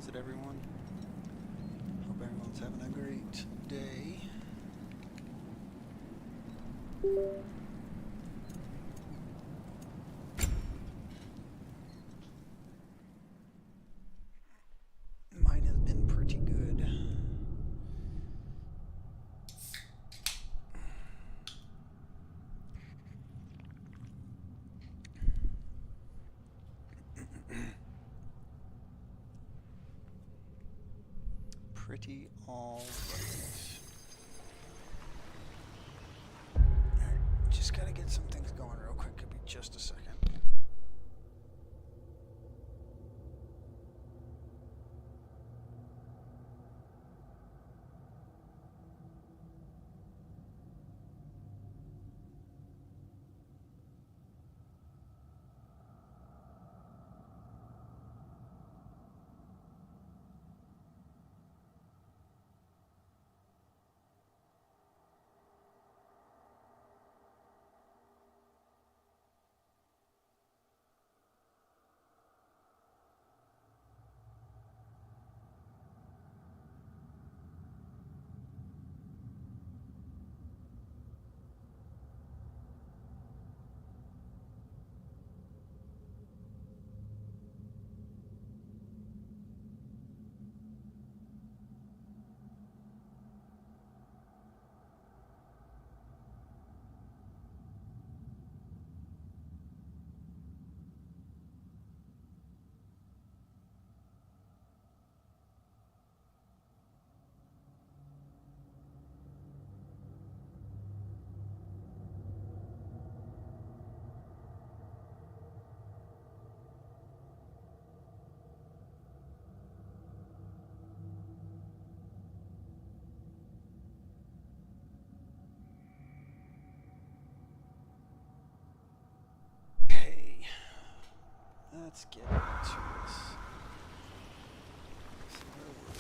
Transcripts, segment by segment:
How's it, everyone? Hope everyone's having a great day. Mine has been pretty good. Pretty all right. Alright, just gotta get some things going real quick. Could be just a second. Let's get into this. So where were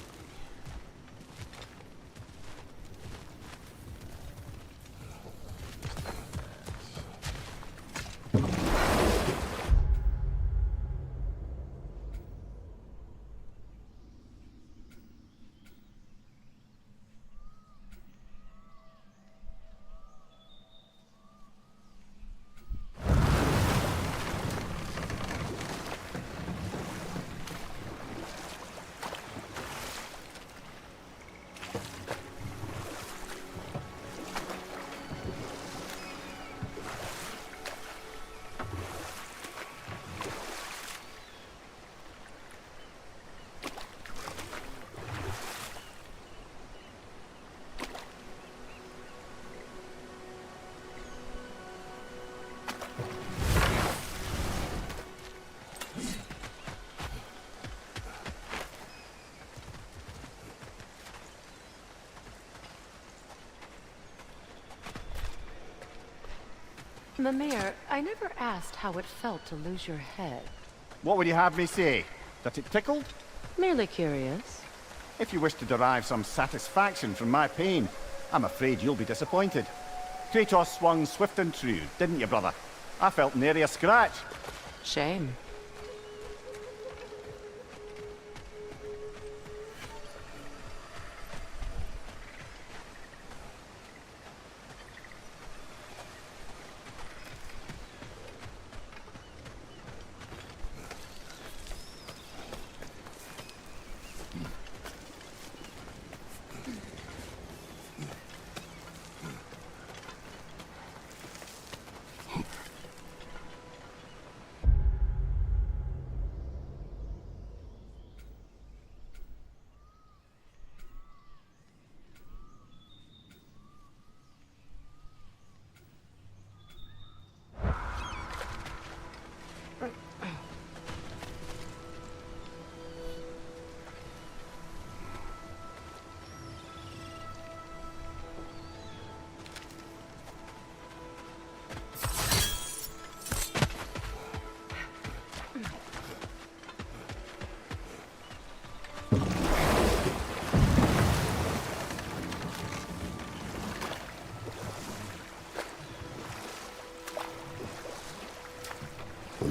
Mimir, I never asked how it felt to lose your head. What would you have me say? That it tickled? Merely curious. If you wish to derive some satisfaction from my pain, I'm afraid you'll be disappointed. Kratos swung swift and true, didn't you, brother? I felt nary a scratch. Shame.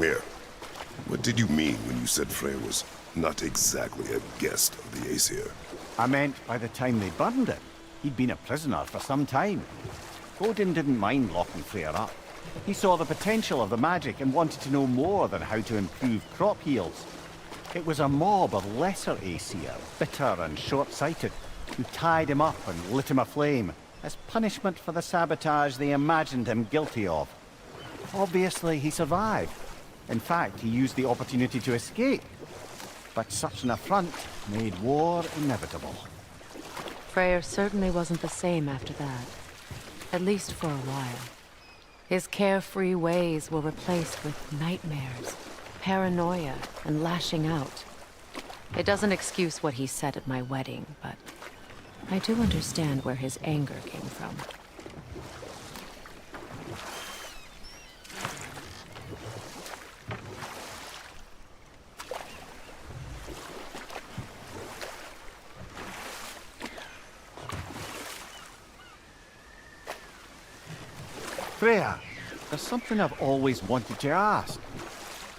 Mimir, what did you mean when you said Freya was not exactly a guest of the Aesir. I meant by the time they burned it, he'd been a prisoner for some time. Odin didn't mind locking Freyr up. He saw the potential of the magic and wanted to know more than how to improve crop yields. It was a mob of lesser Aesir, bitter and short-sighted, who tied him up and lit him aflame, as punishment for the sabotage they imagined him guilty of. Obviously, he survived. In fact, he used the opportunity to escape. But such an affront made war inevitable. Freyr certainly wasn't the same after that. At least for a while. His carefree ways were replaced with nightmares, paranoia, and lashing out. It doesn't excuse what he said at my wedding, but I do understand where his anger came from. Freya, there's something I've always wanted to ask.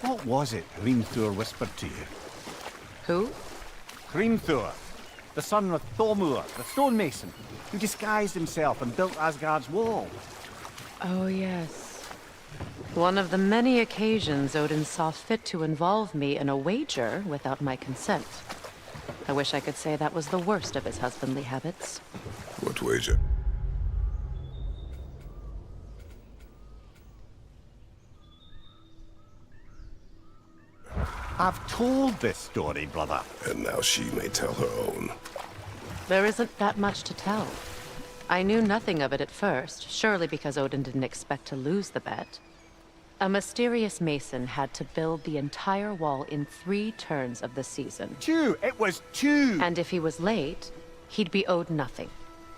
What was it Hrimthur whispered to you? Who? Hrimthur, the son of Thormur, the stonemason, who disguised himself and built Asgard's wall. Oh, yes. One of the many occasions Odin saw fit to involve me in a wager without my consent. I wish I could say that was the worst of his husbandly habits. What wager? I've told this story, brother. And now she may tell her own. There isn't that much to tell. I knew nothing of it at first, surely because Odin didn't expect to lose the bet. A mysterious mason had to build the entire wall in 3 turns of the season. 2! It was 2! And if he was late, he'd be owed nothing.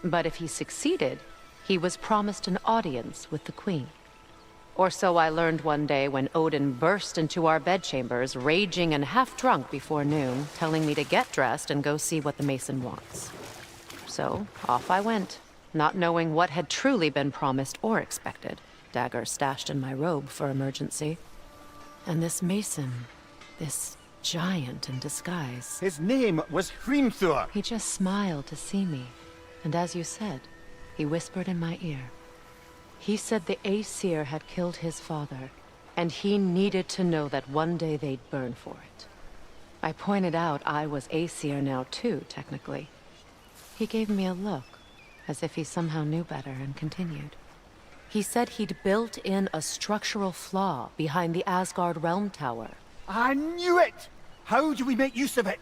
But if he succeeded, he was promised an audience with the queen. Or so I learned one day when Odin burst into our bedchambers, raging and half-drunk before noon, telling me to get dressed and go see what the mason wants. So, off I went, not knowing what had truly been promised or expected, dagger stashed in my robe for emergency. And this mason, this giant in disguise, His name was Hrimthur! he just smiled to see me, and as you said, he whispered in my ear. He said the Aesir had killed his father, and he needed to know that one day they'd burn for it. I pointed out I was Aesir now too, technically. He gave me a look, as if he somehow knew better, and continued. He said he'd built in a structural flaw behind the Asgard Realm Tower. I knew it! How do we make use of it?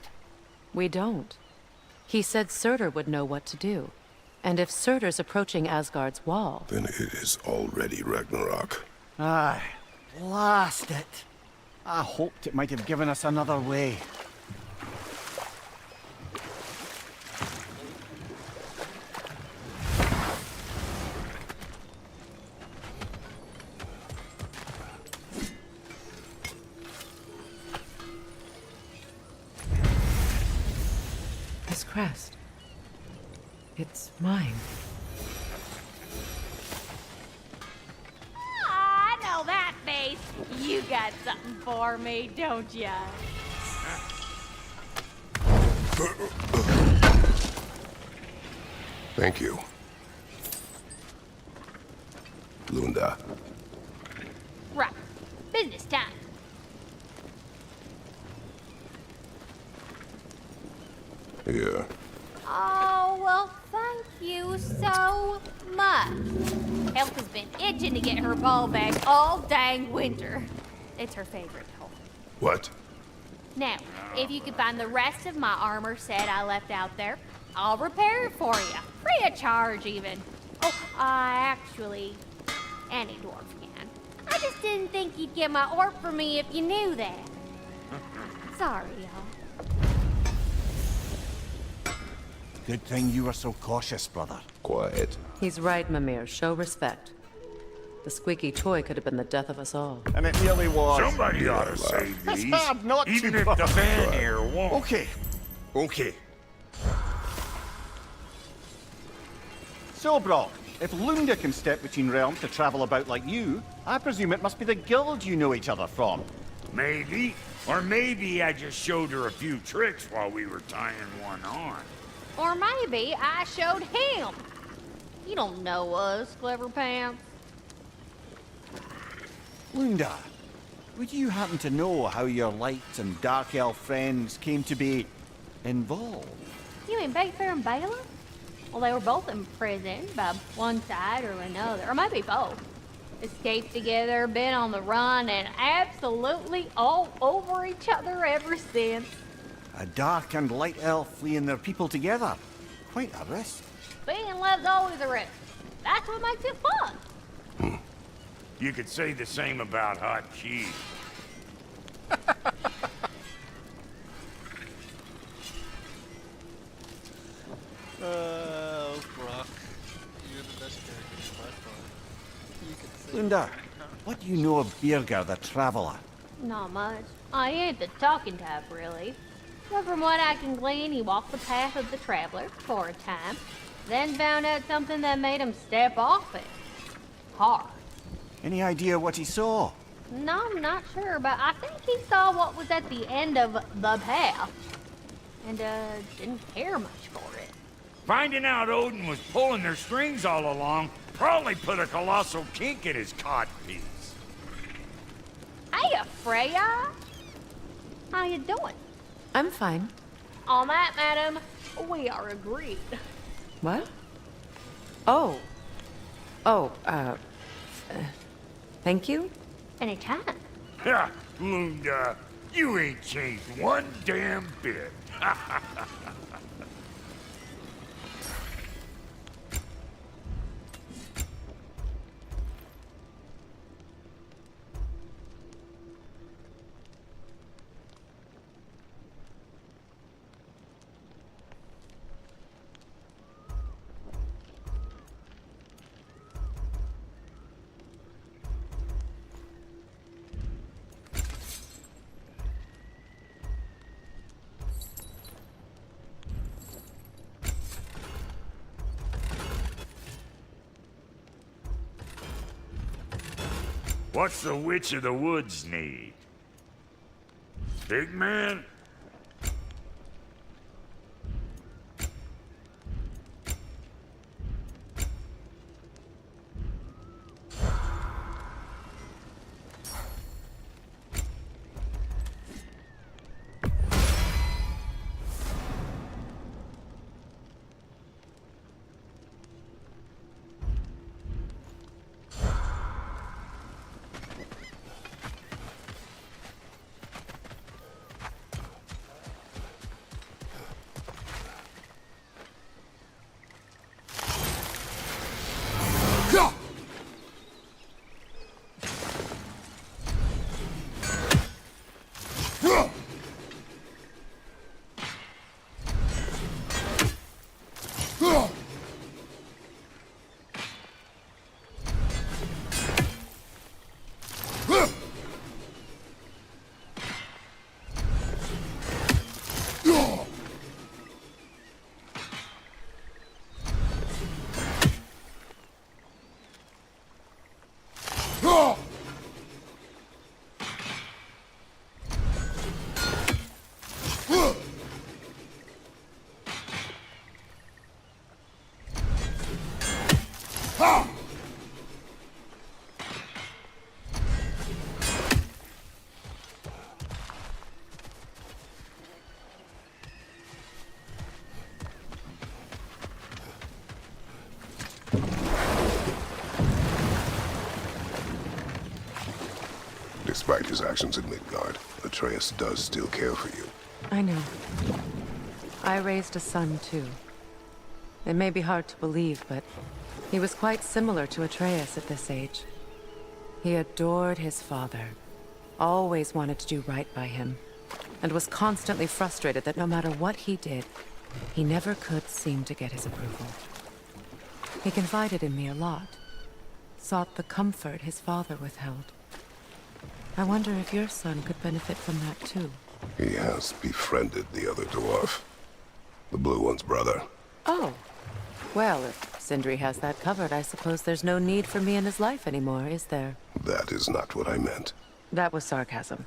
We don't. He said Surtur would know what to do. And if Surtur's approaching Asgard's wall... Then it is already Ragnarok. Aye, blast it. I hoped it might have given us another way. This crest... it's mine. I know that face. You got something for me, don't ya? Thank you. Lunda. Right. Business time. Here. Oh, well, thank you so much. Elf has been itching to get her ball back all dang winter. It's her favorite toy. What? Now, if you could find the rest of my armor set I left out there, I'll repair it for you. Free of charge, even. Oh, actually, any dwarf can. I just didn't think you'd get my orc for me if you knew that. Sorry, y'all. Good thing you were so cautious, brother. Quiet. He's right, Mimir. Show respect. The squeaky toy could have been the death of us all. And it nearly was. Somebody ought to save It's these, hard not even to, if the brother. man here won't. Okay. Okay. So, Brock, if Lunda can step between realms to travel about like you, I presume it must be the guild you know each other from. Maybe. Or maybe I just showed her a few tricks while we were tying one on. Or maybe I showed him. You don't know us, Clever Pants. Lunda, would you happen to know how your light and dark elf friends came to be involved? You mean Bayfair and Baylor? Well, they were both imprisoned by one side or another, or maybe both. Escaped together, been on the run, and absolutely all over each other ever since. A dark and light elf fleeing their people together. Quite a risk. Being love's always a risk. That's what makes it fun. You could say the same about hot cheese. Oh, Brock. You're the best character by far. You can say Lunda, what do you know of Birger the Traveler? Not much. I ain't the talking type, really. But from what I can glean, he walked the path of the traveler for a time, then found out something that made him step off it. Hard. Any idea what he saw? No, I'm not sure, but I think he saw what was at the end of the path. And, didn't care much for it. Finding out Odin was pulling their strings all along probably put a colossal kink in his cod piece. Hey, Freya! How you doing? I'm fine. On that, madam, we are agreed. What? Oh. Oh, thank you? Anytime. Ha! Lunda, you ain't changed one damn bit. What's the Witch of the Woods need? Big man? Despite his actions in Midgard, Atreus does still care for you. I know. I raised a son, too. It may be hard to believe, but he was quite similar to Atreus at this age. He adored his father, always wanted to do right by him, and was constantly frustrated that no matter what he did, he never could seem to get his approval. He confided in me a lot, sought the comfort his father withheld. I wonder if your son could benefit from that too. He has befriended the other dwarf. The blue one's brother. Oh. Well, if Sindri has that covered, I suppose there's no need for me in his life anymore, is there? That is not what I meant. That was sarcasm.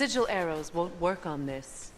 Sigil arrows won't work on this.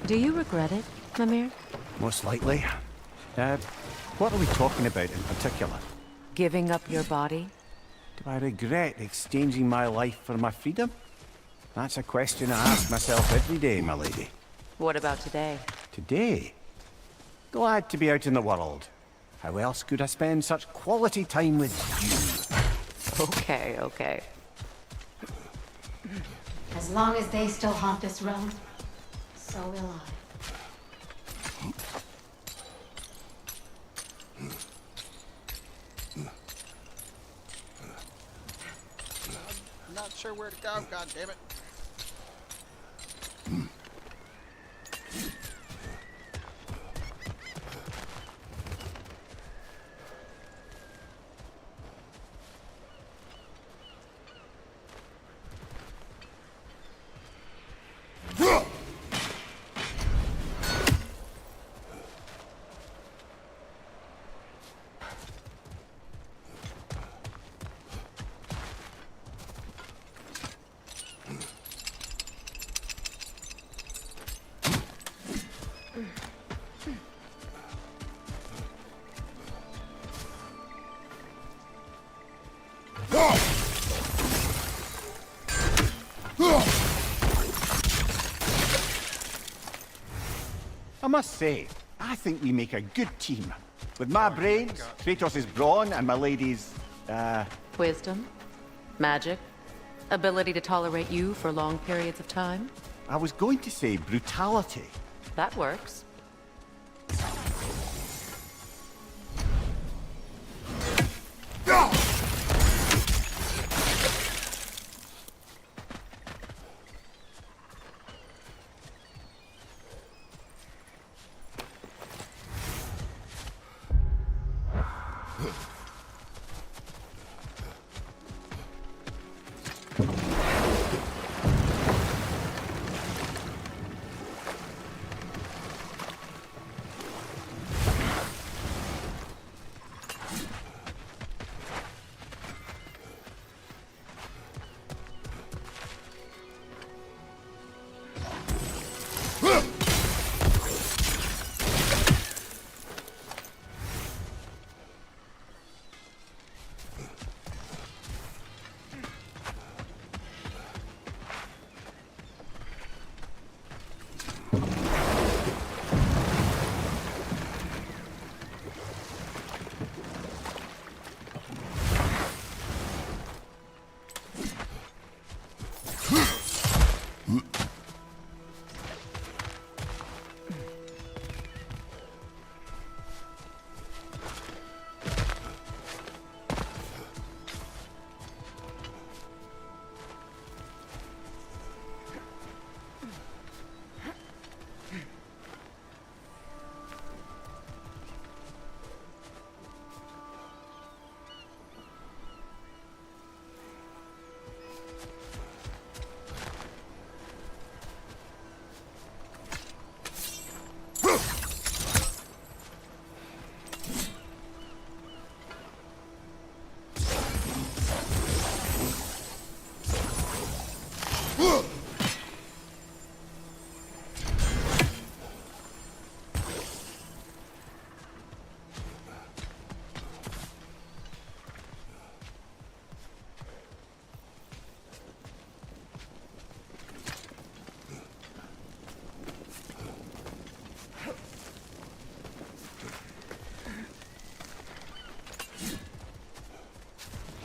Do you regret it, Mimir? Most likely. What are we talking about in particular? Giving up your body? Do I regret exchanging my life for my freedom? That's a question I ask myself every day, my lady. What about today? Today? Glad to be out in the world. How else could I spend such quality time with you? Okay, okay. As long as they still haunt this realm, so will I. Not sure where to go, goddammit. I must say, I think we make a good team. With my brains, Kratos' brawn, and my lady's, Wisdom? Magic? Ability to tolerate you for long periods of time? I was going to say brutality. That works.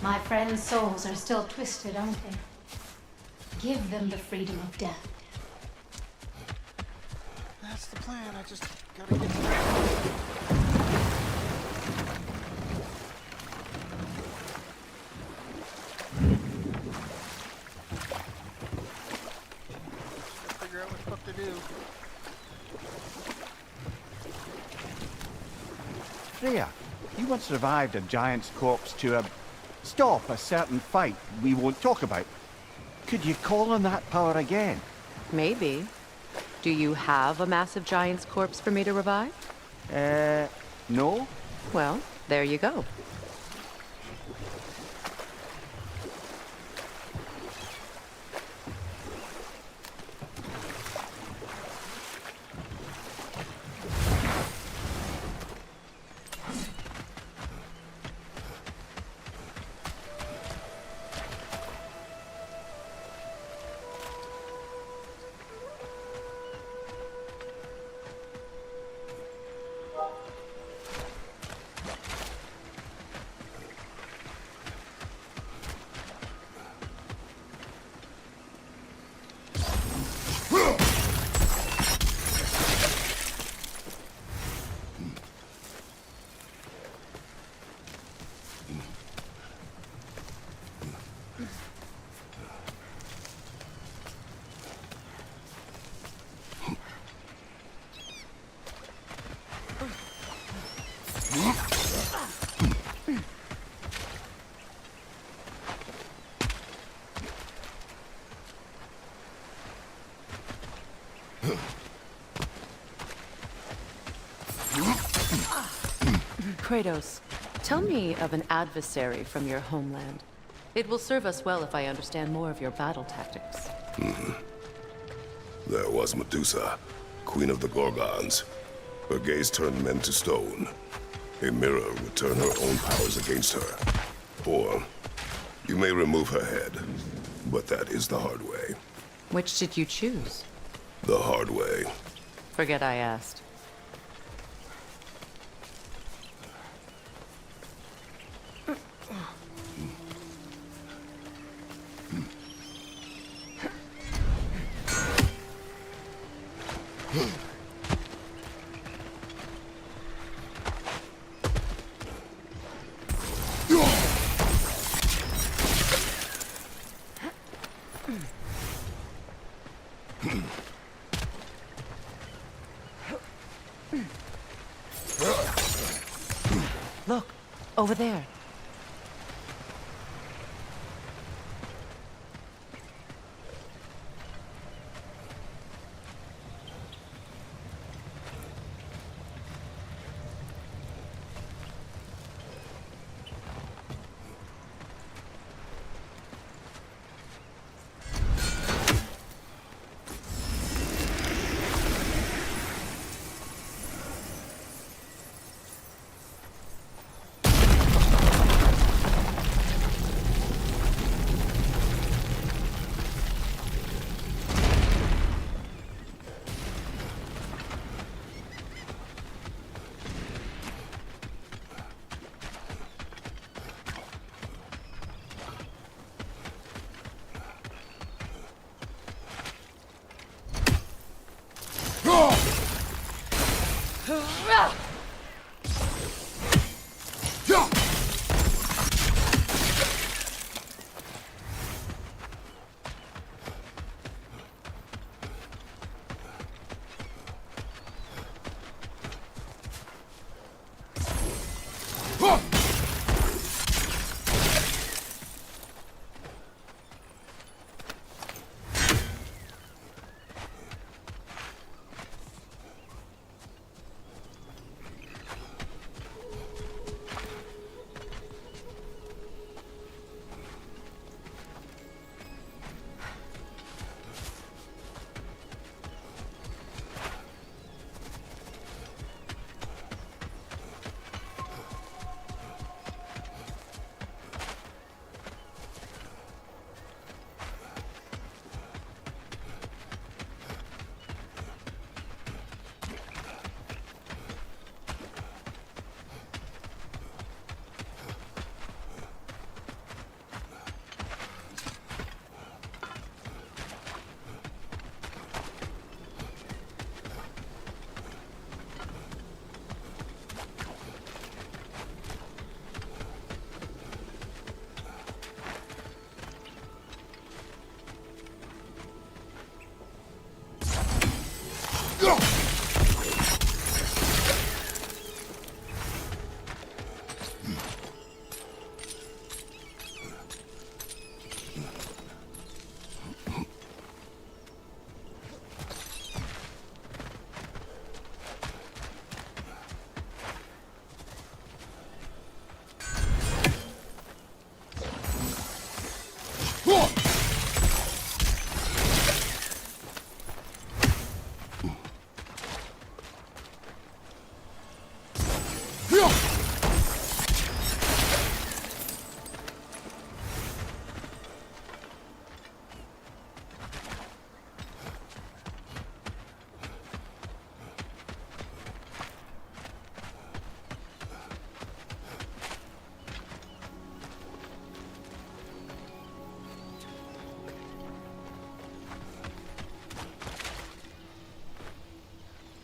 My friends' souls are still twisted, aren't they? Give them the freedom of death. That's the plan. I just gotta get ready. Figure out what the fuck to do. Freya, you once revived a giant's corpse to stop a certain fight we won't talk about. Could you call on that power again? Maybe. Do you have a massive giant's corpse for me to revive? No? Well, there you go. Kratos, tell me of an adversary from your homeland. It will serve us well if I understand more of your battle tactics. There was Medusa, queen of the Gorgons. Her gaze turned men to stone. A mirror would turn her own powers against her. Or, you may remove her head, but that is the hard way. Which did you choose? The hard way. Forget I asked. Look, over there.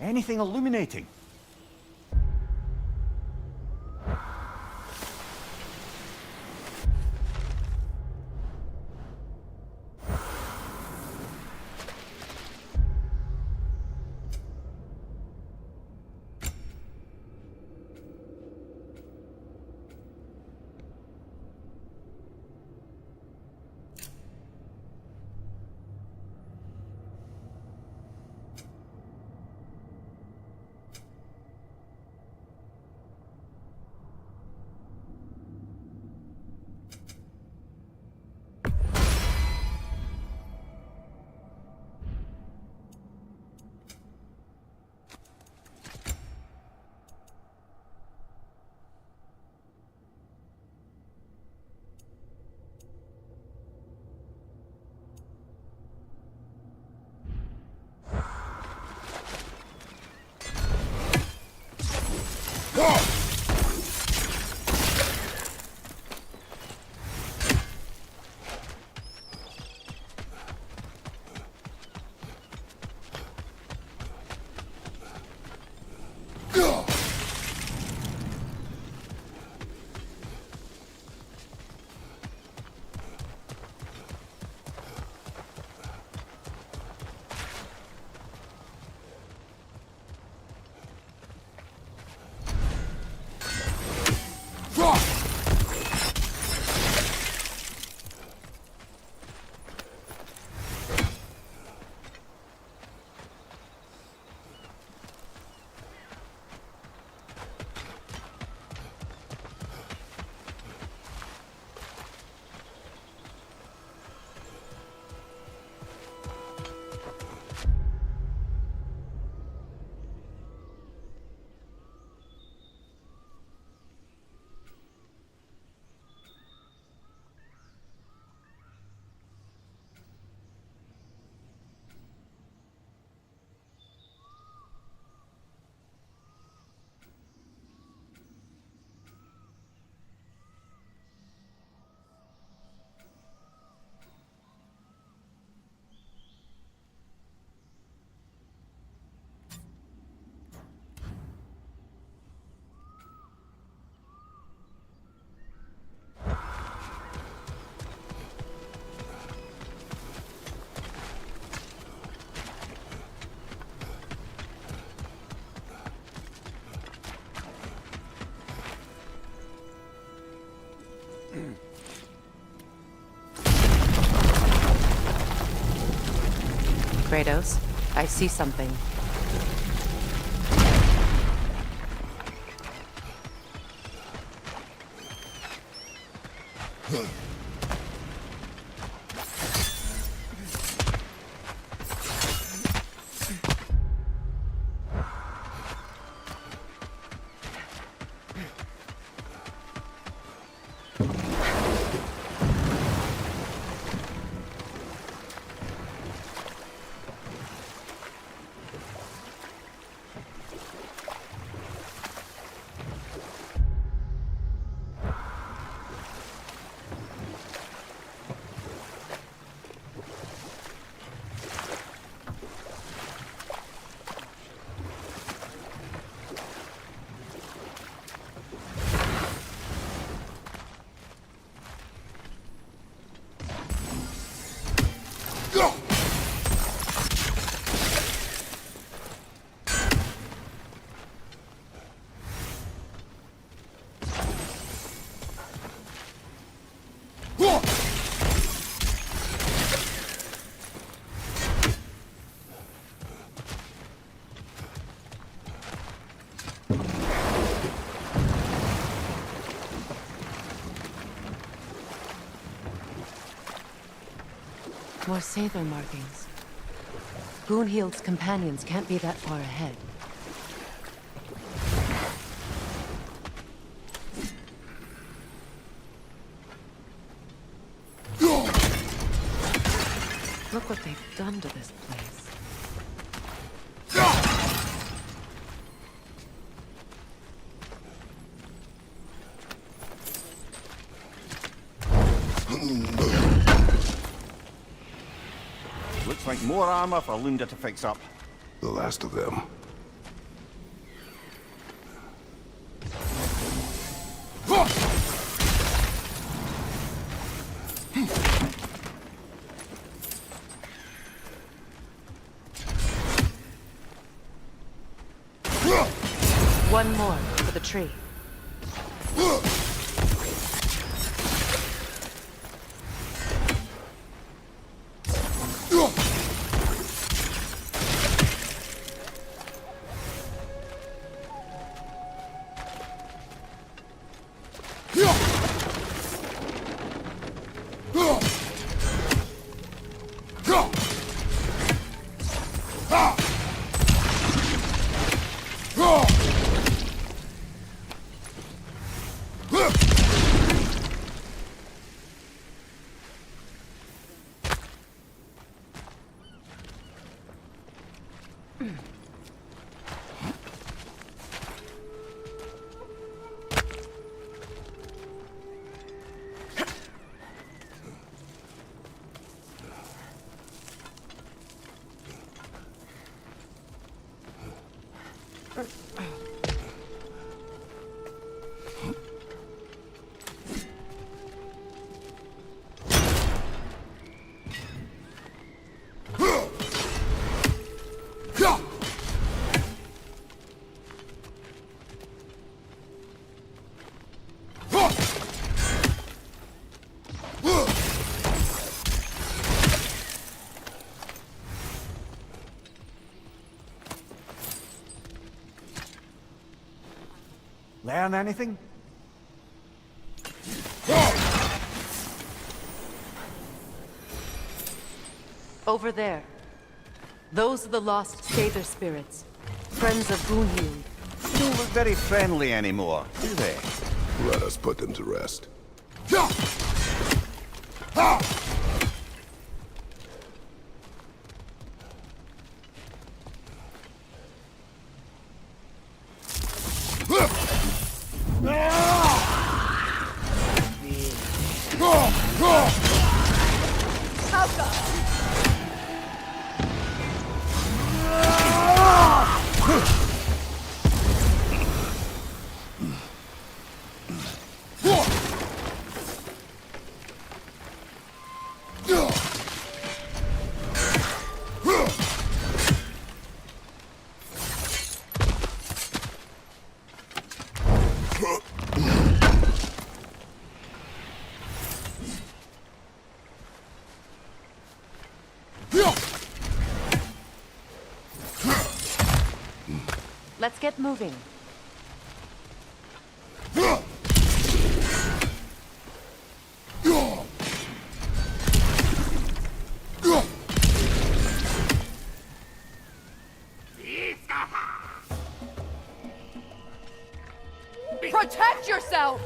Anything illuminating? Kratos, I see something. More saber markings. Gunhild's companions can't be that far ahead. Look what they've done to this place. Looks like more armor for Lunda to fix up. The last of them. One more for the tree. Learn anything? Over there. Those are the lost Sather spirits. Friends of Gunhild. They don't look very friendly anymore, do they? Let us put them to rest. Let's get moving. Protect yourself!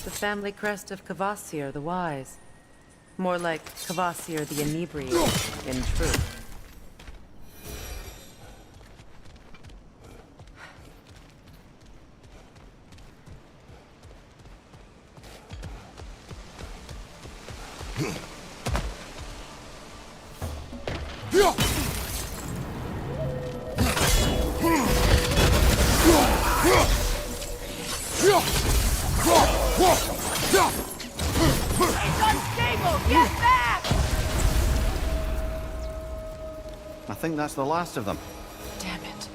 The family crest of Kvasir the Wise. More like Kvasir the Inebriated, in truth. I think that's the last of them. Damn it.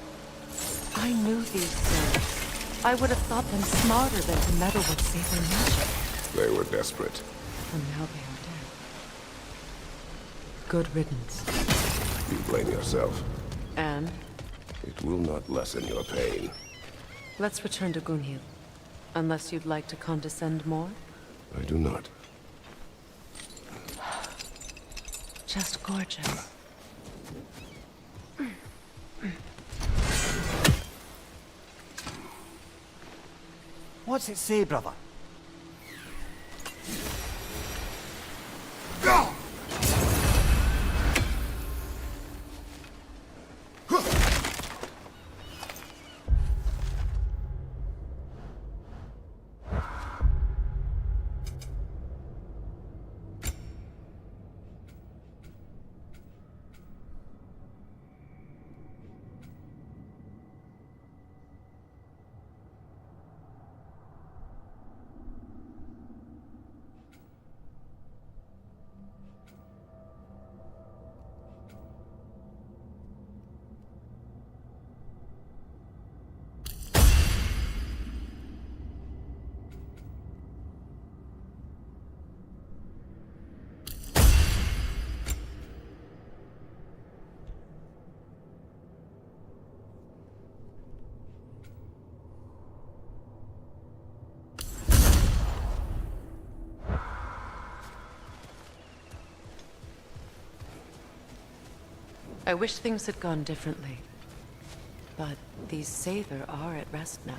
I knew these things. I would have thought them smarter than to meddle with Sather magic. They were desperate. And now they are dead. Good riddance. You blame yourself. And? It will not lessen your pain. Let's return to Gunhild. Unless you'd like to condescend more? I do not. Just gorgeous. What's it say, brother? I wish things had gone differently. But these Sather are at rest now.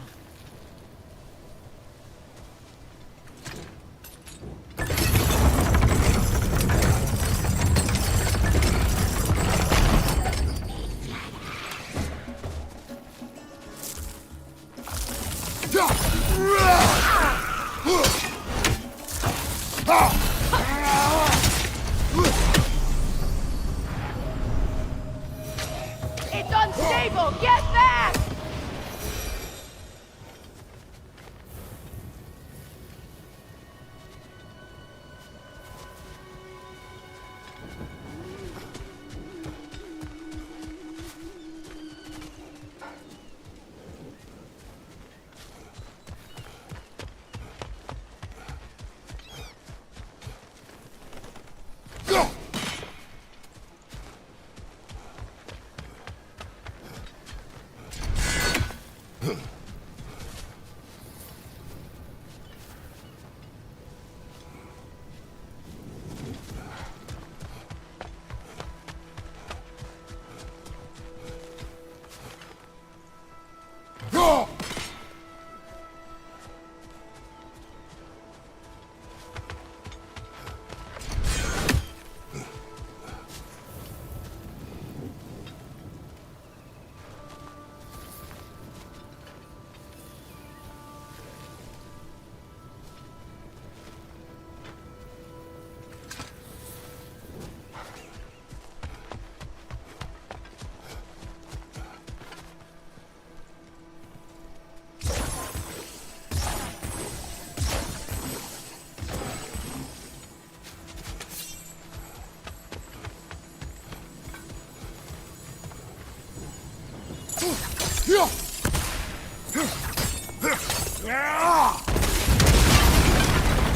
It's unstable! Get back!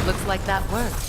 Looks like that worked.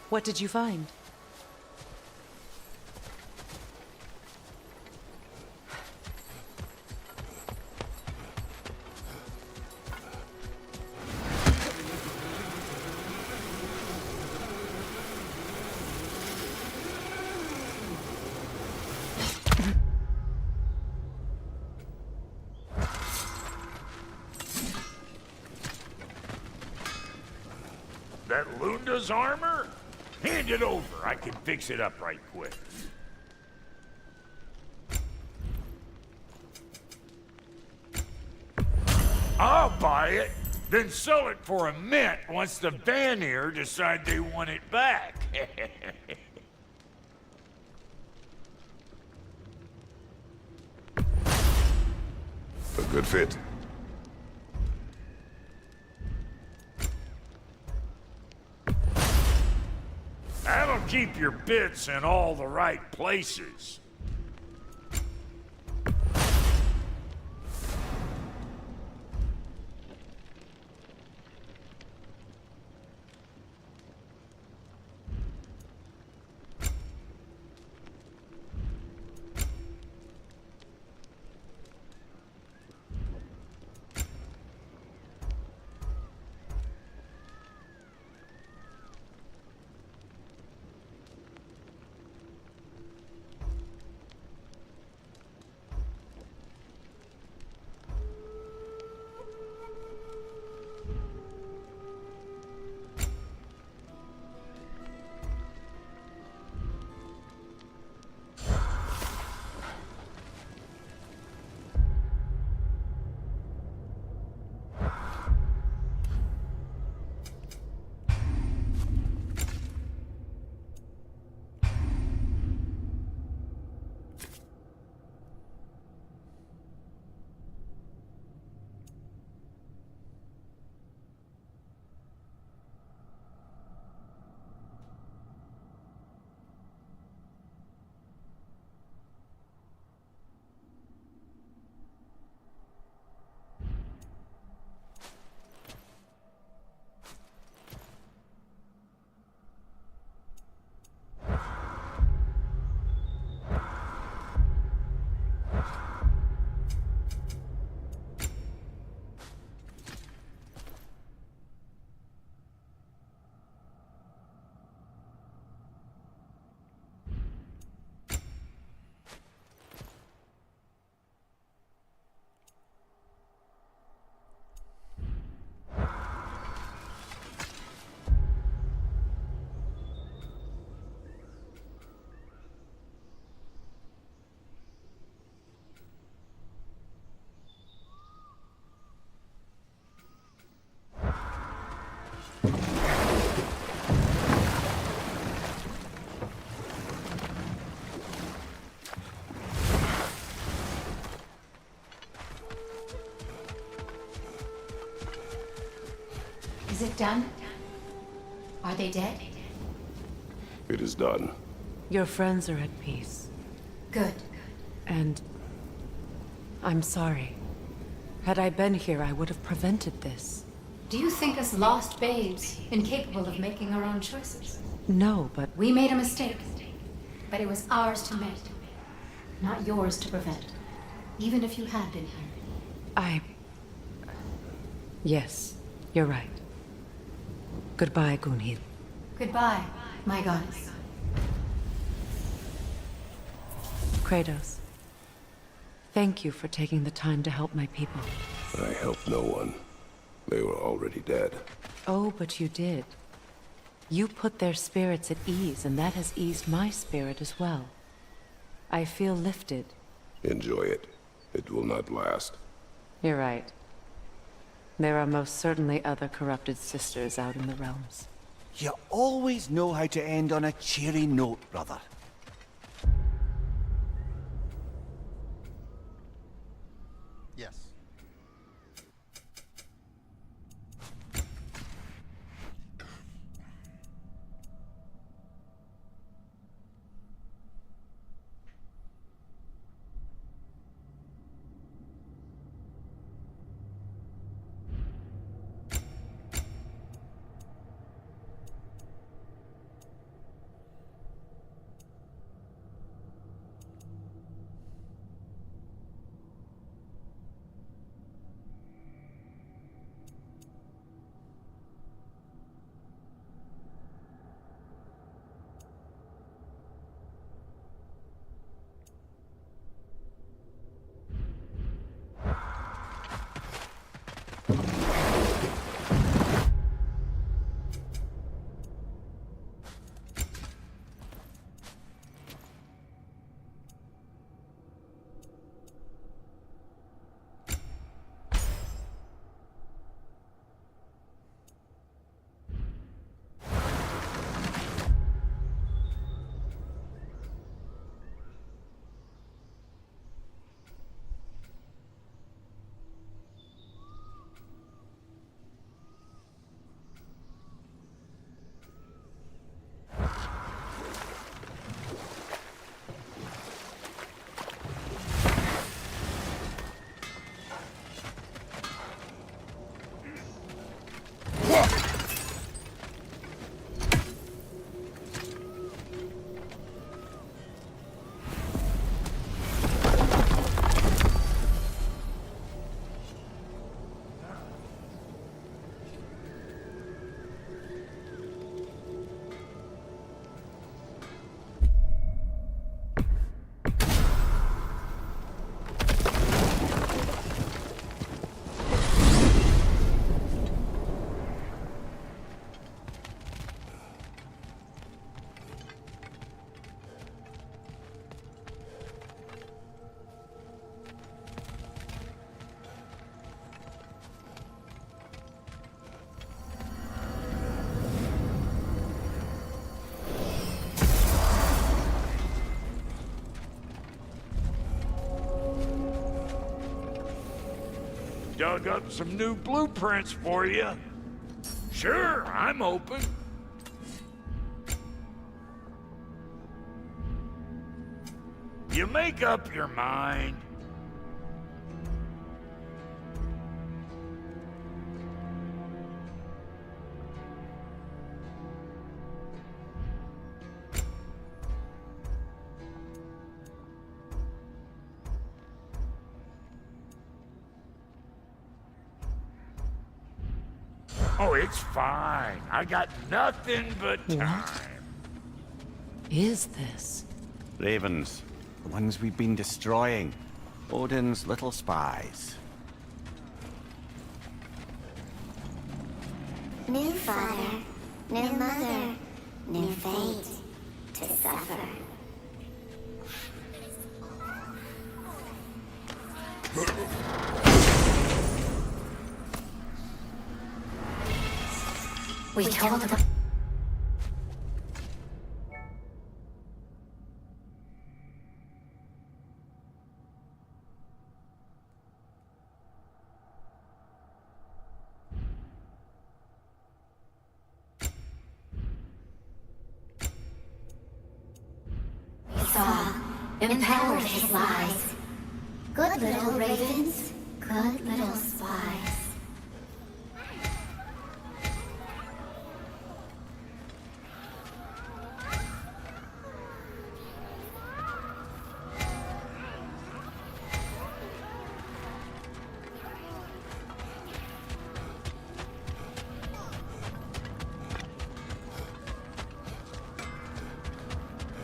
What did you find? That Lunda's armor? Hand it over. I can fix it up right quick. I'll buy it. then sell it for a mint once the Vanir decide they want it back. A good fit. That'll keep your bits in all the right places. Is it done? Are they dead? It is done. Your friends are at peace. Good. And I'm sorry. Had I been here, I would have prevented this. Do you think us lost babes, incapable of making our own choices? No, but We made a mistake, but it was ours to make, not yours to prevent. Even if you had been here. Yes, you're right. Goodbye, Gunhild. Goodbye, my goddess. Kratos. Thank you for taking the time to help my people. I helped no one. They were already dead. Oh, but you did. You put their spirits at ease, and that has eased my spirit as well. I feel lifted. Enjoy it. It will not last. You're right. There are most certainly other corrupted sisters out in the realms. You always know how to end on a cheery note, brother. Yes. Dug up some new blueprints for you. Sure, I'm open. You make up your mind. Oh, it's fine. I got nothing but time. Is this? Ravens. The ones we've been destroying. Odin's little spies. New father, new mother, new fate to suffer. We told them. Saw, empowered his lies. Good little ravens, good little spies.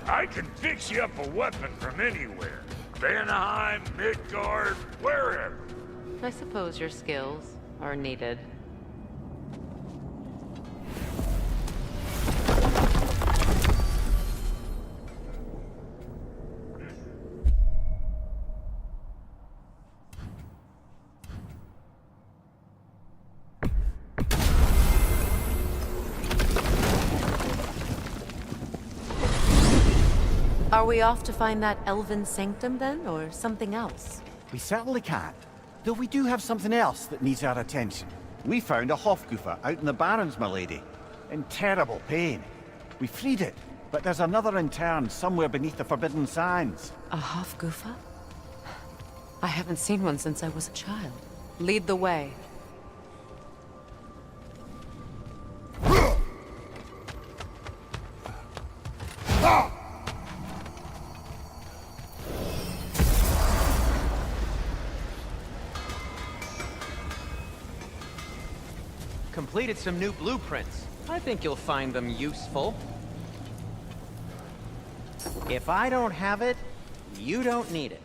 I can fix you up a weapon from anywhere. Vanaheim, Midgard, wherever. I suppose your skills are needed. Are we off to find that elven sanctum then, or something else? We certainly can't. Though we do have something else that needs our attention. We found a Hofgufa out in the Barrens, milady. In terrible pain. We freed it, but there's another intern somewhere beneath the Forbidden Sands. A Hofgufa? I haven't seen one since I was a child. Lead the way. Completed some new blueprints. I think you'll find them useful. If I don't have it, you don't need it.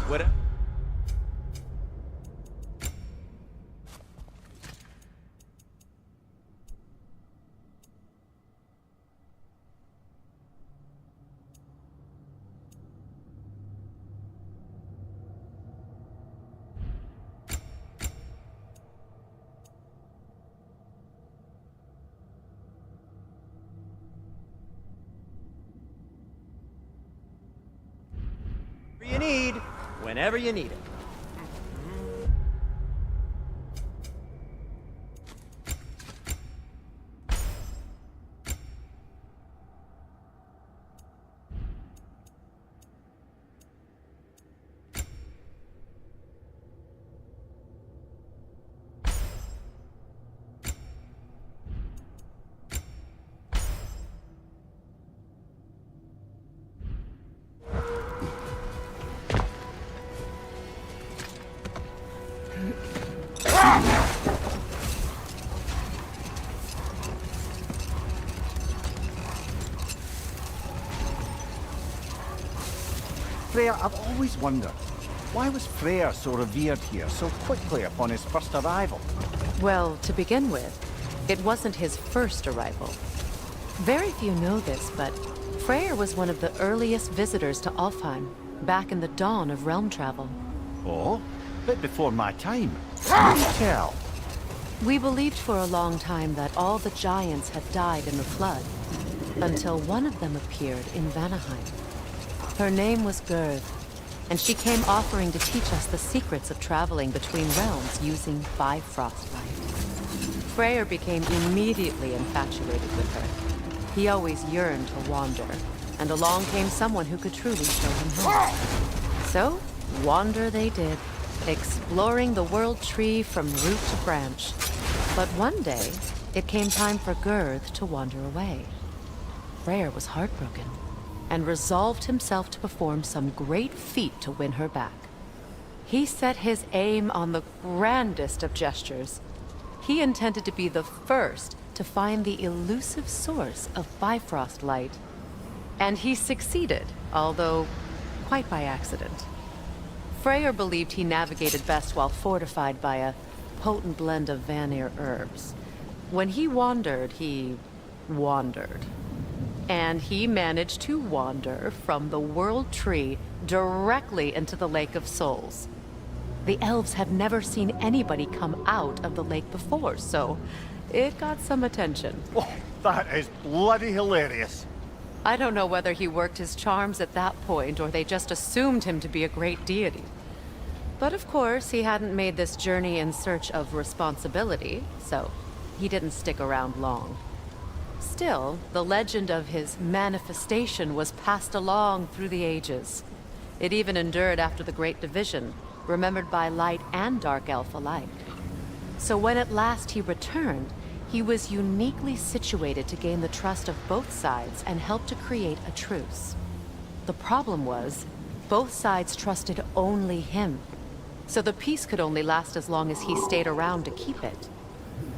What? You need, whenever you need it. Freyr, I've always wondered, why was Freyr so revered here so quickly upon his first arrival? Well, to begin with, it wasn't his first arrival. Very few know this, but Freyr was one of the earliest visitors to Alfheim, back in the dawn of realm travel. Oh? Bit before my time. Do tell. We believed for a long time that all the giants had died in the flood, until one of them appeared in Vanaheim. Her name was Gerd, and she came offering to teach us the secrets of traveling between realms using Bifrost light. Freyr became immediately infatuated with her. He always yearned to wander, and along came someone who could truly show him home. So, wander they did, exploring the world tree from root to branch. But one day, it came time for Gerd to wander away. Freyr was heartbroken, and resolved himself to perform some great feat to win her back. He set his aim on the grandest of gestures. He intended to be the first to find the elusive source of Bifrost light. And he succeeded, although quite by accident. Freyr believed he navigated best while fortified by a potent blend of Vanir herbs. When he wandered, he wandered. And he managed to wander from the World Tree directly into the Lake of Souls. The elves had never seen anybody come out of the lake before, so it got some attention. Oh, that is bloody hilarious. I don't know whether he worked his charms at that point or they just assumed him to be a great deity. But of course, he hadn't made this journey in search of responsibility, so he didn't stick around long. Still, the legend of his manifestation was passed along through the ages. It even endured after the Great Division, remembered by Light and Dark Elf alike. So when at last he returned, he was uniquely situated to gain the trust of both sides and help to create a truce. The problem was, both sides trusted only him, so the peace could only last as long as he stayed around to keep it.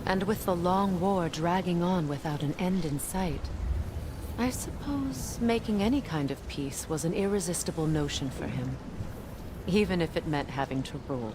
And with the long war dragging on without an end in sight, I suppose making any kind of peace was an irresistible notion for him, even if it meant having to rule.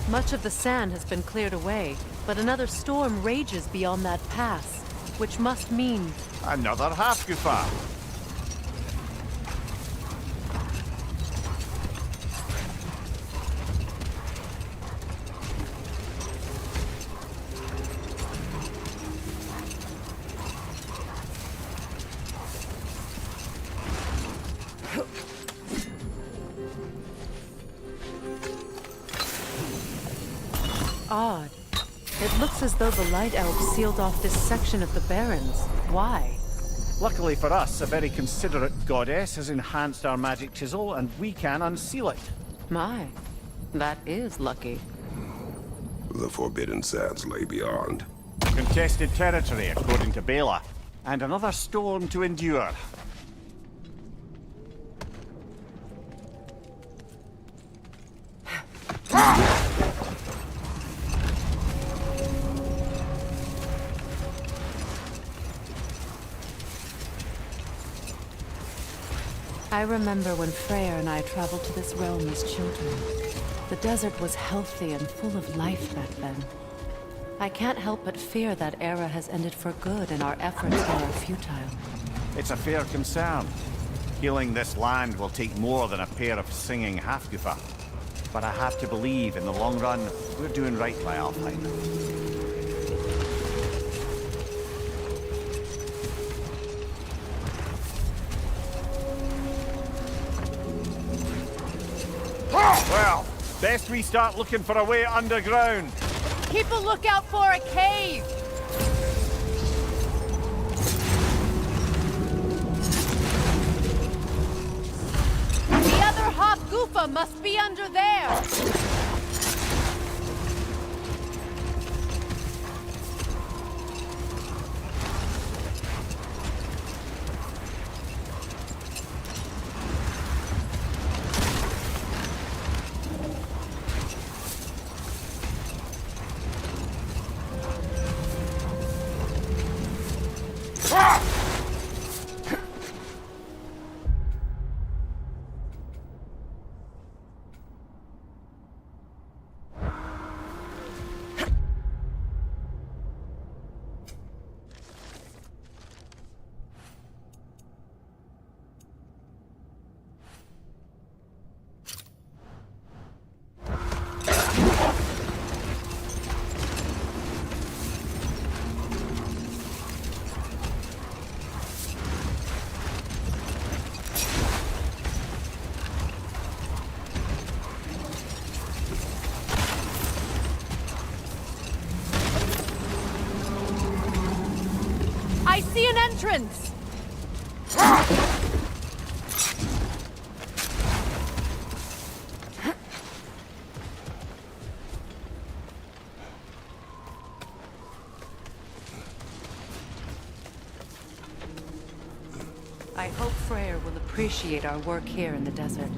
Much of the sand has been cleared away, but another storm rages beyond that pass, which must mean... Another Hafgufa. Odd. It looks as though the Light Elves sealed off this section of the Barrens. Why? Luckily for us, a very considerate goddess has enhanced our magic chisel, and we can unseal it. My, that is lucky. The Forbidden Sands lay beyond. Contested territory, according to Bela. And another storm to endure. I remember when Freyr and I traveled to this realm as children. The desert was healthy and full of life back then. I can't help but fear that era has ended for good and our efforts there are futile. It's a fair concern. Healing this land will take more than a pair of singing Hafgufa. but I have to believe in the long run, we're doing right by Alfheim. Well, best we start looking for a way underground. Keep a lookout for a cave! The other Hofgufa must be under there! I see an entrance! I hope Freyr will appreciate our work here in the desert.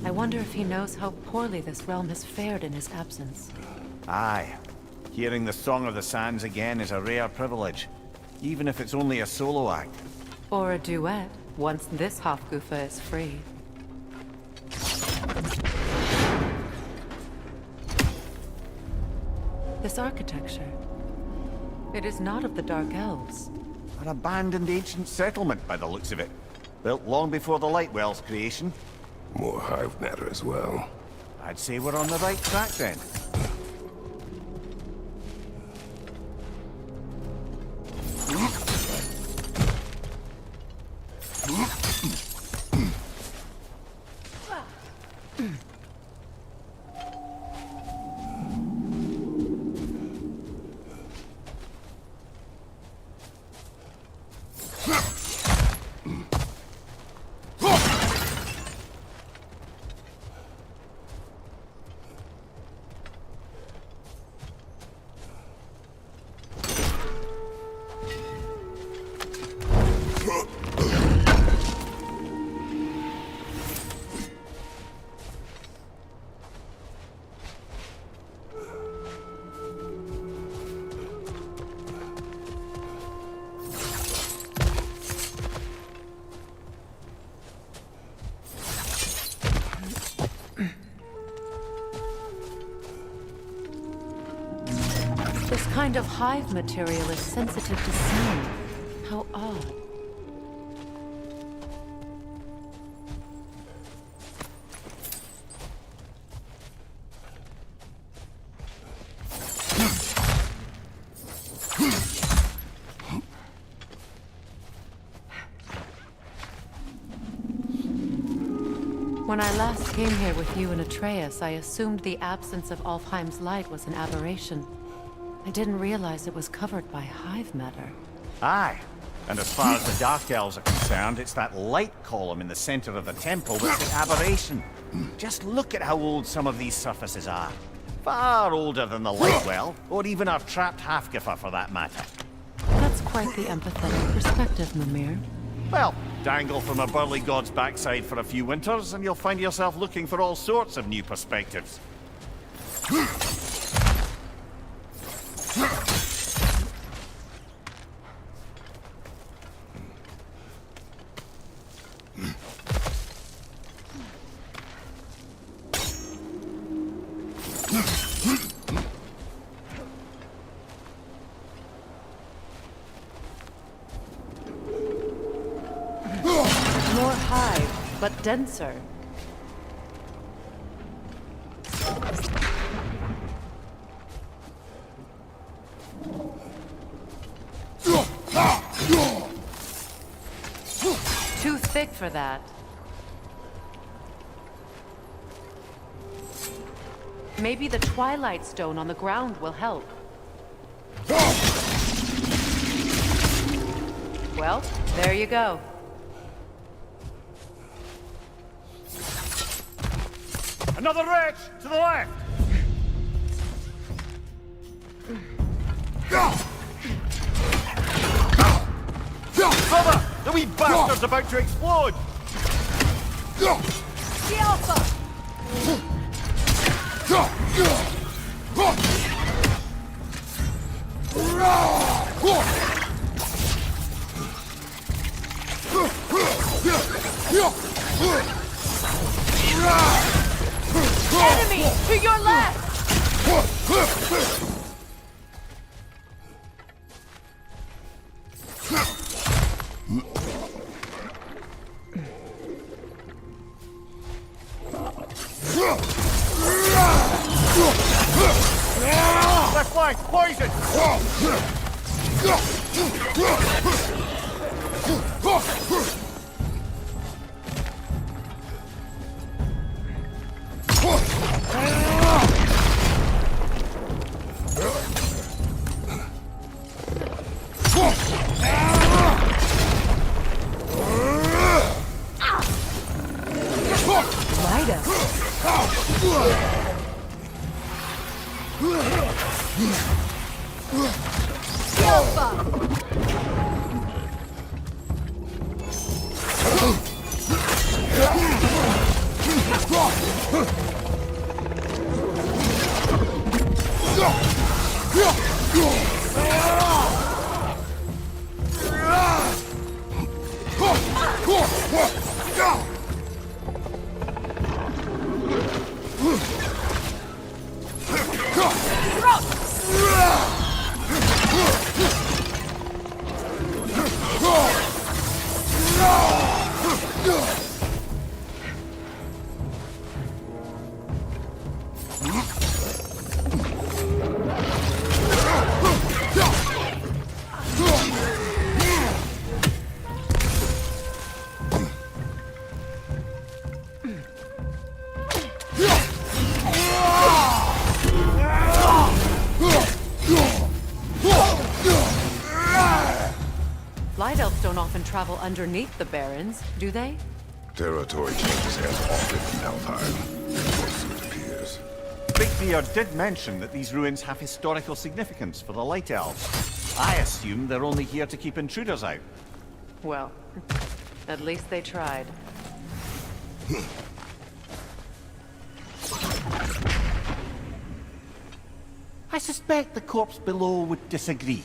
I wonder if he knows how poorly this realm has fared in his absence. Aye. Hearing the Song of the Sands again is a rare privilege, even if it's only a solo act. Or a duet, once this Hofgufa is free. This architecture. It is not of the Dark Elves. An abandoned ancient settlement by the looks of it. Built long before the Lightwell's creation. More hive matter as well. I'd say we're on the right track then. This kind of hive material is sensitive to sound. How odd. When I last came here with you and Atreus, I assumed the absence of Alfheim's light was an aberration. I didn't realize it was covered by hive matter. Aye. And as far as the Dark Elves are concerned, it's that light column in the center of the temple that's the aberration. Just look at how old some of these surfaces are. Far older than the Lightwell, or even our trapped Hafgifer for that matter. That's quite the empathetic perspective, Mimir. Well, dangle from a burly god's backside for a few winters, and you'll find yourself looking for all sorts of new perspectives. More hive, but denser. for that. Maybe the Twilight Stone on the ground will help. Well, there you go. Another wretch! To the left! Brother! The wee bastard's about to explode! The Alpha! Enemy! To your left! Left flank! Poison! Light elves don't often travel underneath the Barrens, do they? Territory changes hands often in Alfheim, or so it appears. Bigbeard did mention that these ruins have historical significance for the Light Elves. I assume they're only here to keep intruders out. Well, at least they tried. I suspect the corpse below would disagree.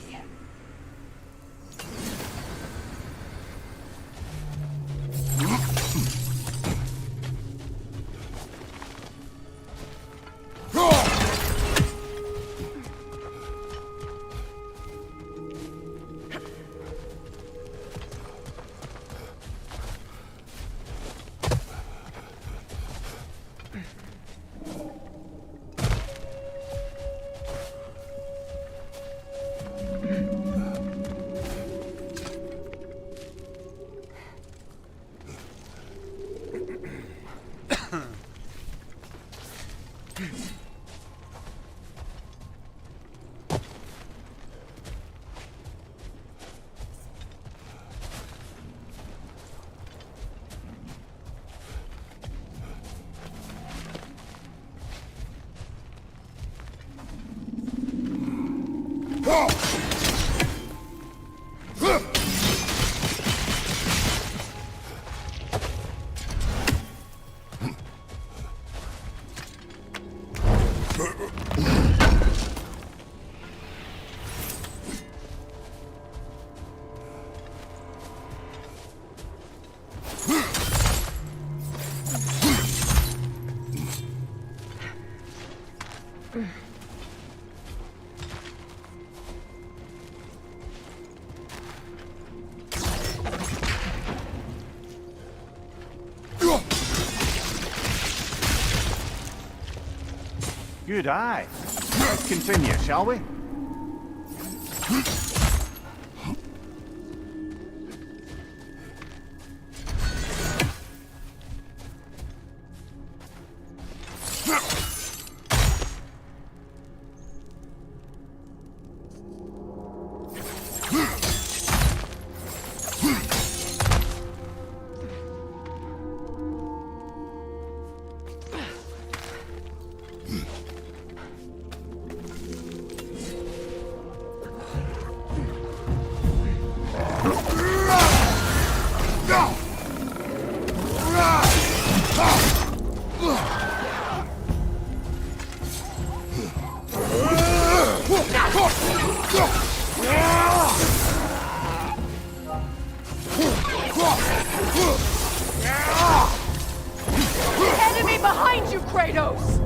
Good eye. Let's continue, shall we? Enemy behind you, Kratos!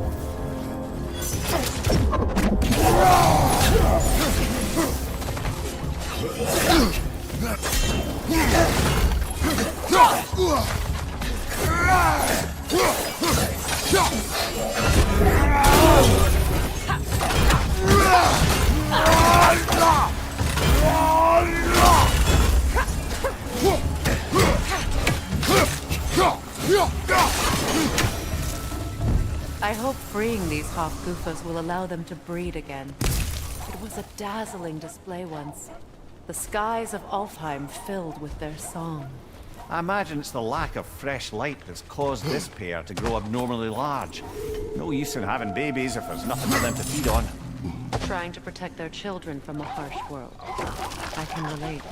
I hope freeing these Hofgufas will allow them to breed again. It was a dazzling display once. The skies of Alfheim filled with their song. I imagine it's the lack of fresh light that's caused this pair to grow abnormally large. No use in having babies if there's nothing for them to feed on. Trying to protect their children from a harsh world. I can relate.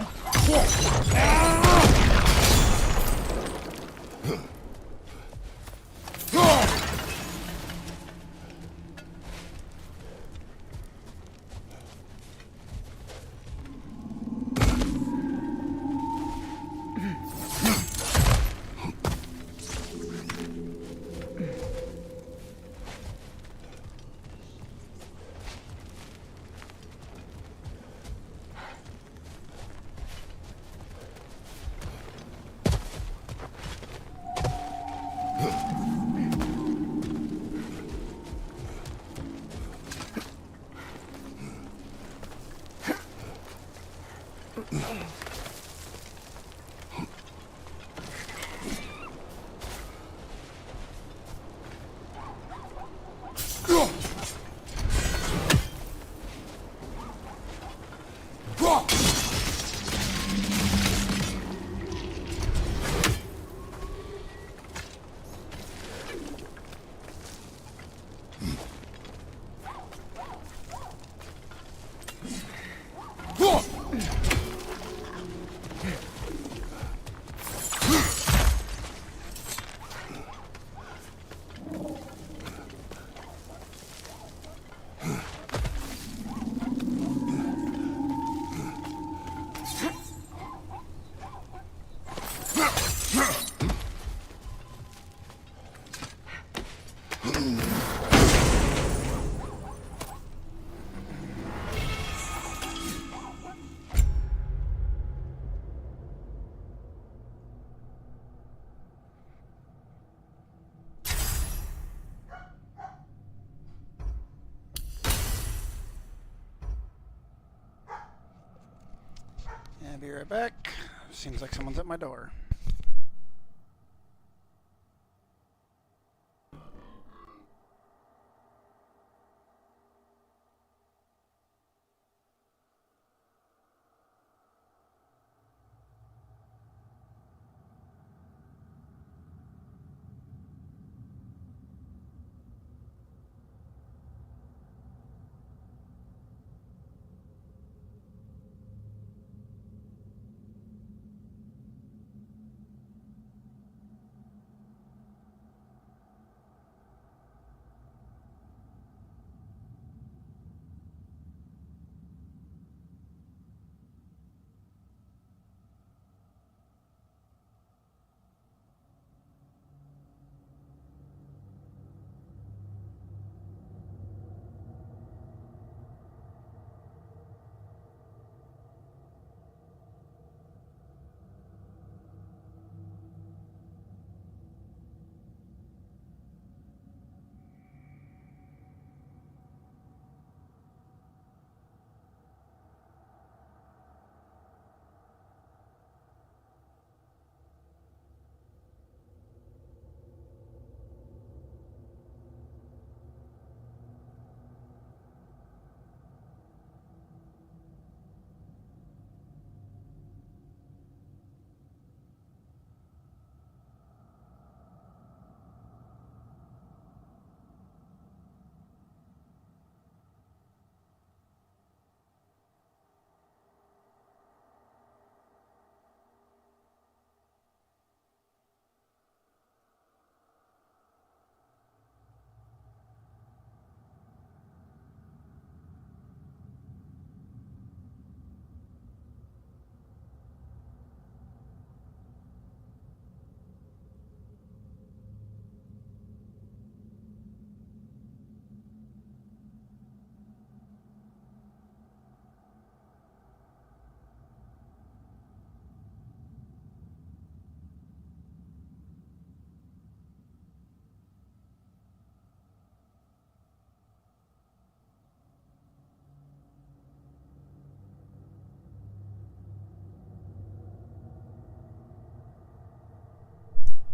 Yeah, be right back. Seems like someone's at my door.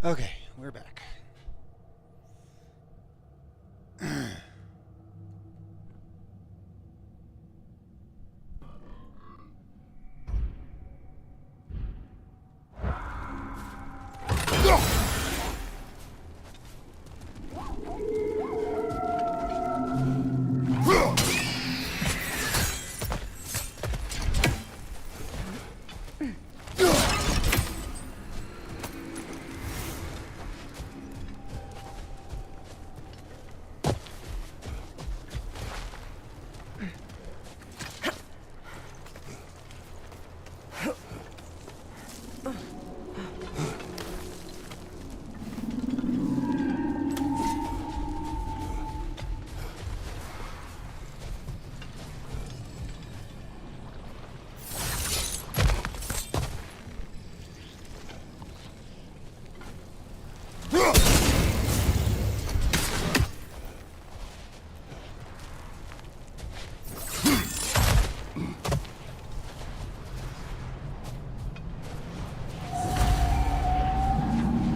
Okay, we're back.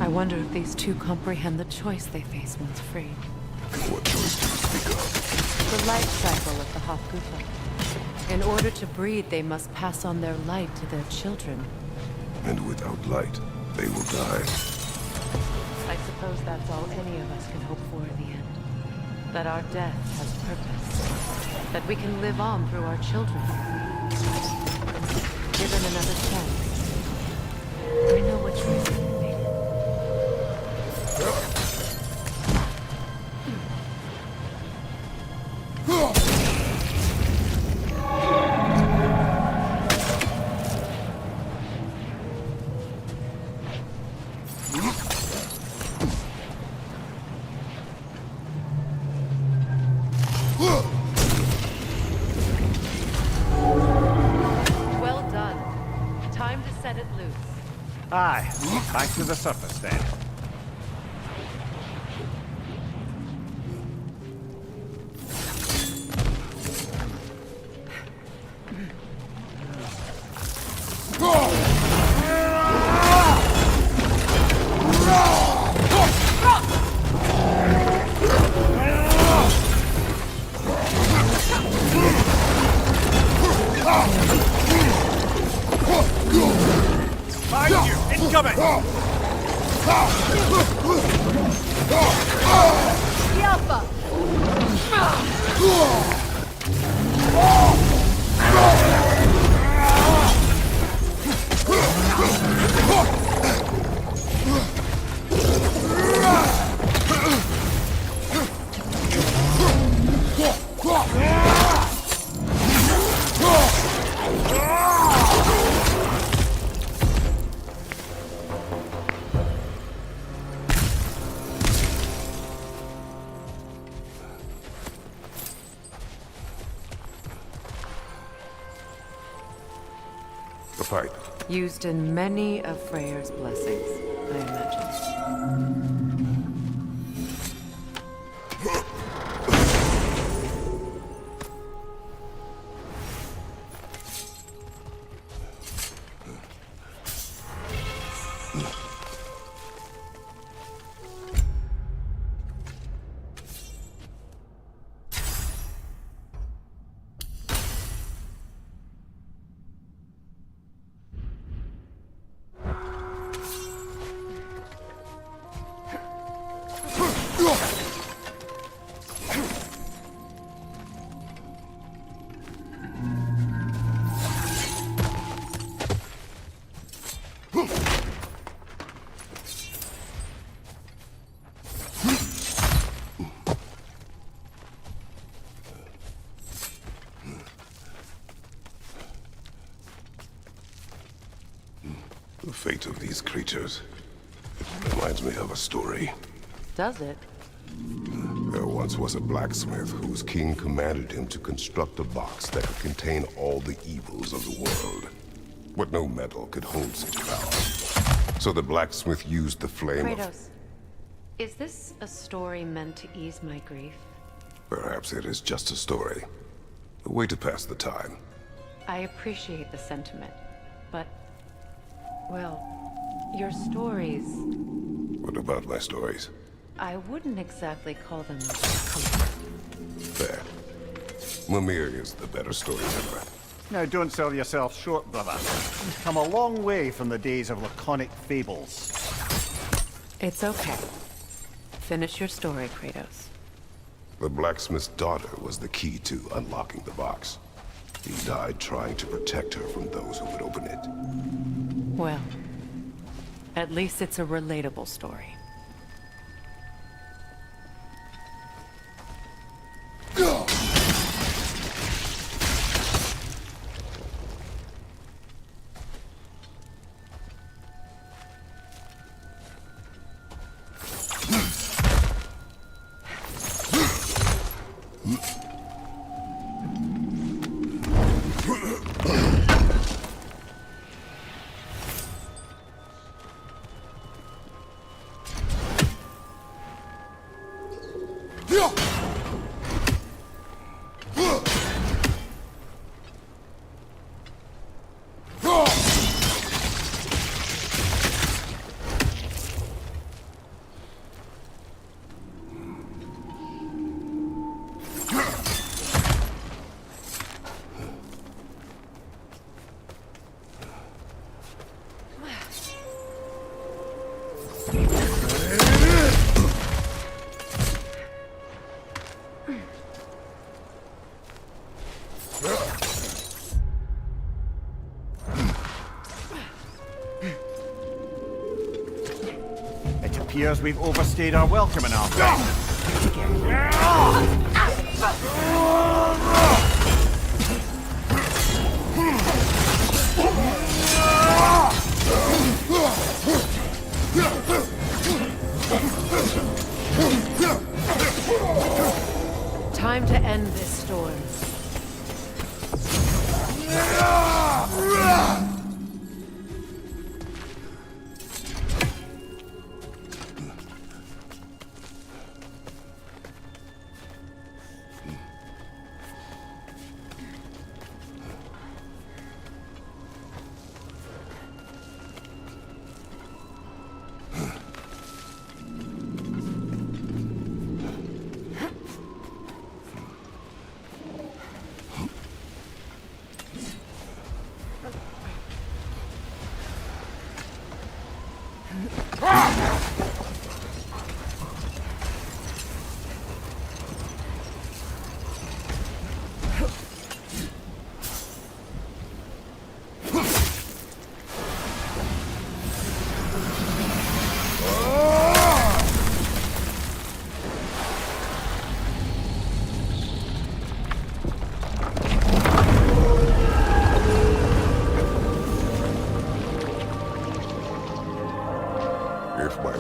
I wonder if these two comprehend the choice they face once freed. What choice do you speak of? The life cycle of the Hofgufa. In order to breed, they must pass on their light to their children. And without light, they will die. I suppose that's all any of us can hope for in the end. That our death has purpose. That we can live on through our children. Given another chance, I know what choice I made. Well done. Time to set it loose. Aye, back to the surface then. Behind you! Incoming! The Alpha! The pipe. Used in many of Freyr's blessings, I imagine. The fate of these creatures reminds me of a story. Does it? There once was a blacksmith whose king commanded him to construct a box that could contain all the evils of the world. But no metal could hold such power. So the blacksmith used the flame of... Kratos, is this a story meant to ease my grief? Perhaps it is just a story. A way to pass the time. I appreciate the sentiment, but... well, your stories... What about my stories? I wouldn't exactly call them comfort. Fair. Mimir is the better storyteller. Now, don't sell yourself short, brother. You've come a long way from the days of laconic fables. It's okay. Finish your story, Kratos. The blacksmith's daughter was the key to unlocking the box. He died trying to protect her from those who would open it. Well, at least it's a relatable story. It appears we've overstayed our welcome in our friend. Time to end this storm.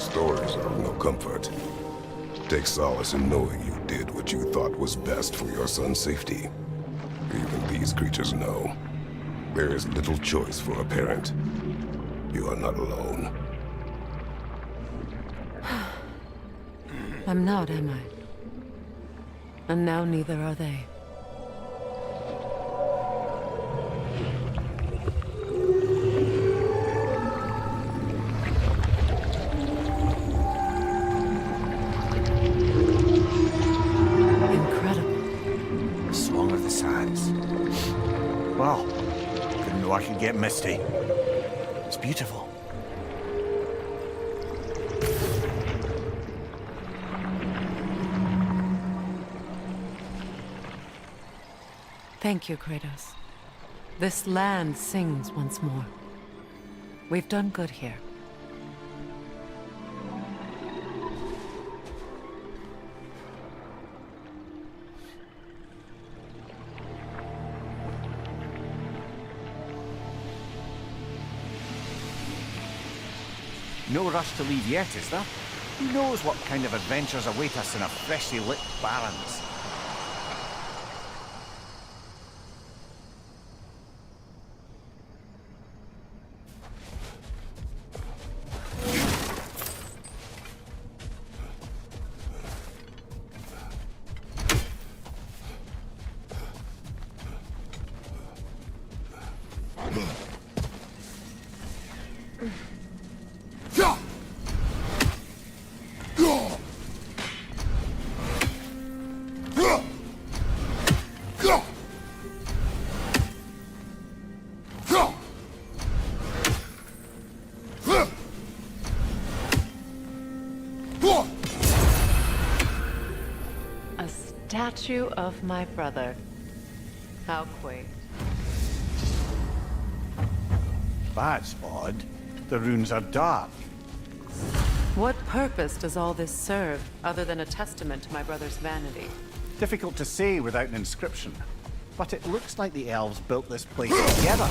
Stories are of no comfort. Take solace in knowing you did what you thought was best for your son's safety. Even these creatures know. There is little choice for a parent. You are not alone. I'm not, am I? And now neither are they. Wow, didn't know I could get misty. It's beautiful. Thank you, Kratos. This land sings once more. We've done good here. No rush to leave yet, is there? Who knows what kind of adventures await us in a freshly lit Barrens? statue of my brother. How quaint. That's odd. The runes are dark. What purpose does all this serve, other than a testament to my brother's vanity? Difficult to say without an inscription. But it looks like the elves built this place together,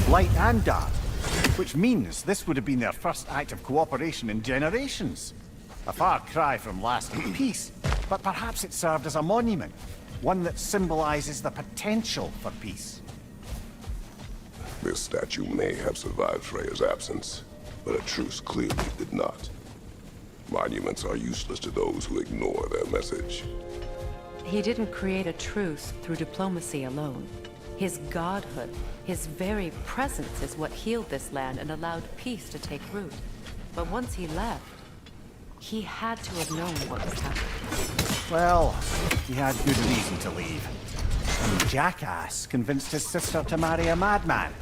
light and dark. Which means this would have been their first act of cooperation in generations. A far cry from lasting peace, but perhaps it served as a monument. One that symbolizes the potential for peace. This statue may have survived Freya's absence, but a truce clearly did not. Monuments are useless to those who ignore their message. He didn't create a truce through diplomacy alone. His godhood, his very presence is what healed this land and allowed peace to take root. But once he left, he had to have known what was happening. Well, he had good reason to leave. Some jackass convinced his sister to marry a madman.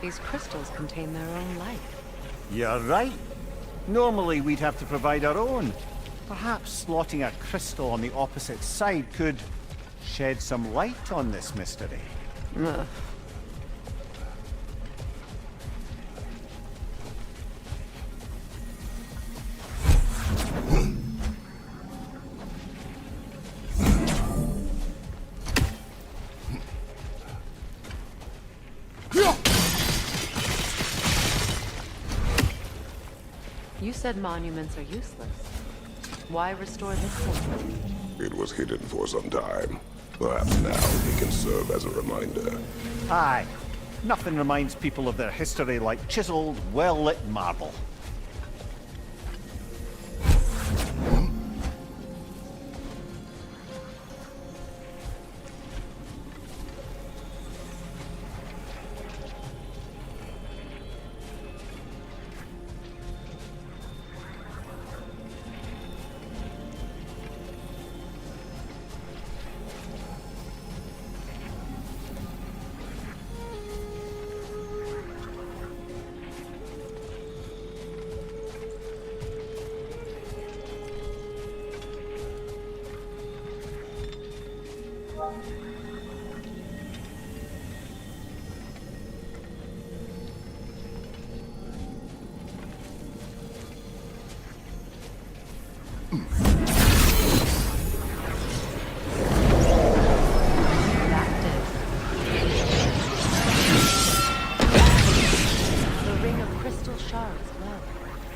These crystals contain their own light. You're right. Normally we'd have to provide our own. Perhaps slotting a crystal on the opposite side could shed some light on this mystery. Ugh. You said monuments are useless. Why restore this one? It was hidden for some time. Perhaps now it can serve as a reminder. Aye. Nothing reminds people of their history like chiseled, well-lit marble.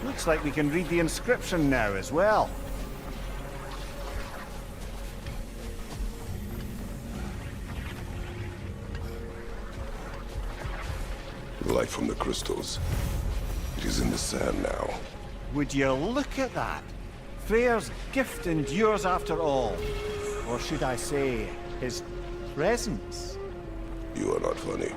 Looks like we can read the inscription now as well. Light from the crystals. It is in the sand now. Would you look at that? Freyr's gift endures after all. Or should I say, his presence? You are not funny.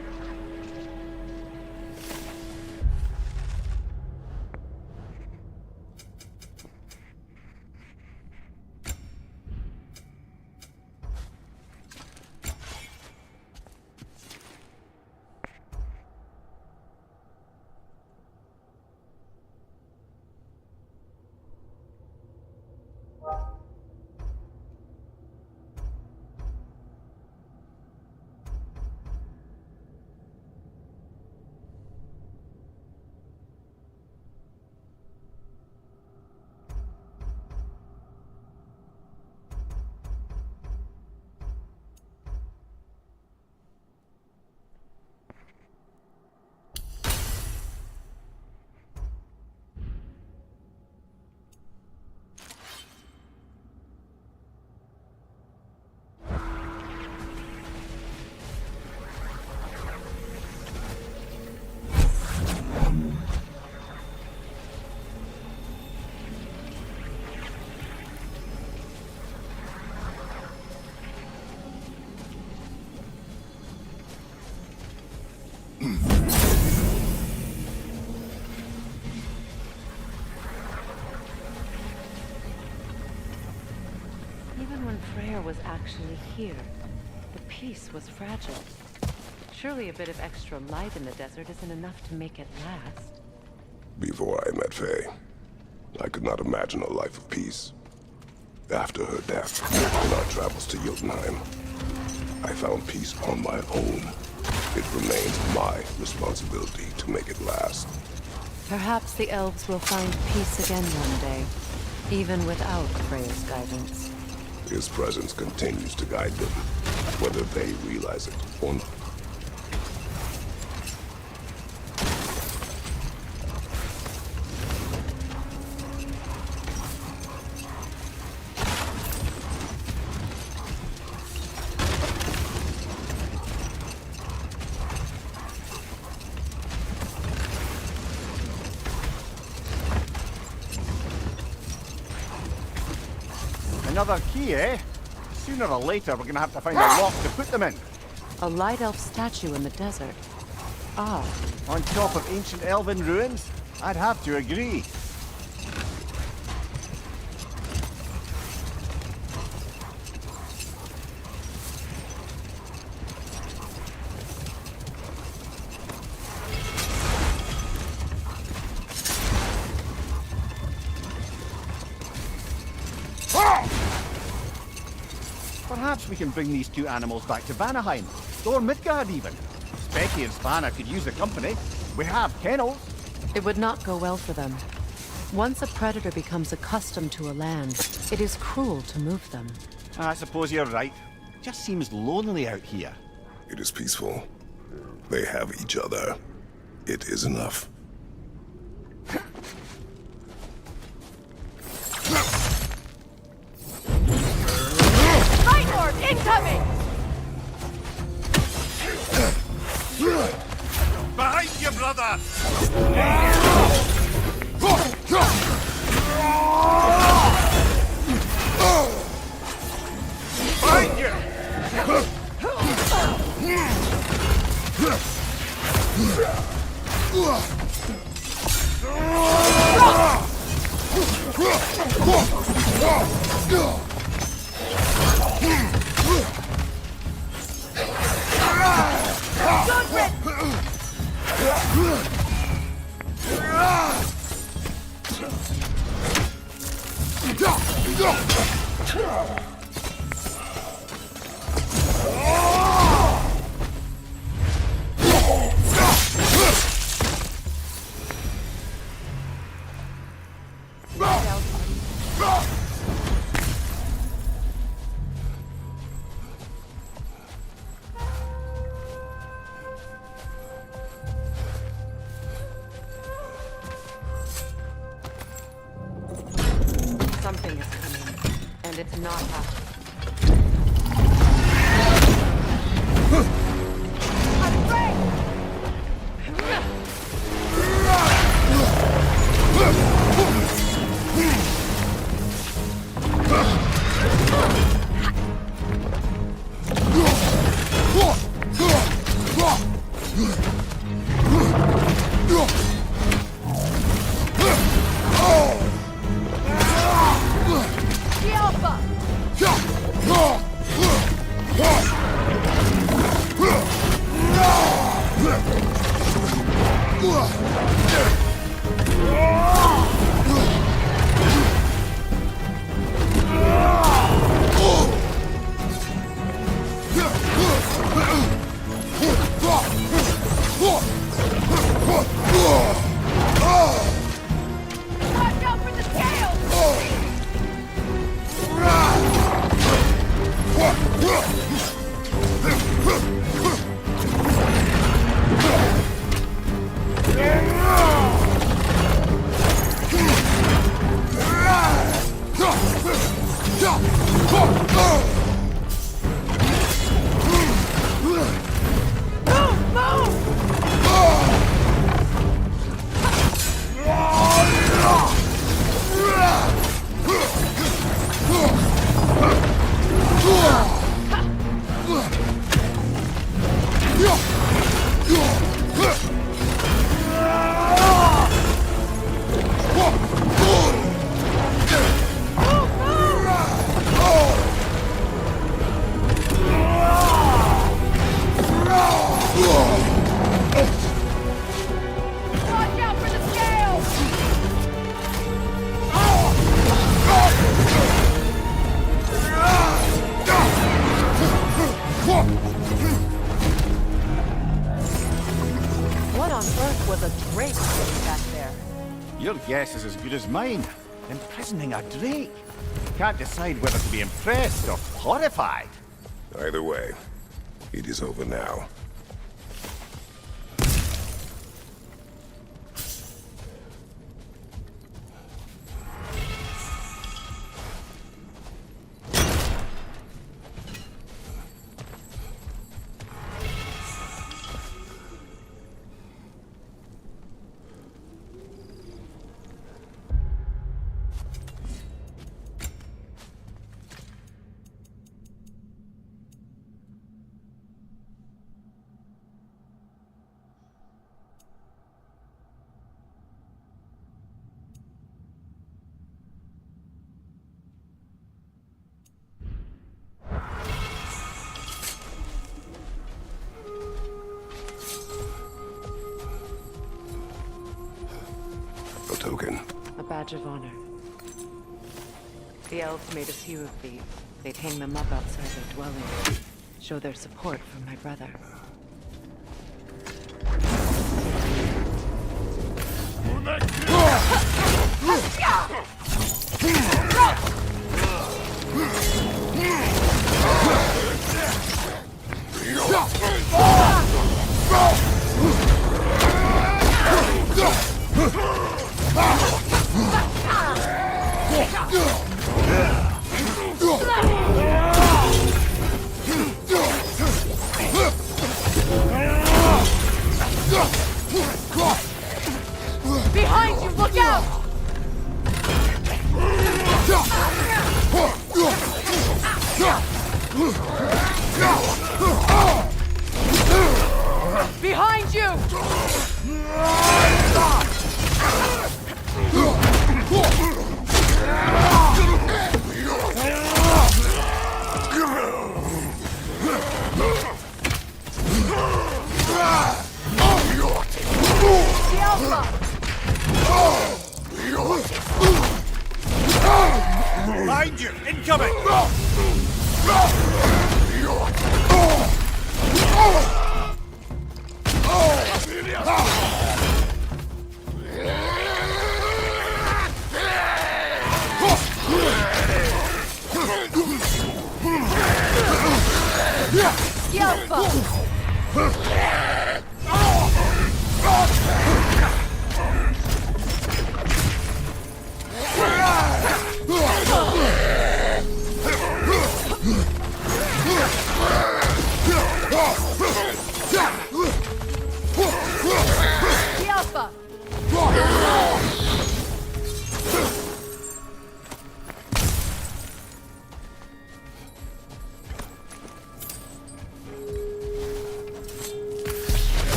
Even when Freyr was actually here, the peace was fragile. Surely a bit of extra light in the desert isn't enough to make it last. Before I met Faye, I could not imagine a life of peace. After her death, in our travels to Jotunheim, I found peace on my own. It remains my responsibility to make it last. Perhaps the elves will find peace again one day, even without Freya's guidance. His presence continues to guide them, whether they realize it or not. Another key, eh? Sooner or later, we're gonna have to find a lock to put them in. A light elf statue in the desert. Ah, On top of ancient elven ruins? I'd have to agree. Perhaps we can bring these two animals back to Vanaheim, or Midgard even. Specky and Spanna could use the company. We have kennels. it would not go well for them. Once a predator becomes accustomed to a land, it is cruel to move them. I suppose you're right. Just seems lonely out here. It is peaceful. They have each other. It is enough. Night Lord incoming! Behind you, brother! Behind you! Something is coming, and it's not happening. on earth was a drake sitting back there? Your guess is as good as mine. Imprisoning a drake. Can't decide whether to be impressed or horrified. Either way, it is over now. A token. A badge of honor. The elves made a few of these. They'd hang them up outside their dwelling. Show their support for my brother. Behind you, look out! Behind you! Behind you! Incoming!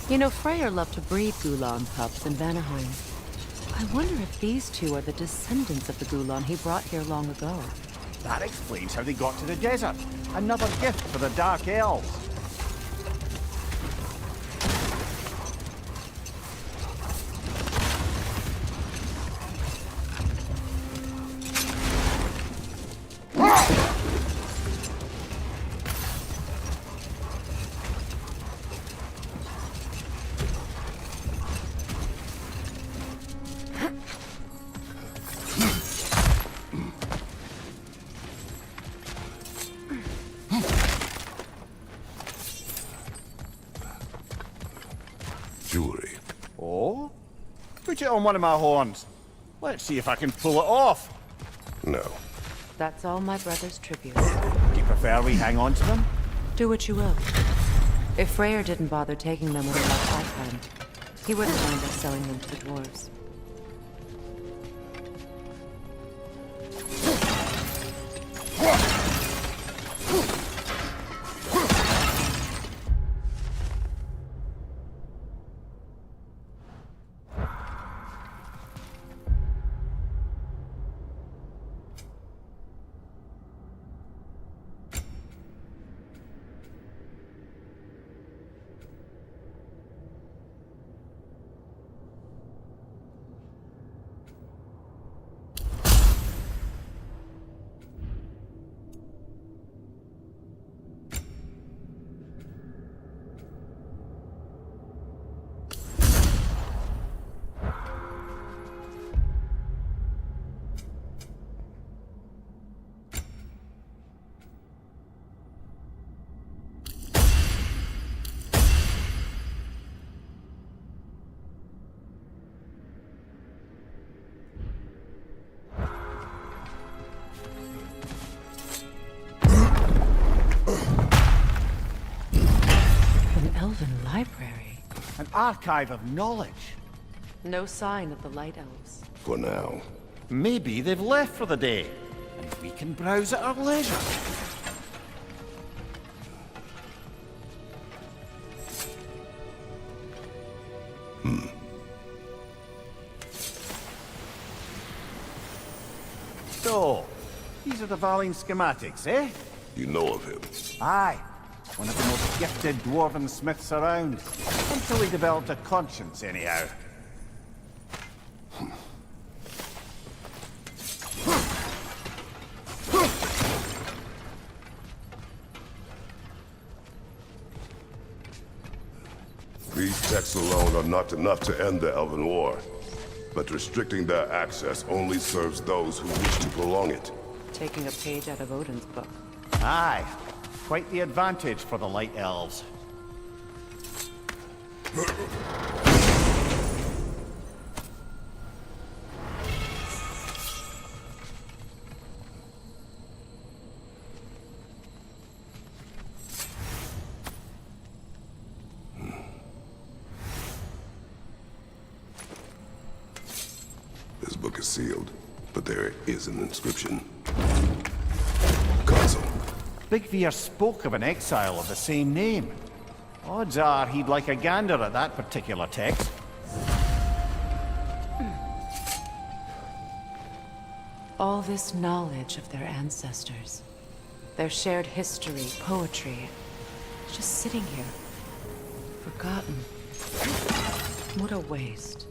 You know, Freyr loved to breed Gulan pups in Vanaheim. I wonder if these two are the descendants of the Gulan he brought here long ago. That explains how they got to the desert. Another gift for the Dark Elves. Jewelry. Oh? Put it on one of my horns. Let's see if I can pull it off. No. That's all my brother's tribute. Do you prefer we hang on to them? Do what you will. If Freyr didn't bother taking them when he left Alfheim, he wouldn't mind us selling them to the dwarves. An archive of knowledge. No sign of the Light Elves. For now. Maybe they've left for the day, and we can browse at our leisure. So, these are the Valine schematics, eh? You know of him. Aye. One of the most gifted dwarven smiths around. Until he developed a conscience, anyhow. These texts alone are not enough to end the Elven War. But restricting their access only serves those who wish to prolong it. Taking a page out of Odin's book. Aye. Quite the advantage for the Light Elves. This book is sealed, but there is an inscription. Console. Big Veer spoke of an exile of the same name. Odds are he'd like a gander at that particular text. All this knowledge of their ancestors, their shared history, poetry, just sitting here, forgotten. What a waste.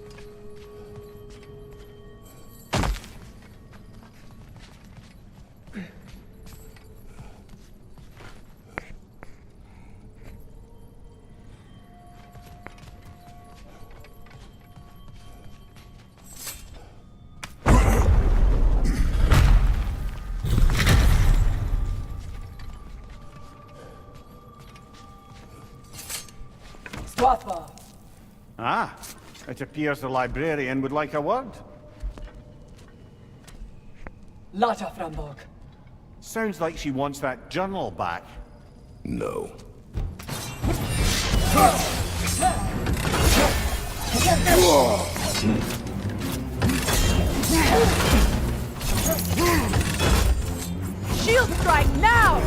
Ah, it appears the librarian would like a word. Lata Frambog. Sounds like she wants that journal back. No. Shield strike now!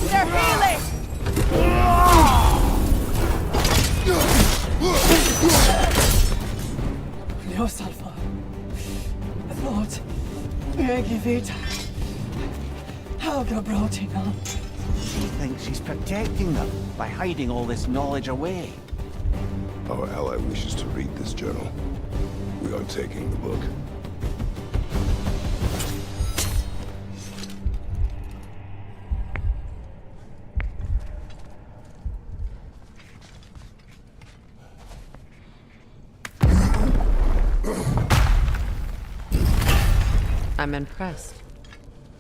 They're healing! No sulfur. Thought. Megivita. Helga Brotina. She thinks she's protecting them by hiding all this knowledge away. Our ally wishes to read this journal. We are taking the book. I'm impressed.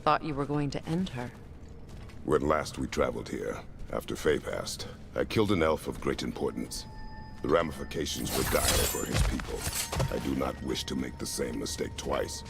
Thought you were going to end her. When last we traveled here, after Faye passed, I killed an elf of great importance. The ramifications were dire for his people. I do not wish to make the same mistake twice.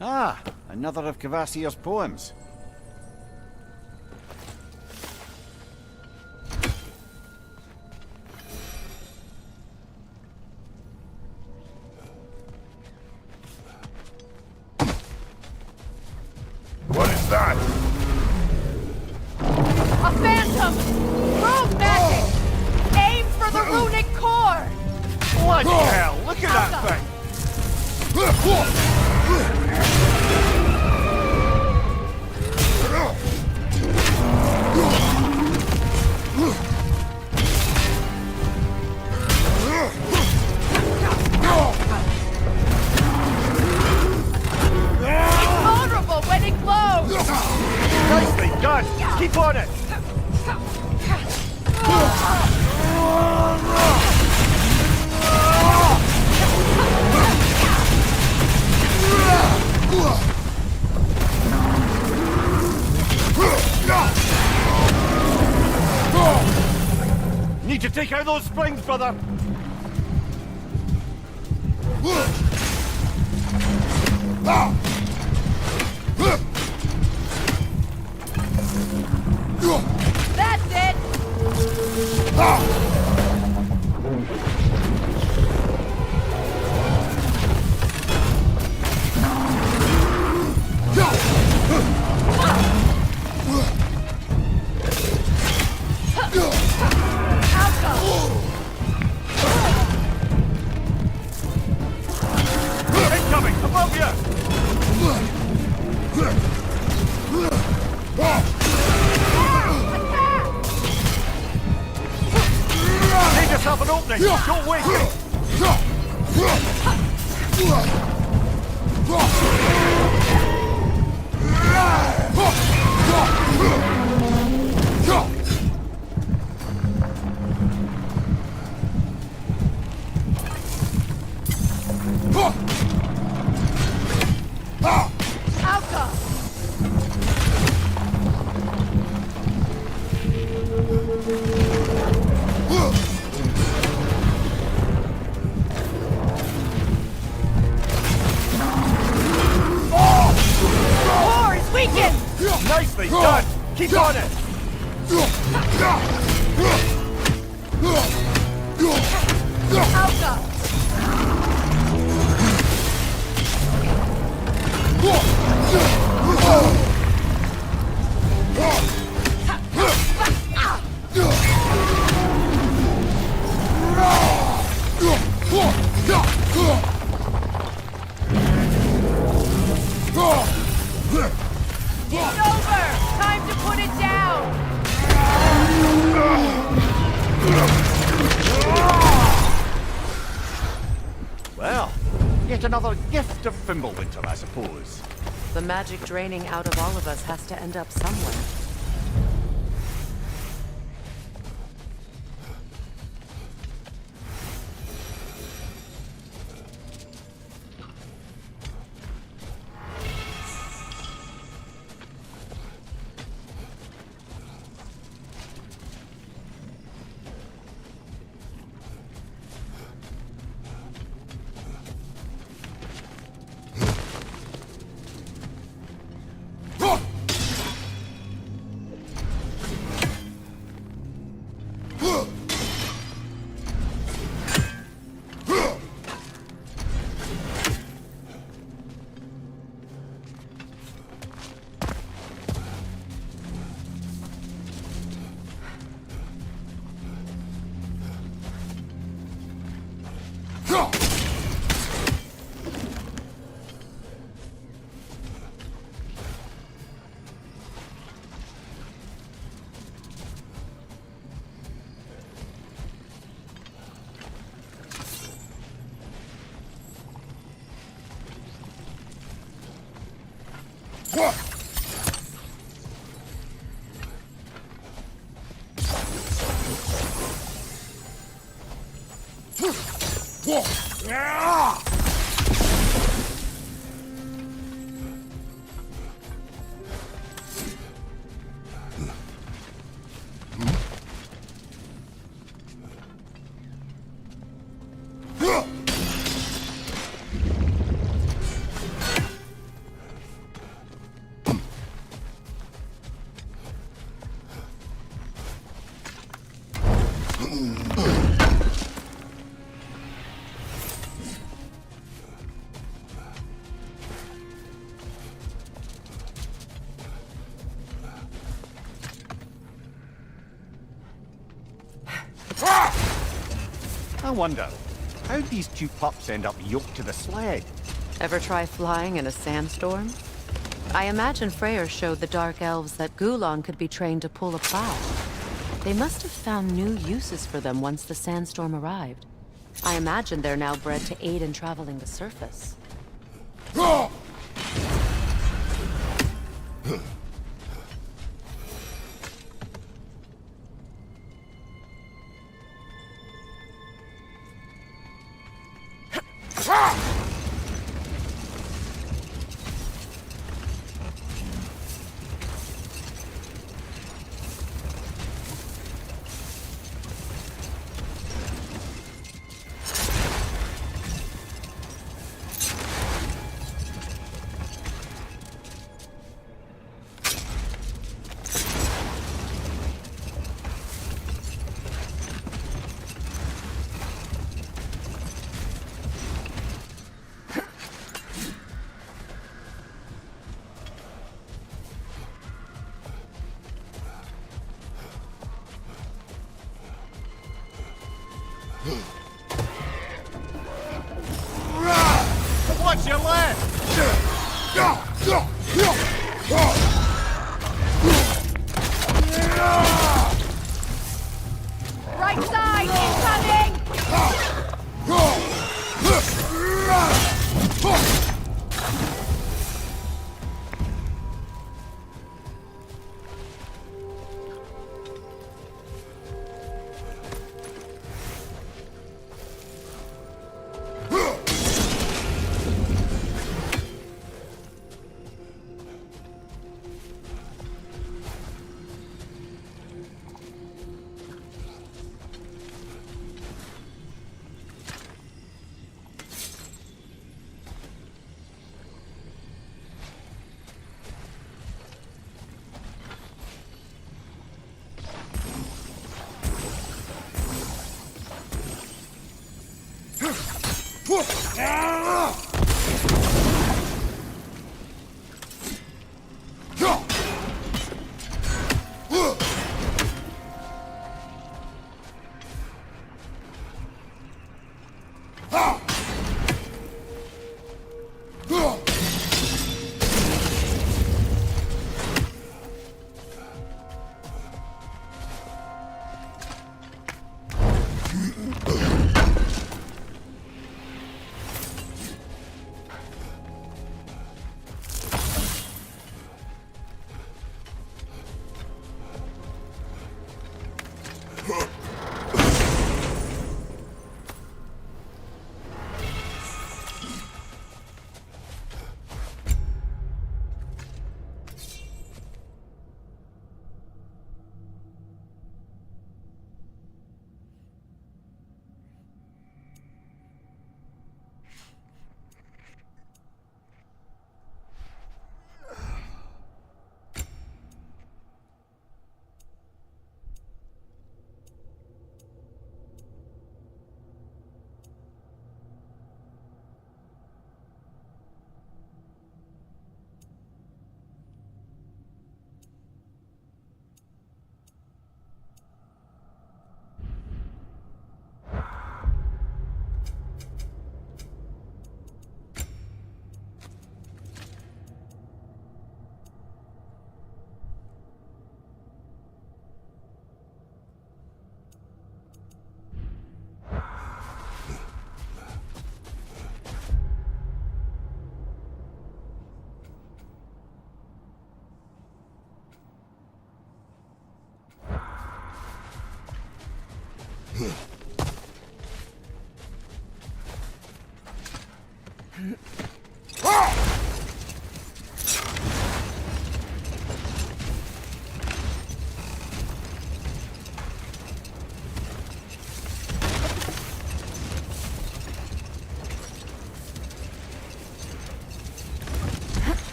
Ah, another of Kvasir's poems. What is that? A phantom! Rogue magic! Aim for the runic core! Bloody hell, look at that thing! It's vulnerable when it glows! Nicely done! Keep on it! Need to take out those springs, brother! That's it! Incoming! Above you! Make yourself an opening! Don't waste it! Core is weakened! Nicely done! Keep on it! Alka! It's over! Time to put it down! Well, yet another gift of Fimbulwinter, I suppose. The magic draining out of all of us has to end up somewhere. I wonder, how'd these two pups end up yoked to the sled? Ever try flying in a sandstorm? I imagine Freyr showed the Dark Elves that Gulon could be trained to pull a plow. They must have found new uses for them once the sandstorm arrived. I imagine they're now bred to aid in traveling the surface. Watch your left! Right side, incoming!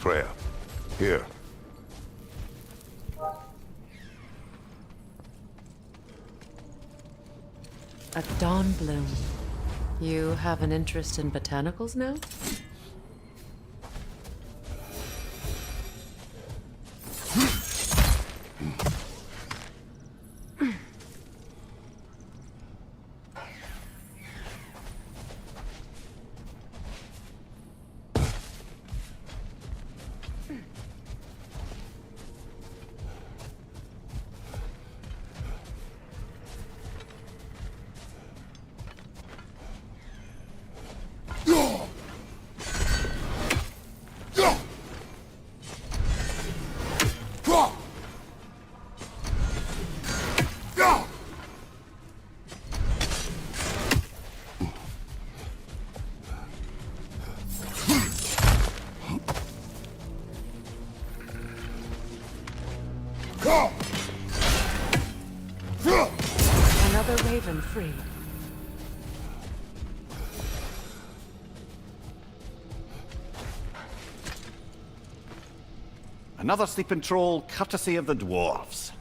Freya, here. A dawn bloom. You have an interest in botanicals now? Another raven free. Another sleeping troll, courtesy of the dwarves.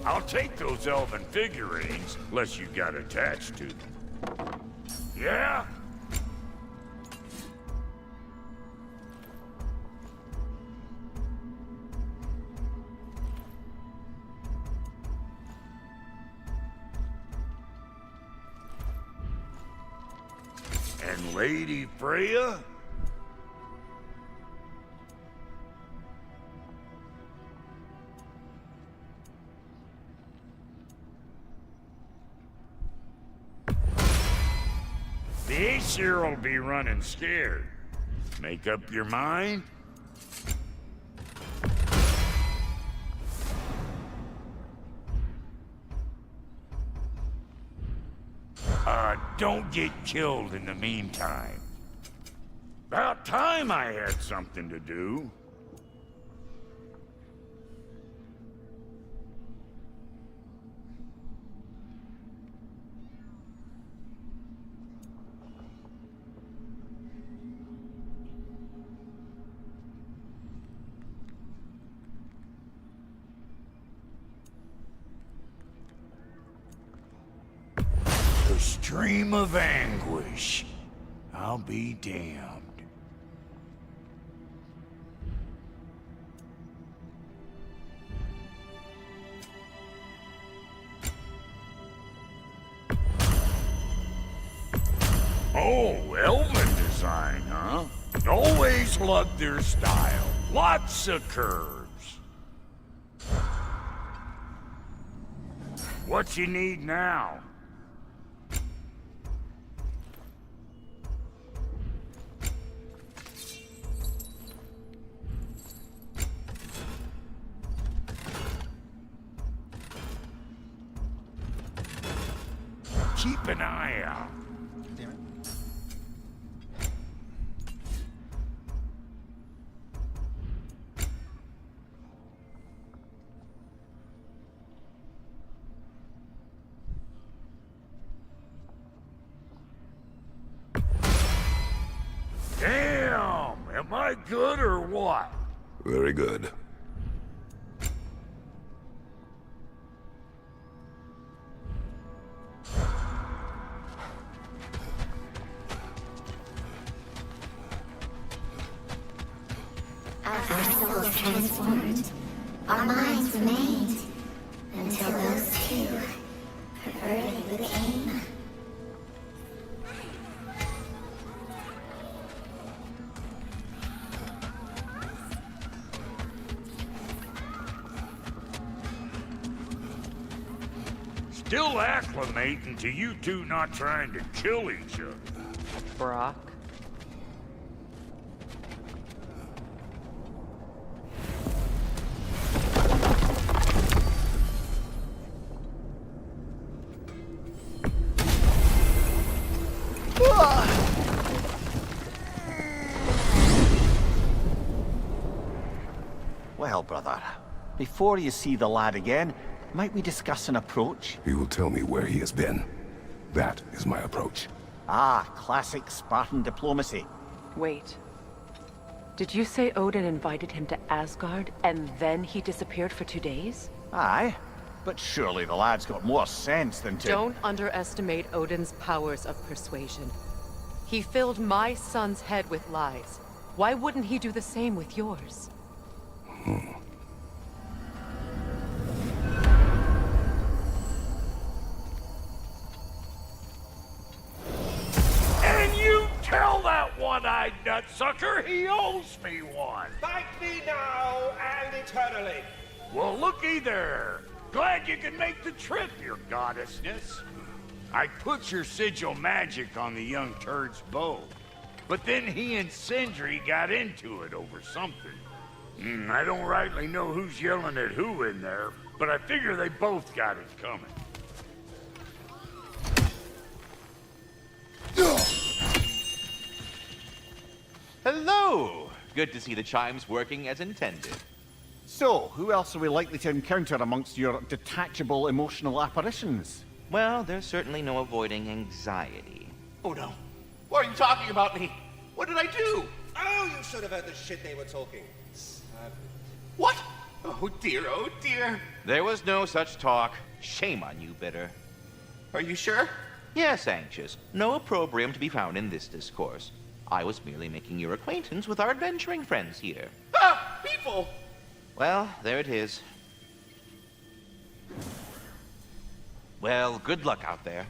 I'll take those elven figurines, unless you got attached to them. Yeah? And Lady Freya? The Aesir'll be running scared. Make up your mind? Don't get killed in the meantime. About time I had something to do. A stream of anguish. I'll be damned. Oh, elven design, huh? Always loved their style. Lots of curves. What you need now? Keep an eye out. Damn it. Damn! Am I good or what? Very good. Our souls transformed. Our minds remained. Until those two perverted the game. Still acclimating to you two not trying to kill each other. Brock. Well, brother, before you see the lad again, might we discuss an approach? He will tell me where he has been. That is my approach. Ah, classic Spartan diplomacy. Wait. Did you say Odin invited him to Asgard, and then he disappeared for 2 days? Aye, but surely the lad's got more sense than to... Don't underestimate Odin's powers of persuasion. He filled my son's head with lies. Why wouldn't he do the same with yours? And you tell that one-eyed nutsucker he owes me one. Thank me now and eternally. Well, looky there. Glad you can make the trip, your goddessness. I put your sigil magic on the young turd's bow, but then he and Sindri got into it over something. I don't rightly know who's yelling at who in there, but I figure they both got it coming. Hello! Good to see the chimes working as intended. So, who else are we likely to encounter amongst your detachable emotional apparitions? Well, there's certainly no avoiding anxiety. Oh no. Why are you talking about me? What did I do? Oh, you should have heard the shit they were talking. What? Oh dear, oh dear. There was no such talk. Shame on you, Bitter. Are you sure? Yes, Anxious. No opprobrium to be found in this discourse. I was merely making your acquaintance with our adventuring friends here. Ah! People! Well, there it is. Well, good luck out there.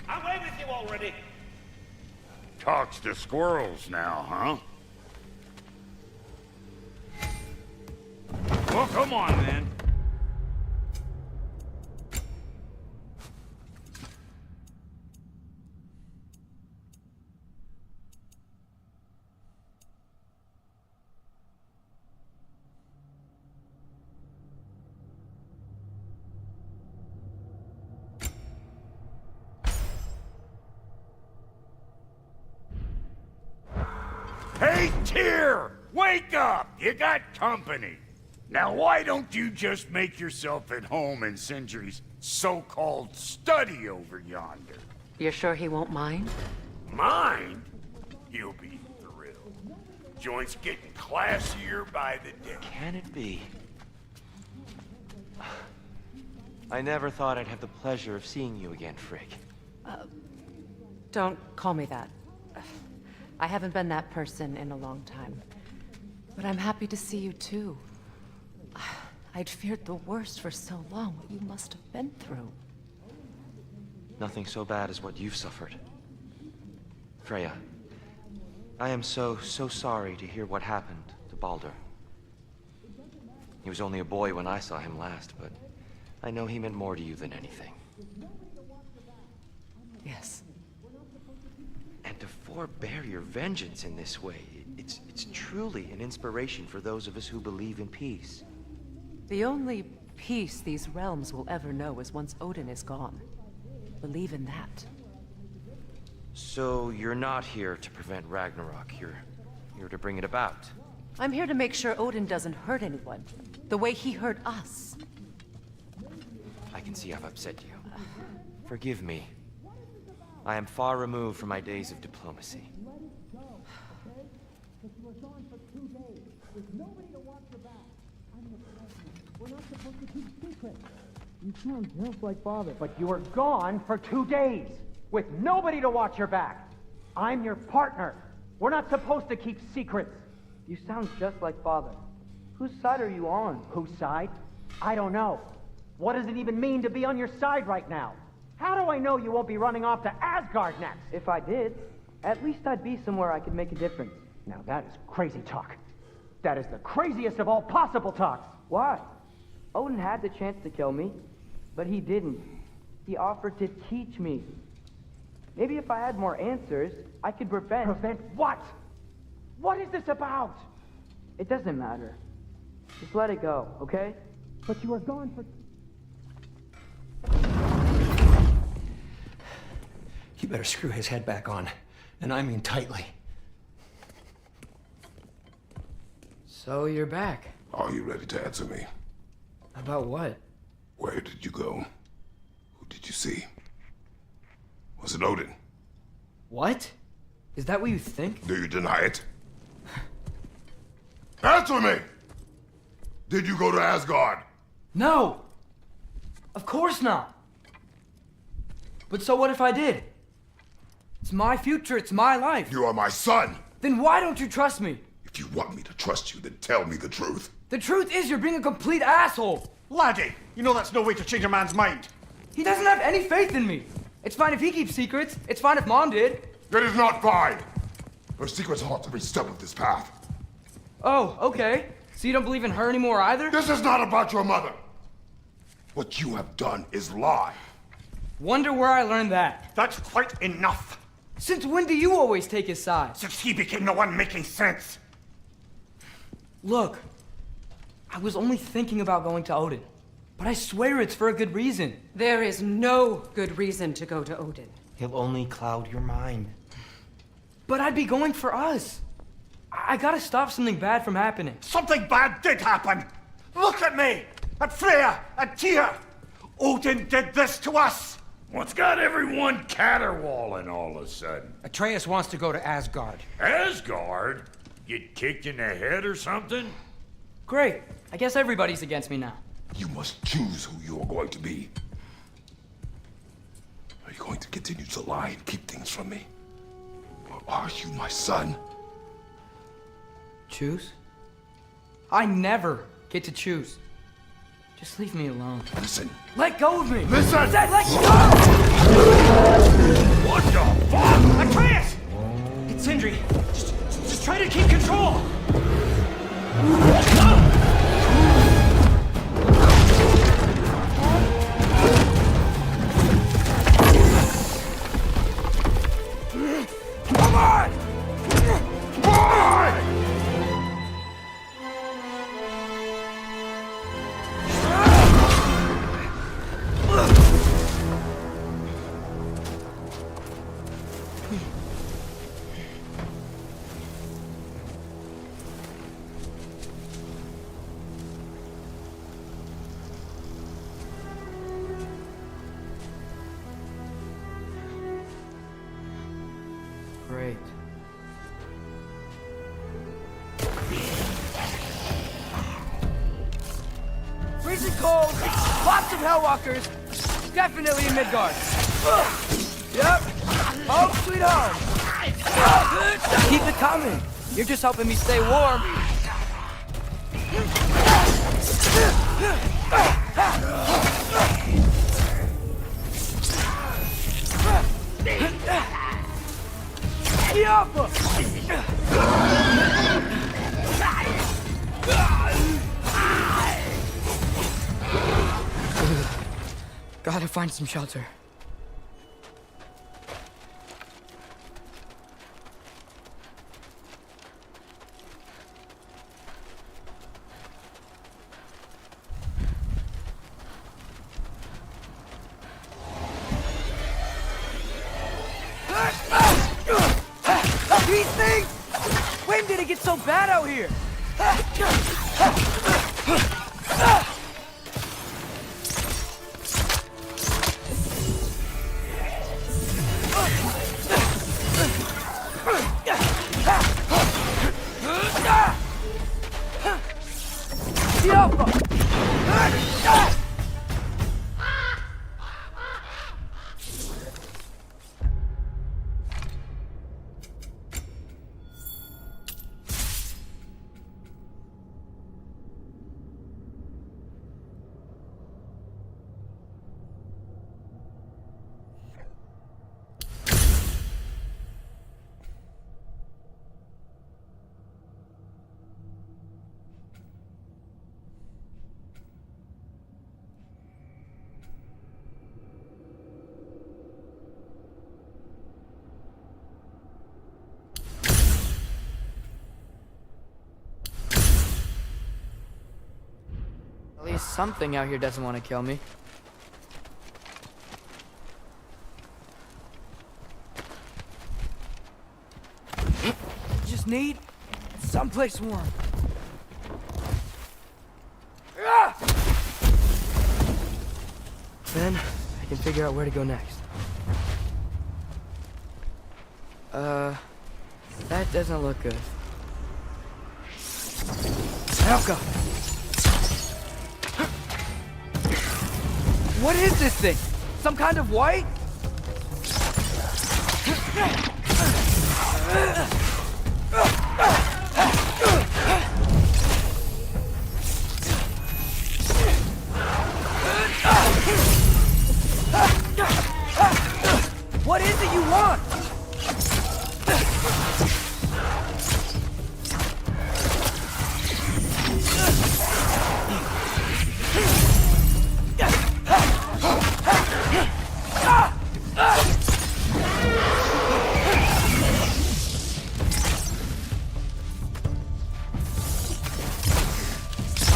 Away with you already! Talks to squirrels now, huh? Well, come on, then. Hey, Tyr! Wake up! You got company. Now, why don't you just make yourself at home in Sindri's so-called study over yonder? You're sure he won't mind? Mind? You'll be thrilled. Joint's getting classier by the day. Can it be? I never thought I'd have the pleasure of seeing you again, Frigg. Don't call me that. I haven't been that person in a long time. But I'm happy to see you too. I'd feared the worst for so long, what you must have been through. Nothing so bad as what you've suffered. Freya, I am so sorry to hear what happened to Baldur. He was only a boy when I saw him last, but I know he meant more to you than anything. Yes. And to forbear your vengeance in this way, it's truly an inspiration for those of us who believe in peace. The only peace these realms will ever know is once Odin is gone. Believe in that. So you're not here to prevent Ragnarok, you're here to bring it about. I'm here to make sure Odin doesn't hurt anyone, the way he hurt us. I can see I've upset you. Forgive me. I am far removed from my days of diplomacy. You sound just like Father. But you were gone for 2 days, with nobody to watch your back. I'm your partner. We're not supposed to keep secrets. You sound just like Father. Whose side are you on? Whose side? I don't know. What does it even mean to be on your side right now? How do I know you won't be running off to Asgard next? If I did, at least I'd be somewhere I could make a difference. Now that is crazy talk. That is the craziest of all possible talks. Why? Odin had the chance to kill me, but he didn't. He offered to teach me. Maybe if I had more answers, I could prevent... Prevent what? What is this about? It doesn't matter. Just let it go, okay? But you were gone for... You better screw his head back on, and I mean tightly. So you're back. Are you ready to answer me? About what? Where did you go? Who did you see? Was it Odin? What? Is that what you think? Do you deny it? Answer me! Did you go to Asgard? No! Of course not! But so what if I did? It's my future, it's my life. You are my son! Then why don't you trust me? If you want me to trust you, then tell me the truth. The truth is you're being a complete asshole! Laddie, you know that's no way to change a man's mind. He doesn't have any faith in me. It's fine if he keeps secrets. It's fine if Mom did. It is not fine! Her secrets haunt every step of this path. Oh, okay. So you don't believe in her anymore either? This is not about your mother! What you have done is lie. Wonder where I learned that. That's quite enough. Since when do you always take his side? Since he became the one making sense. Look, I was only thinking about going to Odin. But I swear it's for a good reason. There is no good reason to go to Odin. He'll only cloud your mind. But I'd be going for us. I gotta stop something bad from happening. Something bad did happen. Look at me, at Freya, and Tyr. Odin did this to us. What's got everyone caterwauling all of a sudden? Atreus wants to go to Asgard. Asgard? Get kicked in the head or something? Great. I guess everybody's against me now. You must choose who you are going to be. Are you going to continue to lie and keep things from me? Or are you my son? Choose? I never get to choose. Just leave me alone. Listen. Let go of me! Listen! I said let go! What the fuck? Atreus! It's Sindri. Just try to keep control! Come on! Why? Great. Freezing cold! Lots of Hellwalkers. Definitely in Midgard. Yep. Home sweet home. Keep it coming. You're just helping me stay warm. Gotta find some shelter. These things! When did it get so bad out here? At least something out here doesn't want to kill me. Just need someplace warm. Then I can figure out where to go next. That doesn't look good. Helka! What is this thing? Some kind of white? What is it you want?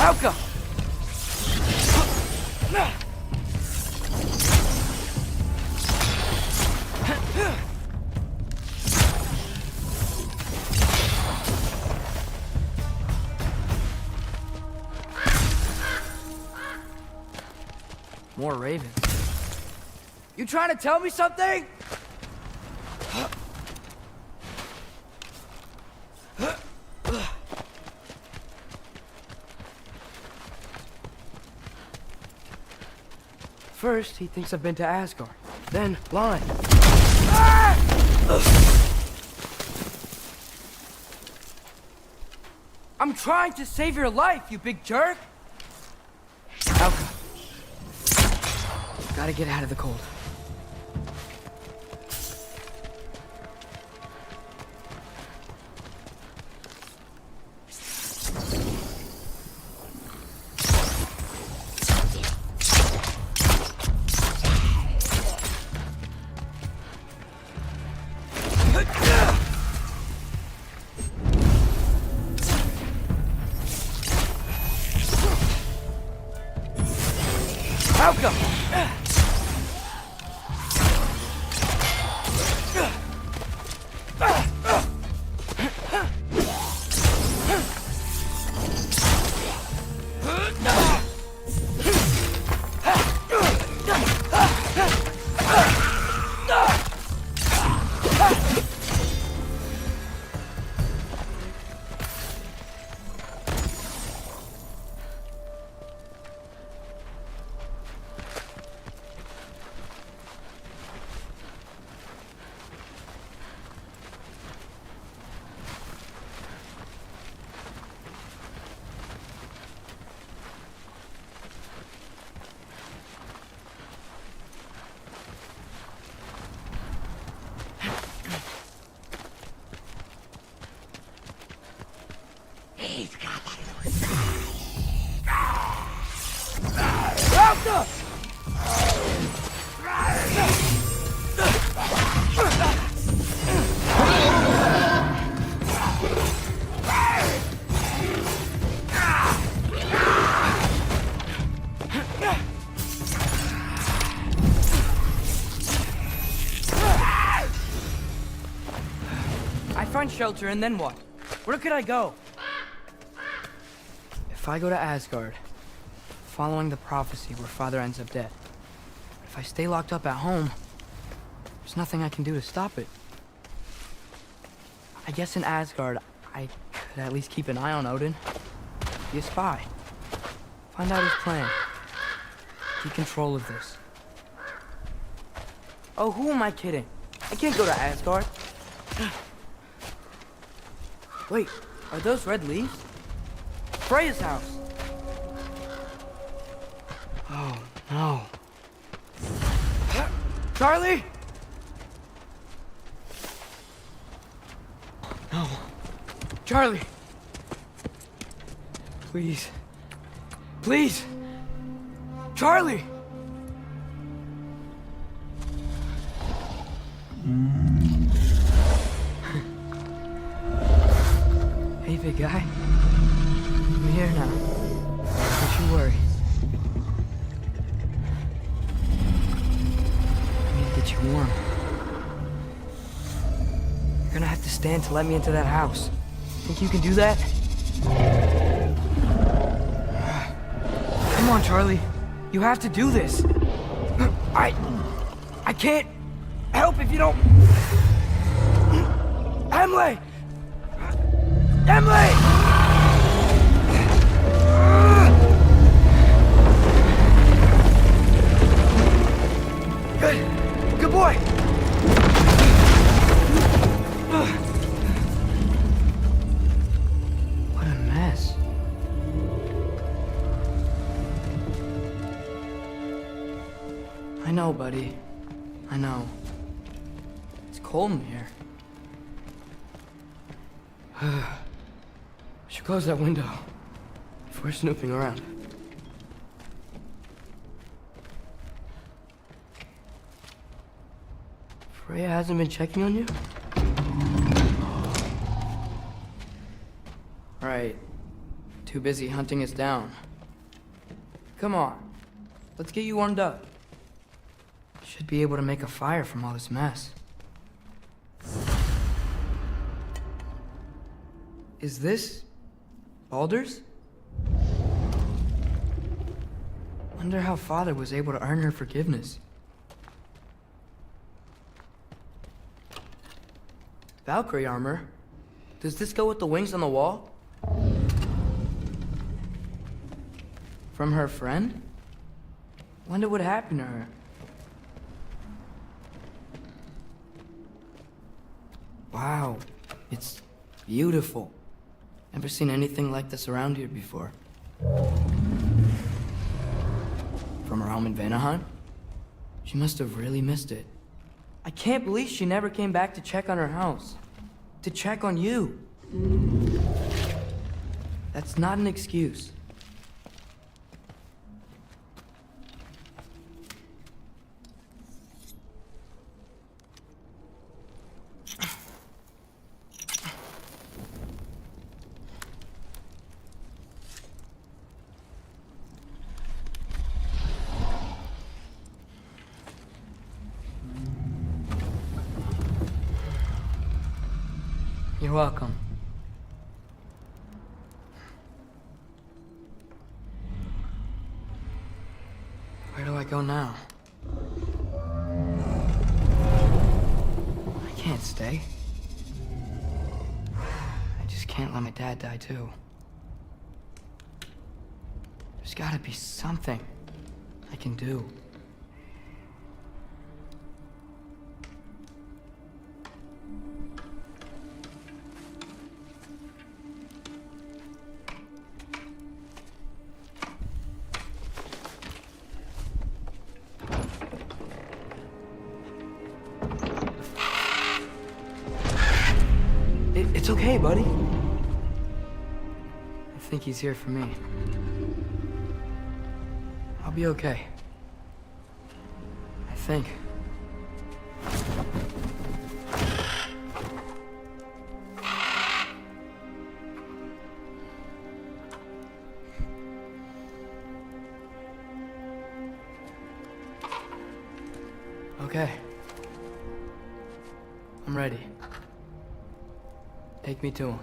Helka! More ravens. You trying to tell me something? First, he thinks I've been to Asgard. Then, blind. I'm trying to save your life, you big jerk! Helka. Gotta get out of the cold. Helka! I find shelter, and then what? Where could I go? If I go to Asgard, following the prophecy where Father ends up dead, if I stay locked up at home, there's nothing I can do to stop it. I guess in Asgard, I could at least keep an eye on Odin. Be a spy. Find out his plan. Take control of this. Oh, who am I kidding? I can't go to Asgard. Wait, are those red leaves? Freya's house! Oh, no. Charlie! No. Charlie! Please. Please! Charlie! Hey, big guy. I'm here now. Don't you worry. I need to get you warm. You're gonna have to stand to let me into that house. Think you can do that? Come on, Charlie. You have to do this. I can't help if you don't... Emily! Emily! Good boy! What a mess. I know, buddy. I know. It's cold in here. Should close that window before snooping around. Freya hasn't been checking on you? Right. Too busy hunting us down. Come on. Let's get you warmed up. Should be able to make a fire from all this mess. Is this Baldur's? Wonder how Father was able to earn her forgiveness. Valkyrie armor? Does this go with the wings on the wall? From her friend? Wonder what happened to her. Wow, it's beautiful. Never seen anything like this around here before. From her home in Vanaheim? She must have really missed it. I can't believe she never came back to check on her house. To check on you. That's not an excuse. You're welcome. Where do I go now? I can't stay. I just can't let my dad die too. There's gotta be something I can do. It's okay, buddy. think he's here for me. I'll be okay. I think. Okay. I'm ready. Take me to him.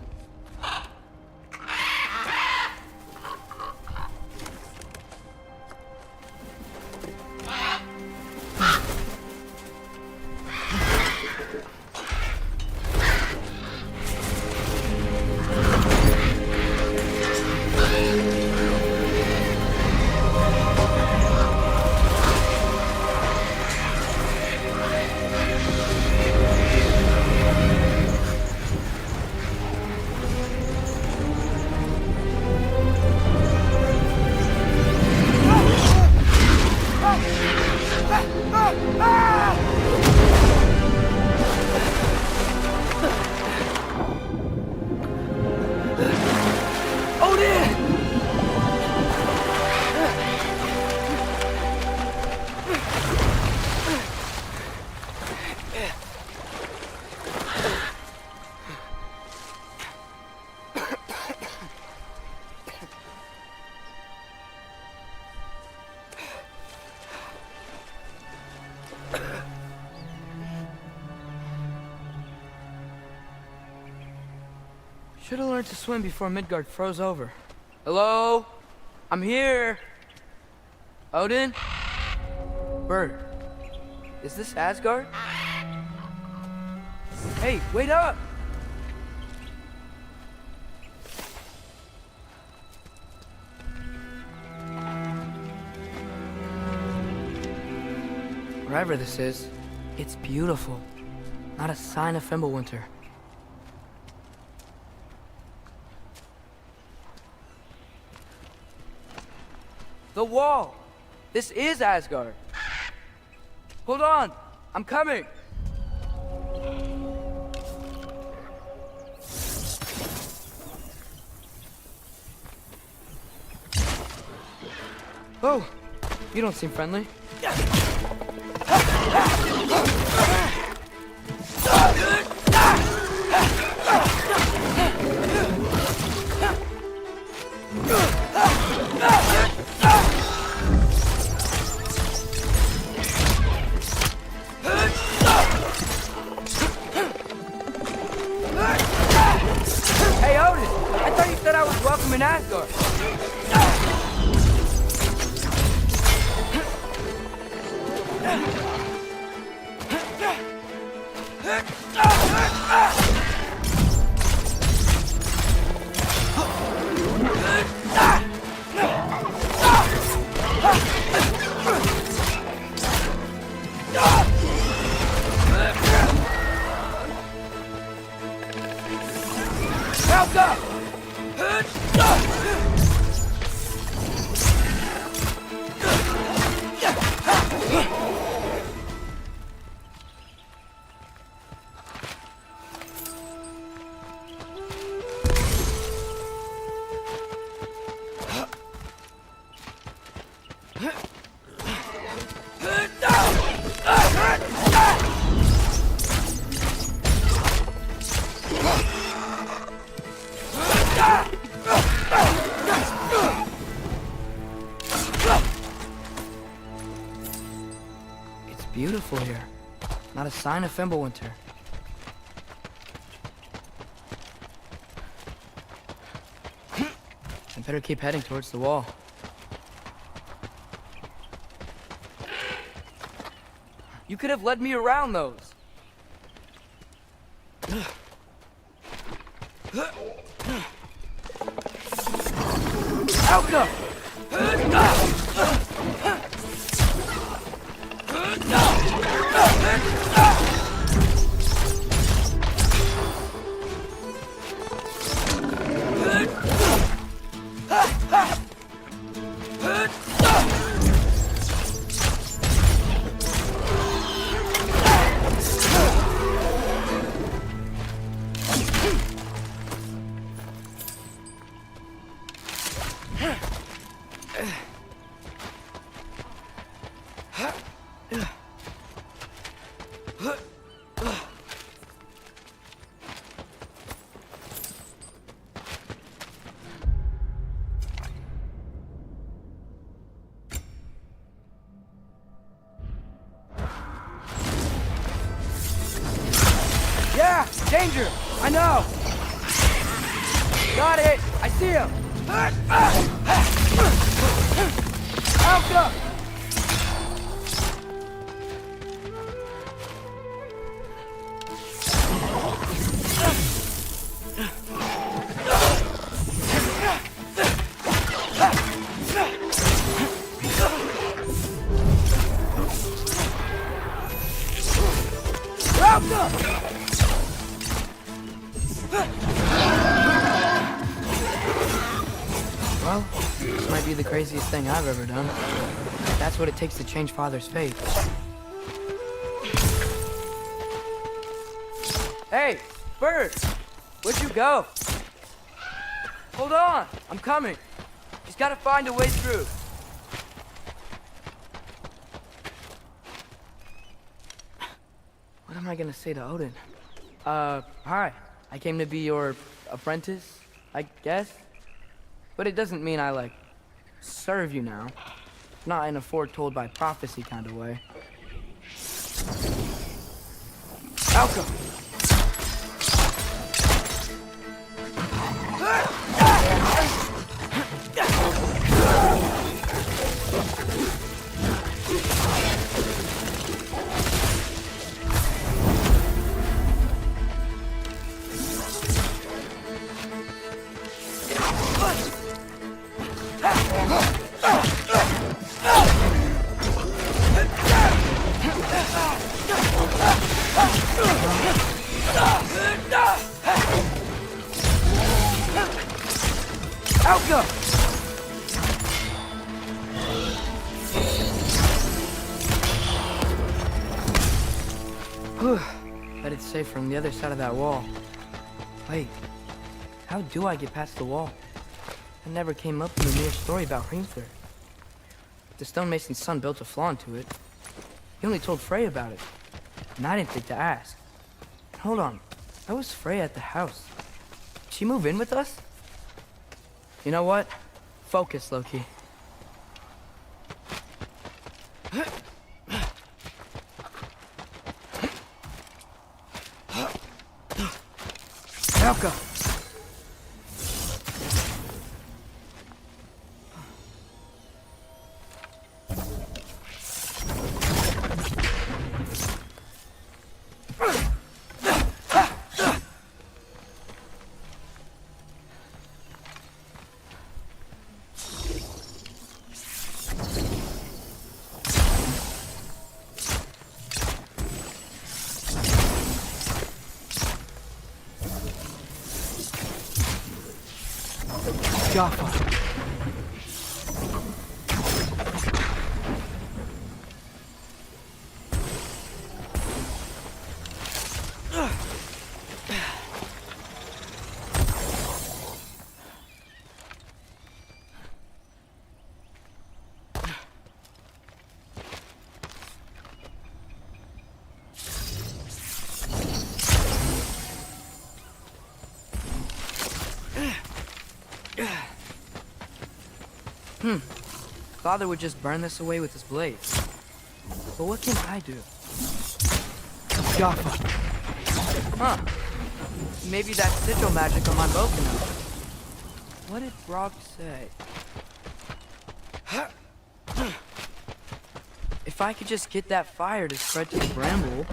Should have learned to swim before Midgard froze over. Hello? I'm here. Odin? Bird. Is this Asgard? Hey, wait up! Wherever this is, it's beautiful. Not a sign of Fimbulwinter. The wall! This is Asgard! Hold on! I'm coming! Oh! You don't seem friendly. Hey, Odin! I thought you said I was welcome in Asgard. It's beautiful here. Not a sign of Fimbulwinter. I better keep heading towards the wall. You could have led me around those. Alka! Yeah, danger! I know! Got it! I see him! Alka! Well, this might be the craziest thing I've ever done. That's what it takes to change Father's fate. Hey, Bird! Where'd you go? Hold on! I'm coming! Just gotta find a way through. What am I gonna say to Odin? Hi. I came to be your apprentice, I guess? But it doesn't mean I, like, serve you now. Not in a foretold by prophecy kind of way. Alka! Alka! Whew. Bet it's safe from the other side of that wall. Wait, how do I get past the wall? I never came up in the mere story about Hrimthur. The stonemason's son built a flaw into it. He only told Frey about it, and I didn't think to ask. Hold on, how was Frey at the house? Did she move in with us? You know what? Focus, Loki. Alka! Jaffa. Father would just burn this away with his blades. But what can I do? Jaffa. Huh. Maybe that sigil magic on my bow can help. What did Brock say? If I could just get that fire to spread to the bramble...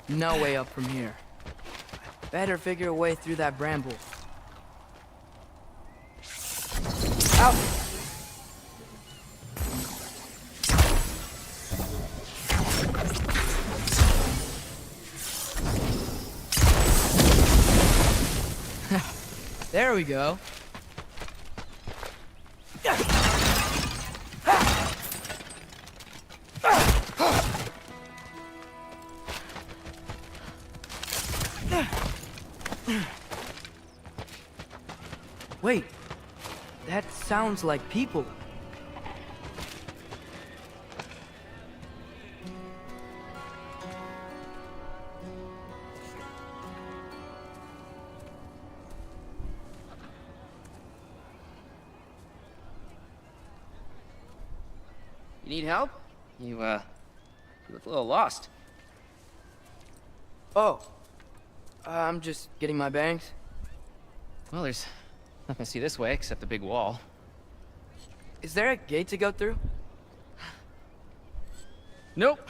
no way up from here. Better figure a way through that bramble. Ow! There we go. Wait, that sounds like people. You need help? You look a little lost. Oh, I'm just getting my bearings. Well, there's nothing to see this way except the big wall. Is there a gate to go through? Nope.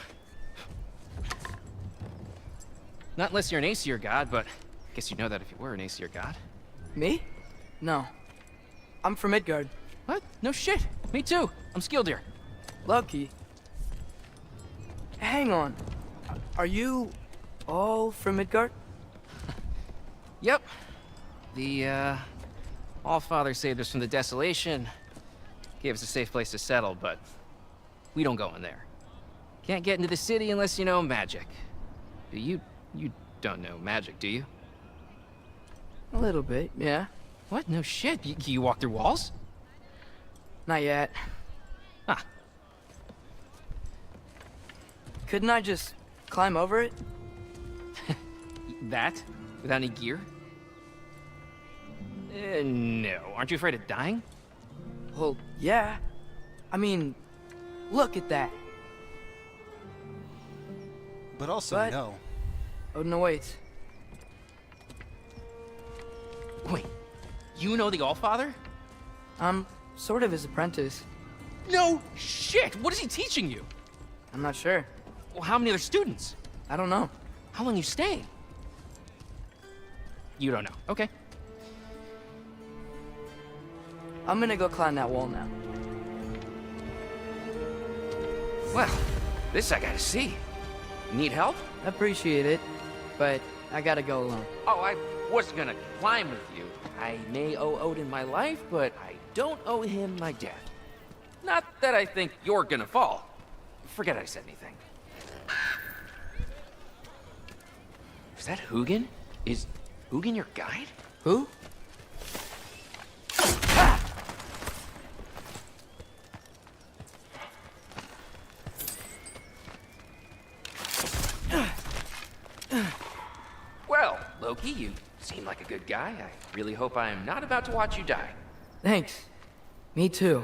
Not unless you're an Aesir god, but I guess you'd know that if you were an Aesir god. Me? No. I'm from Midgard. What? No shit. Me too. I'm Skildir. Lucky. Hang on. Are you all from Midgard? Yep. The, Allfather saved us from the desolation. Gave us a safe place to settle, but we don't go in there. Can't get into the city unless you know magic. You don't know magic, do you? A little bit, yeah. What? No shit. You walk through walls? Not yet. Huh. Couldn't I just climb over it? That? Without any gear? No. Aren't you afraid of dying? Well, yeah. I mean, look at that. But also, no. Oh, no, wait. Wait. You know the Allfather? I'm sort of his apprentice. No shit! What is he teaching you? I'm not sure. Well, how many other students? I don't know. How long you staying? You don't know. Okay. I'm gonna go climb that wall now. Well, this I gotta see. Need help? Appreciate it, but I gotta go alone. Oh, I wasn't gonna climb with you. I may owe Odin my life, but I don't owe him my death. Not that I think you're gonna fall. Forget I said anything. Is that Hugin? Is Hugin your guide? Who? Well, Loki, you seem like a good guy. I really hope I am not about to watch you die. Thanks. Me too.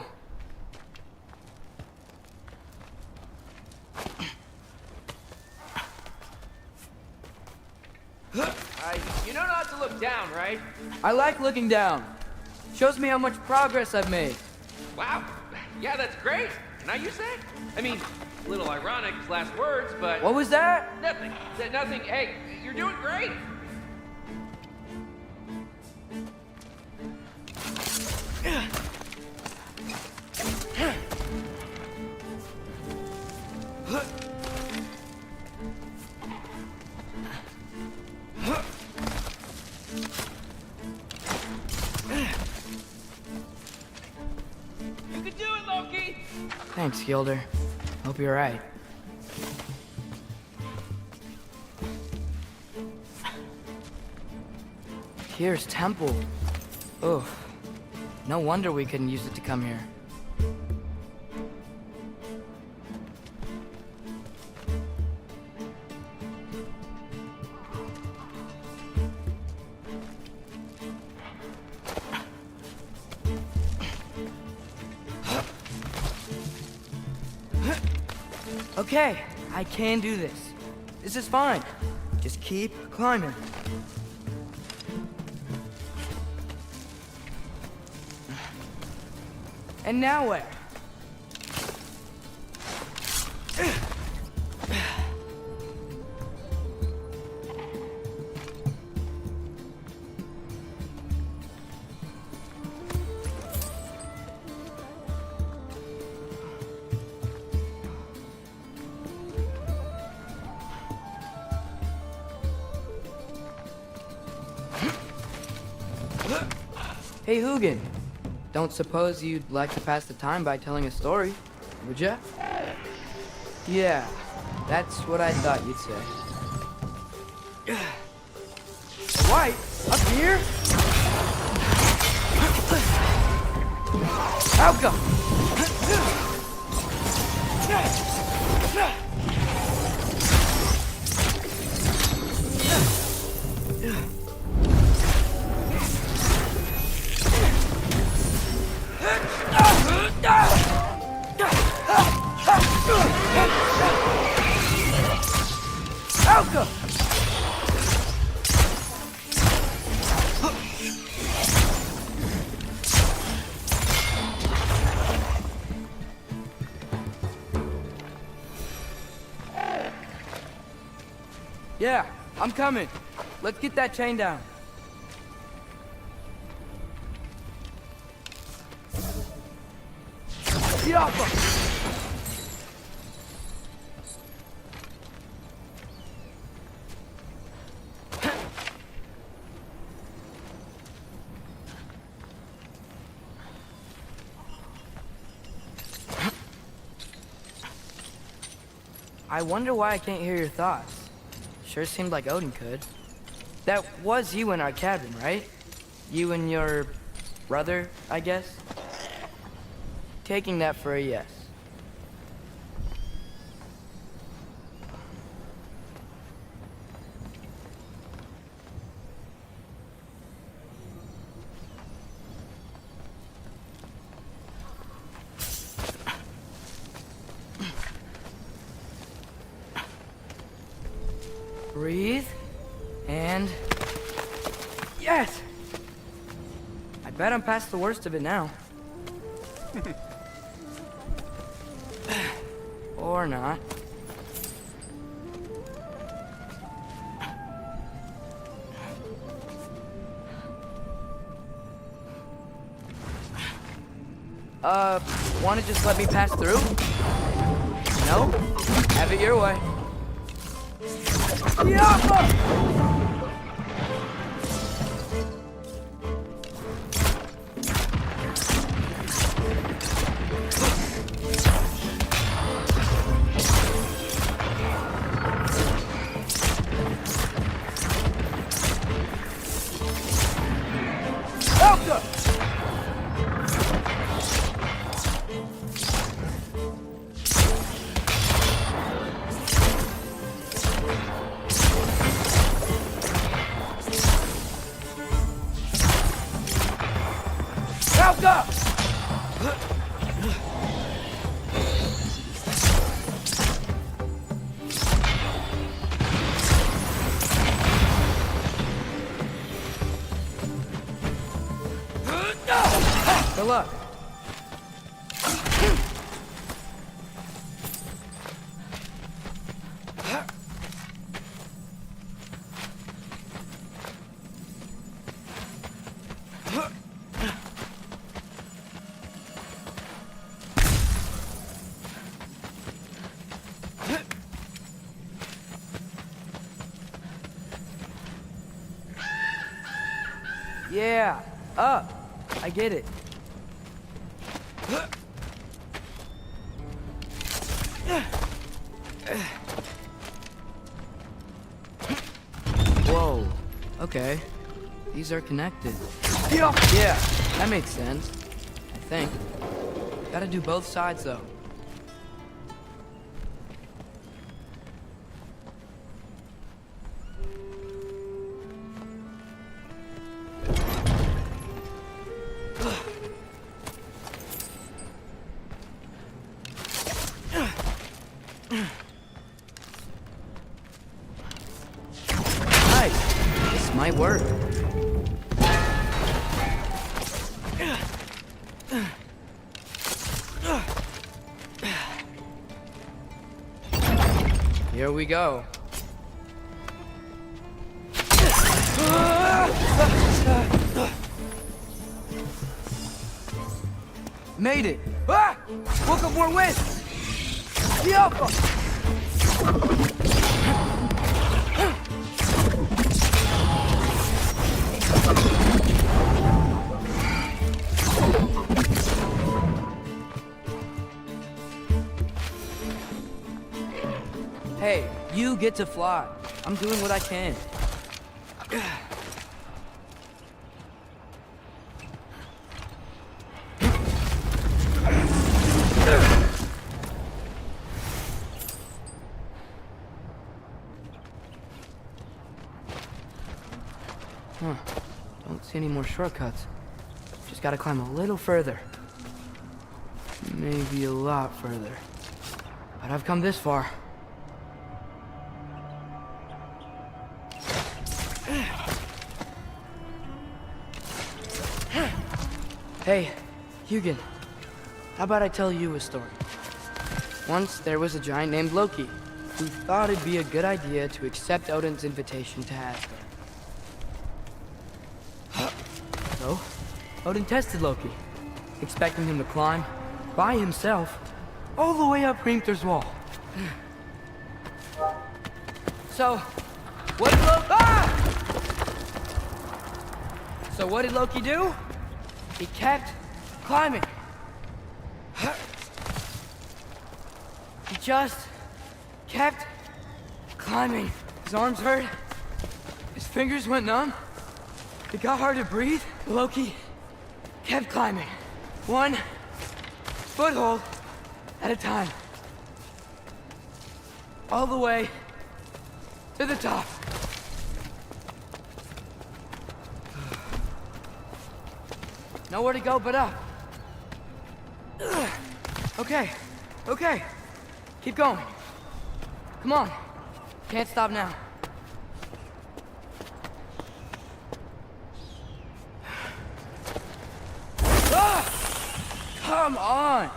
You know not to look down, right? I like looking down. Shows me how much progress I've made. Wow. Yeah, that's great. Now you say? I mean, a little ironic, his last words, but... What was that? Nothing. Said nothing. Hey, you're doing great. You can do it, Loki! Thanks, Gilder. Hope you're right. Here's Temple. Oh, no wonder we couldn't use it to come here. Okay, I can do this. This is fine. Just keep climbing. And now where? Hey, Hugin. Don't suppose you'd like to pass the time by telling a story, would ya? Yeah, that's what I thought you'd say. White? Up here? Outcome! Outcome! Yeah, I'm coming. Let's get that chain down. Get off him! I wonder why I can't hear your thoughts. Sure seemed like Odin could. That was you in our cabin, right? You and your brother, I guess? Taking that for a yes. Breathe, and... Yes! I bet I'm past the worst of it now. Or not. Wanna just let me pass through? No? Have it your way. Good luck. Yeah, up. I get it. Whoa. Okay. These are connected. Yeah, that makes sense. I think. Gotta do both sides, though. Might work. Here we go. Made it. Ah! Woke up more wind. The Alpha. You get to fly. I'm doing what I can. Huh. Don't see any more shortcuts. Just gotta climb a little further. Maybe a lot further. But I've come this far. Hey, Hugin. How about I tell you a story? Once there was a giant named Loki who thought it'd be a good idea to accept Odin's invitation to Asgard. So, Odin tested Loki, expecting him to climb, by himself, all the way up Hrimthur's wall. So, what did Loki do? He kept climbing. He just kept climbing. His arms hurt. His fingers went numb. It got hard to breathe. Loki kept climbing. One foothold at a time. All the way to the top. Nowhere to go but up. Okay. Keep going. Come on. Can't stop now. Come on!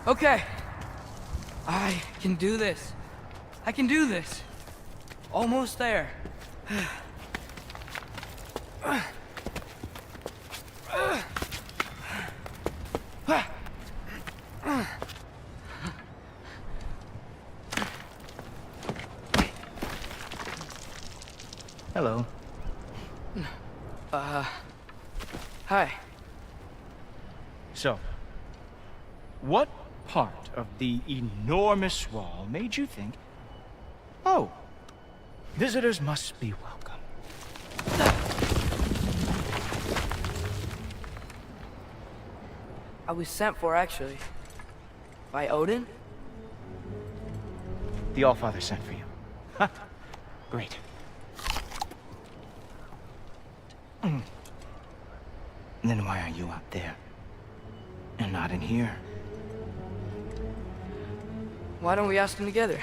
Okay. I can do this. I can do this. Almost there. Hello. Hi. So, what part of the enormous wall made you think, oh, visitors must be welcome? I was sent for, actually. By Odin? The Allfather sent for you. Ha! Great. Then why are you up there? And not in here? Why don't we ask them together?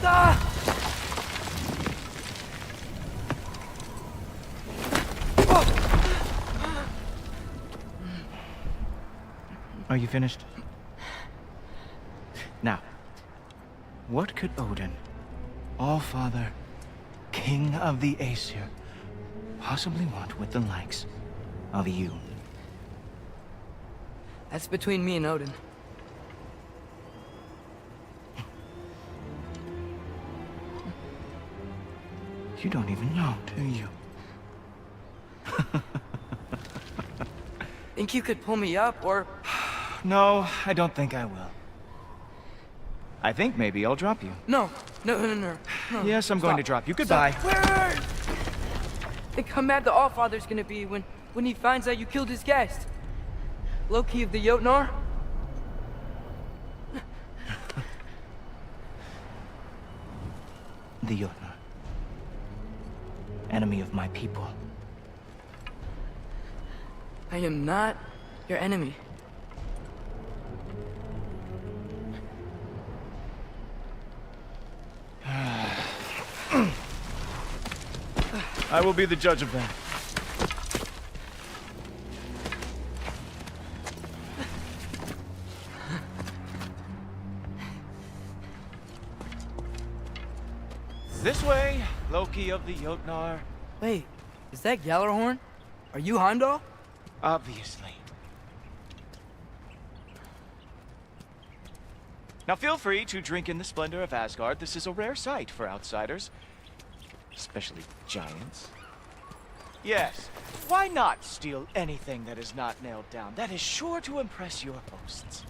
Ah! Are you finished? Now, what could Odin, Allfather, King of the Aesir, possibly want with the likes of you? That's between me and Odin. You don't even know, do you? Think you could pull me up, or... No, I don't think I will. I think maybe I'll drop you. No. Yes, I'm going to drop you. Goodbye. Wait! Think how mad the Allfather's gonna be when he finds out you killed his guest. Loki of the Jotnar? The Jotnar. Enemy of my people. I am not your enemy. I will be the judge of that. This way, Loki of the Jotnar. Wait, is that Gjallarhorn? Are you Heimdall? Obviously. Now feel free to drink in the splendor of Asgard. This is a rare sight for outsiders. Especially giants. Yes, why not steal anything that is not nailed down? That is sure to impress your hosts.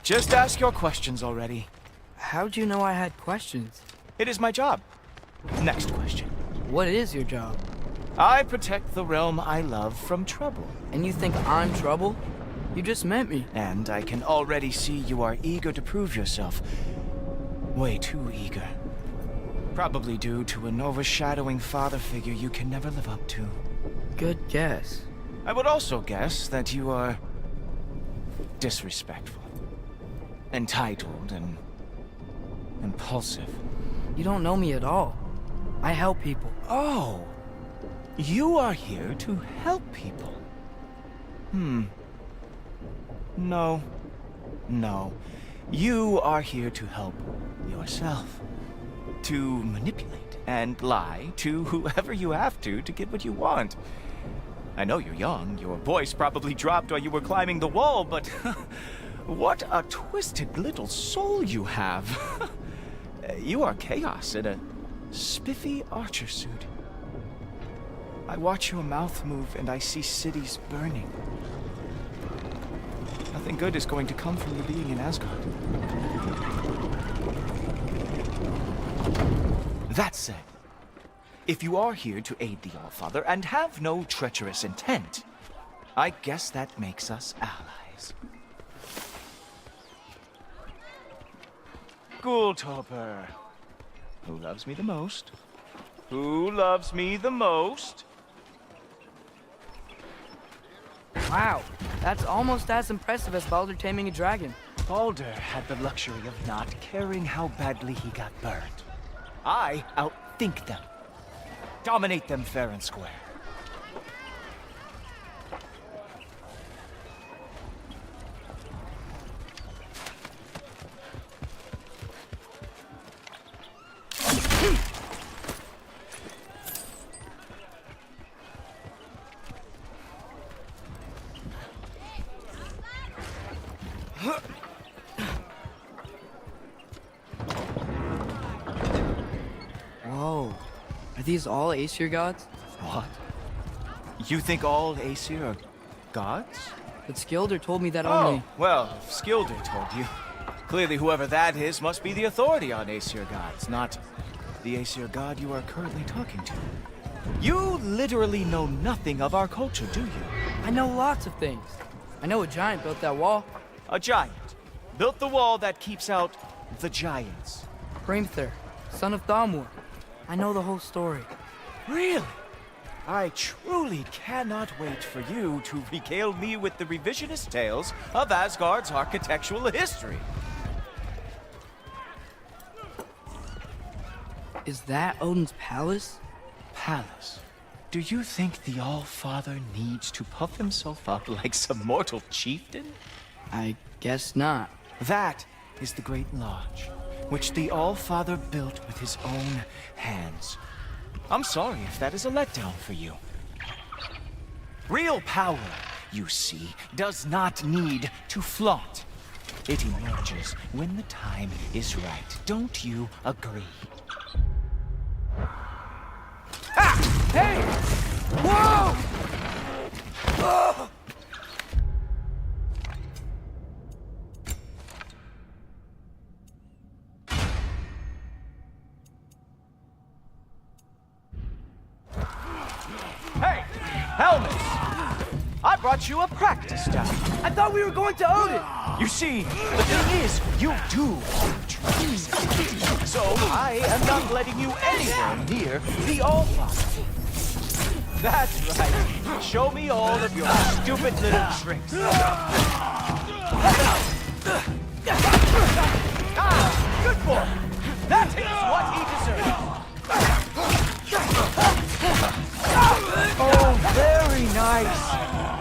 Just ask your questions already. How'd you know I had questions? It is my job. Next question. What is your job? I protect the realm I love from trouble. And you think I'm trouble? You just met me. And I can already see you are eager to prove yourself. Way too eager. Probably due to an overshadowing father figure you can never live up to. Good guess. I would also guess that you are disrespectful, entitled, and impulsive. You don't know me at all. I help people. Oh, you are here to help people. No. You are here to help yourself. To manipulate and lie to whoever you have to get what you want. I know you're young. Your voice probably dropped while you were climbing the wall, but what a twisted little soul you have. You are chaos in a spiffy archer suit. I watch your mouth move and I see cities burning. Nothing good is going to come from you being in Asgard. That said, if you are here to aid the Allfather and have no treacherous intent, I guess that makes us allies. Ghoultopper. Who loves me the most? Who loves me the most? Wow, that's almost as impressive as Baldur taming a dragon. Baldur had the luxury of not caring how badly he got burned. I outthink them. Dominate them fair and square. Whoa. Are these all Aesir gods? What? You think all Aesir are gods? But Skilder told me that Oh, only... well, if Skilder told you. Clearly whoever that is must be the authority on Aesir gods, not the Aesir god you are currently talking to. You literally know nothing of our culture, do you? I know lots of things. I know a giant built that wall. A giant built the wall that keeps out the giants. Hrimthur, son of Thamur. I know the whole story. Really? I truly cannot wait for you to regale me with the revisionist tales of Asgard's architectural history. Is that Odin's palace? Palace? Do you think the All-Father needs to puff himself up like some mortal chieftain? I guess not. That is the Great Lodge, which the All-Father built with his own hands. I'm sorry if that is a letdown for you. Real power, you see, does not need to flaunt. It emerges when the time is right. Don't you agree? Ah! Hey! Whoa! Oh! Hey! Helmets! I brought you a practice job. I thought we were going to Odin! You see, the thing is, you do tricks. So I am not letting you anywhere near the All-Father. That's right. Show me all of your stupid little tricks. Ah, good boy. That is what he deserves. Oh, very nice.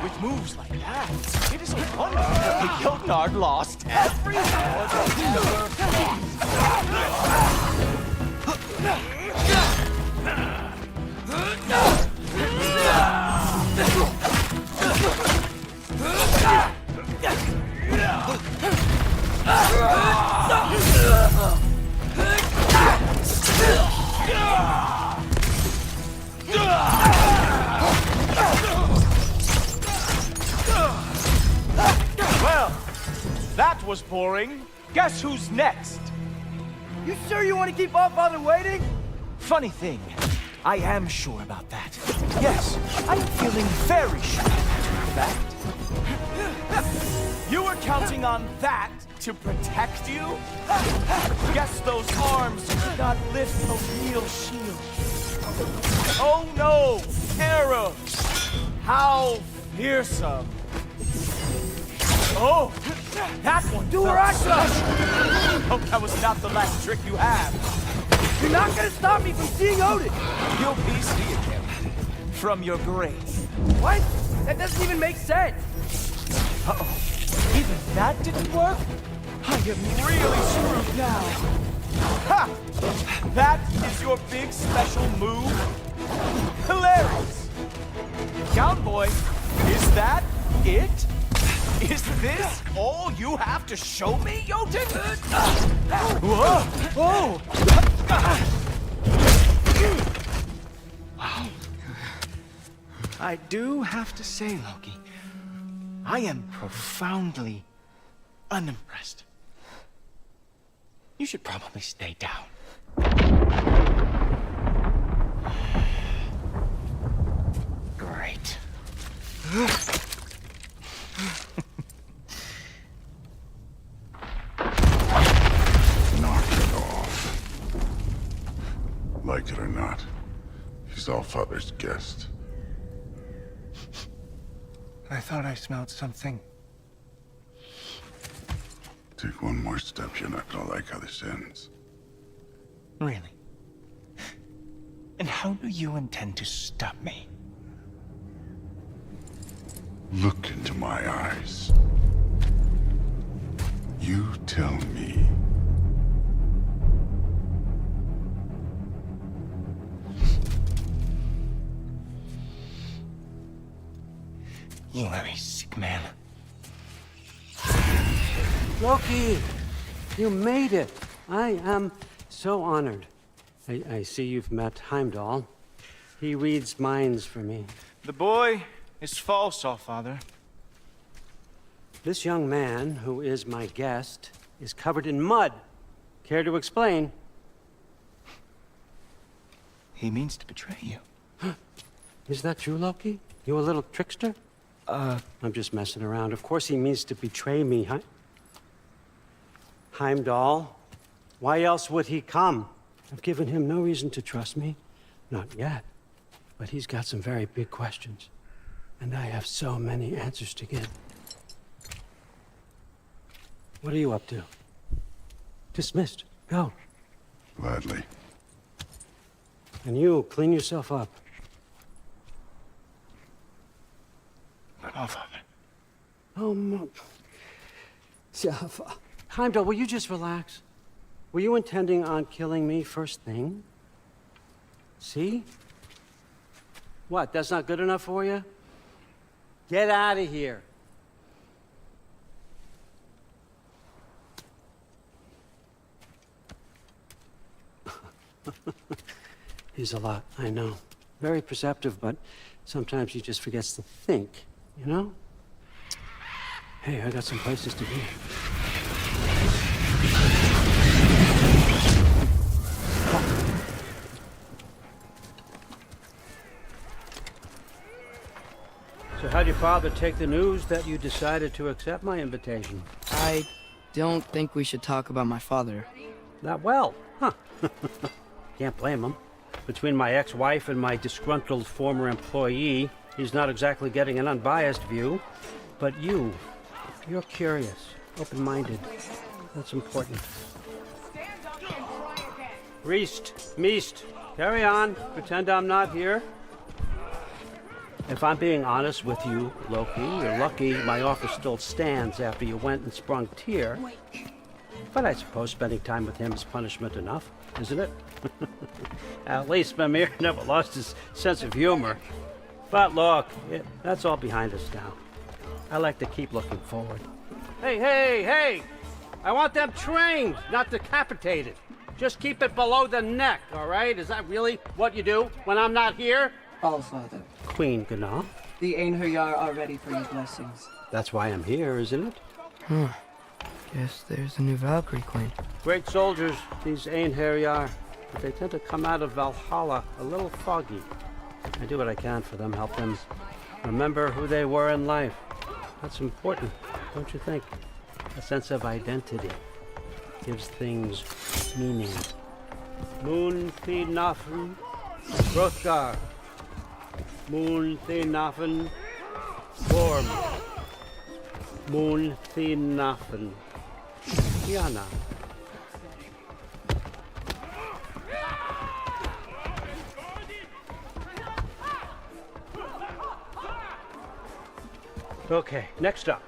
With moves like that, it is a wonder that the Gilnard lost every war they ever fought. was boring. Guess who's next? You sure you want to keep Allfather waiting? Funny thing, I am sure about that. Yes, I am feeling very sure, in fact. You were counting on that to protect you? Guess those arms could not lift a real shield. Oh no, arrows! How fearsome! Oh, that one! Do what I said! Hope that was not the last trick you have. You're not gonna stop me from seeing Odin! You'll be seeing him from your grave. What? That doesn't even make sense! Uh-oh. Even that didn't work? I am really screwed now. Ha! That is your big special move? Hilarious! Cowboy, is that it? Is this all you have to show me, Jotun? Whoa! Whoa! Wow. I do have to say, Loki, I am profoundly unimpressed. You should probably stay down. Great. Knock it off. Like it or not, he's Allfather's guest. I thought I smelled something. Take one more step, you're not gonna like how this ends. Really? And how do you intend to stop me? Look into my eyes. You tell me. You are a sick man. Loki, you made it. I am so honored. I see you've met Heimdall. He reads minds for me. The boy is false, Allfather. This young man, who is my guest, is covered in mud. Care to explain? He means to betray you. Is that true, Loki? You a little trickster? I'm just messing around. Of course he means to betray me, Heimdall? Why else would he come? I've given him no reason to trust me. Not yet. But he's got some very big questions. And I have so many answers to give. What are you up to? Dismissed. Go. Gladly. And you, clean yourself up. But Allfather. Oh, Heimdall, will you just relax? Were you intending on killing me first thing? See? What, that's not good enough for you? Get out of here. He's a lot, I know. Very perceptive, but sometimes he just forgets to think, you know? Hey, I got some places to be. So how'd your father take the news that you decided to accept my invitation? I don't think we should talk about my father. Not well, huh? Can't blame him. Between my ex-wife and my disgruntled former employee, he's not exactly getting an unbiased view. But you're curious, open-minded. That's important. Meest, carry on. Pretend I'm not here. If I'm being honest with you, Loki, you're lucky my offer still stands after you went and sprung Tyr. But I suppose spending time with him is punishment enough, isn't it? At least Mimir never lost his sense of humor. But look, that's all behind us now. I like to keep looking forward. Hey! I want them trained, not decapitated. Just keep it below the neck, all right? Is that really what you do when I'm not here? Allfather. Queen Gná. The Einherjar are ready for your blessings. That's why I'm here, isn't it? Guess there's a new Valkyrie Queen. Great soldiers, these Einherjar, but they tend to come out of Valhalla a little foggy. I do what I can for them, help them remember who they were in life. That's important, don't you think? A sense of identity gives things meaning. Moon Thinafen, Hrothgar. Moon Thinafen, Gorm. Moon Thinafen, Diana. Okay, next up.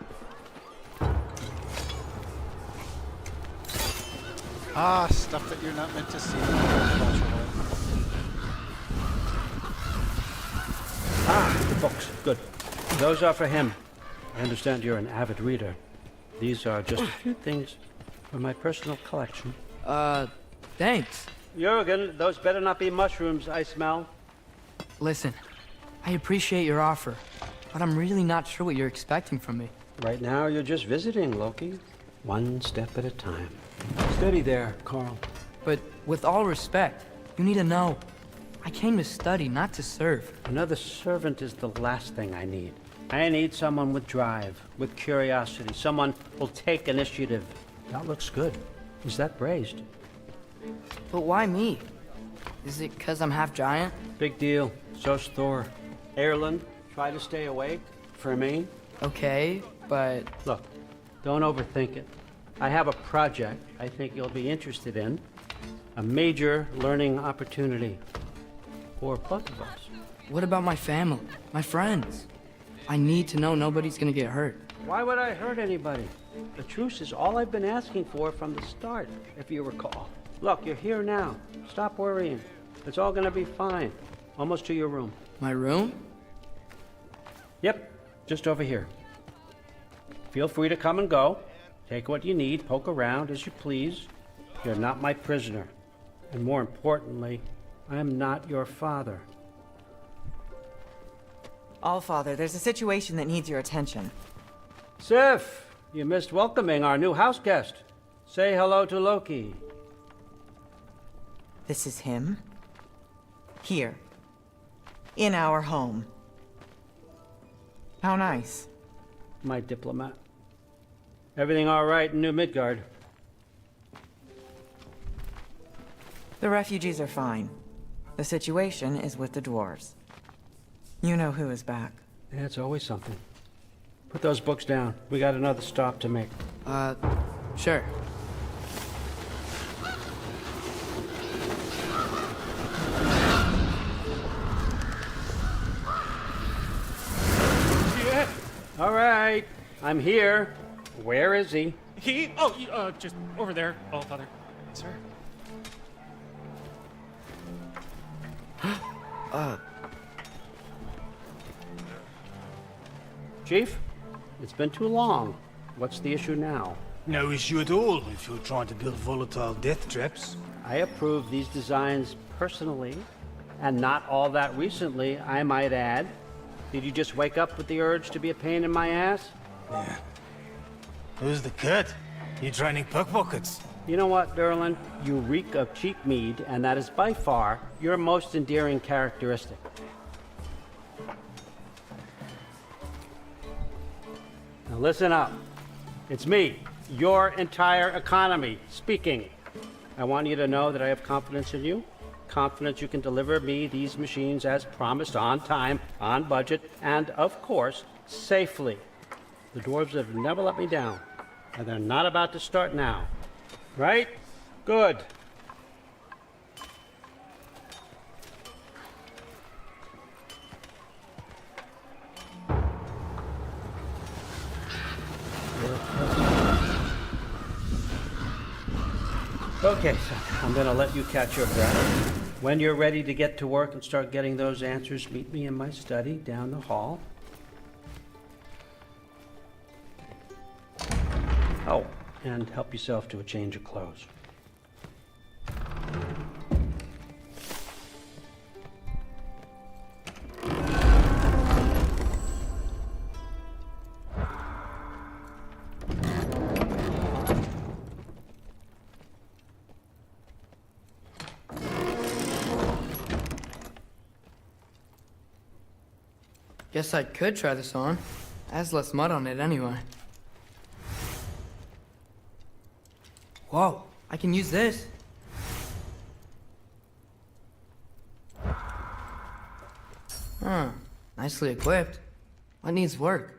Stuff that you're not meant to see. The books. Good. Those are for him. I understand you're an avid reader. These are just a few things from my personal collection. Thanks. Jurgen, those better not be mushrooms I smell. Listen, I appreciate your offer, but I'm really not sure what you're expecting from me. Right now, you're just visiting, Loki. One step at a time. Steady there, Carl. But with all respect, you need to know. I came to study, not to serve. Another servant is the last thing I need. I need someone with drive, with curiosity, someone who'll take initiative. That looks good. Is that braised? But why me? Is it 'cause I'm half giant? Big deal. So's Thor. Erlen, try to stay awake. For me. Okay, but... Look, don't overthink it. I have a project I think you'll be interested in. A major learning opportunity. For both of us. What about my family? My friends? I need to know nobody's gonna get hurt. Why would I hurt anybody? The truce is all I've been asking for from the start, if you recall. Look, you're here now. Stop worrying. It's all gonna be fine. Almost to your room. My room? Yep, just over here. Feel free to come and go. Take what you need, poke around as you please. You're not my prisoner. And more importantly, I'm not your father. Allfather, there's a situation that needs your attention. Sif, you missed welcoming our new house guest. Say hello to Loki. This is him? Here. In our home. How nice. My diplomat. Everything all right in New Midgard? The refugees are fine. The situation is with the dwarves. You know who is back. Yeah, it's always something. Put those books down. We got another stop to make. Sure. Yeah. All right. I'm here. Where is he? Just over there, Allfather. Sir. Chief, it's been too long. What's the issue now? No issue at all if you're trying to build volatile death traps. I approve these designs personally, and not all that recently, I might add. Did you just wake up with the urge to be a pain in my ass? Yeah. Who's the cut? You training pickpockets? You know what, Derlin? You reek of cheap mead, and that is by far your most endearing characteristic. Now listen up. It's me, your entire economy, speaking. I want you to know that I have confidence in you. Confidence you can deliver me these machines as promised, on time, on budget, and of course, safely. The dwarves have never let me down, and they're not about to start now. Right? Good. Okay, so I'm gonna let you catch your breath. When you're ready to get to work and start getting those answers, meet me in my study down the hall. Oh, and help yourself to a change of clothes. Guess I could try this on. Has less mud on it anyway. Whoa, I can use this. Huh, nicely equipped. What needs work?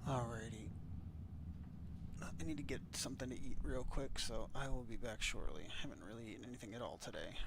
Alrighty. I need to get something to eat real quick, so I will be back shortly. I haven't really eaten anything at all today.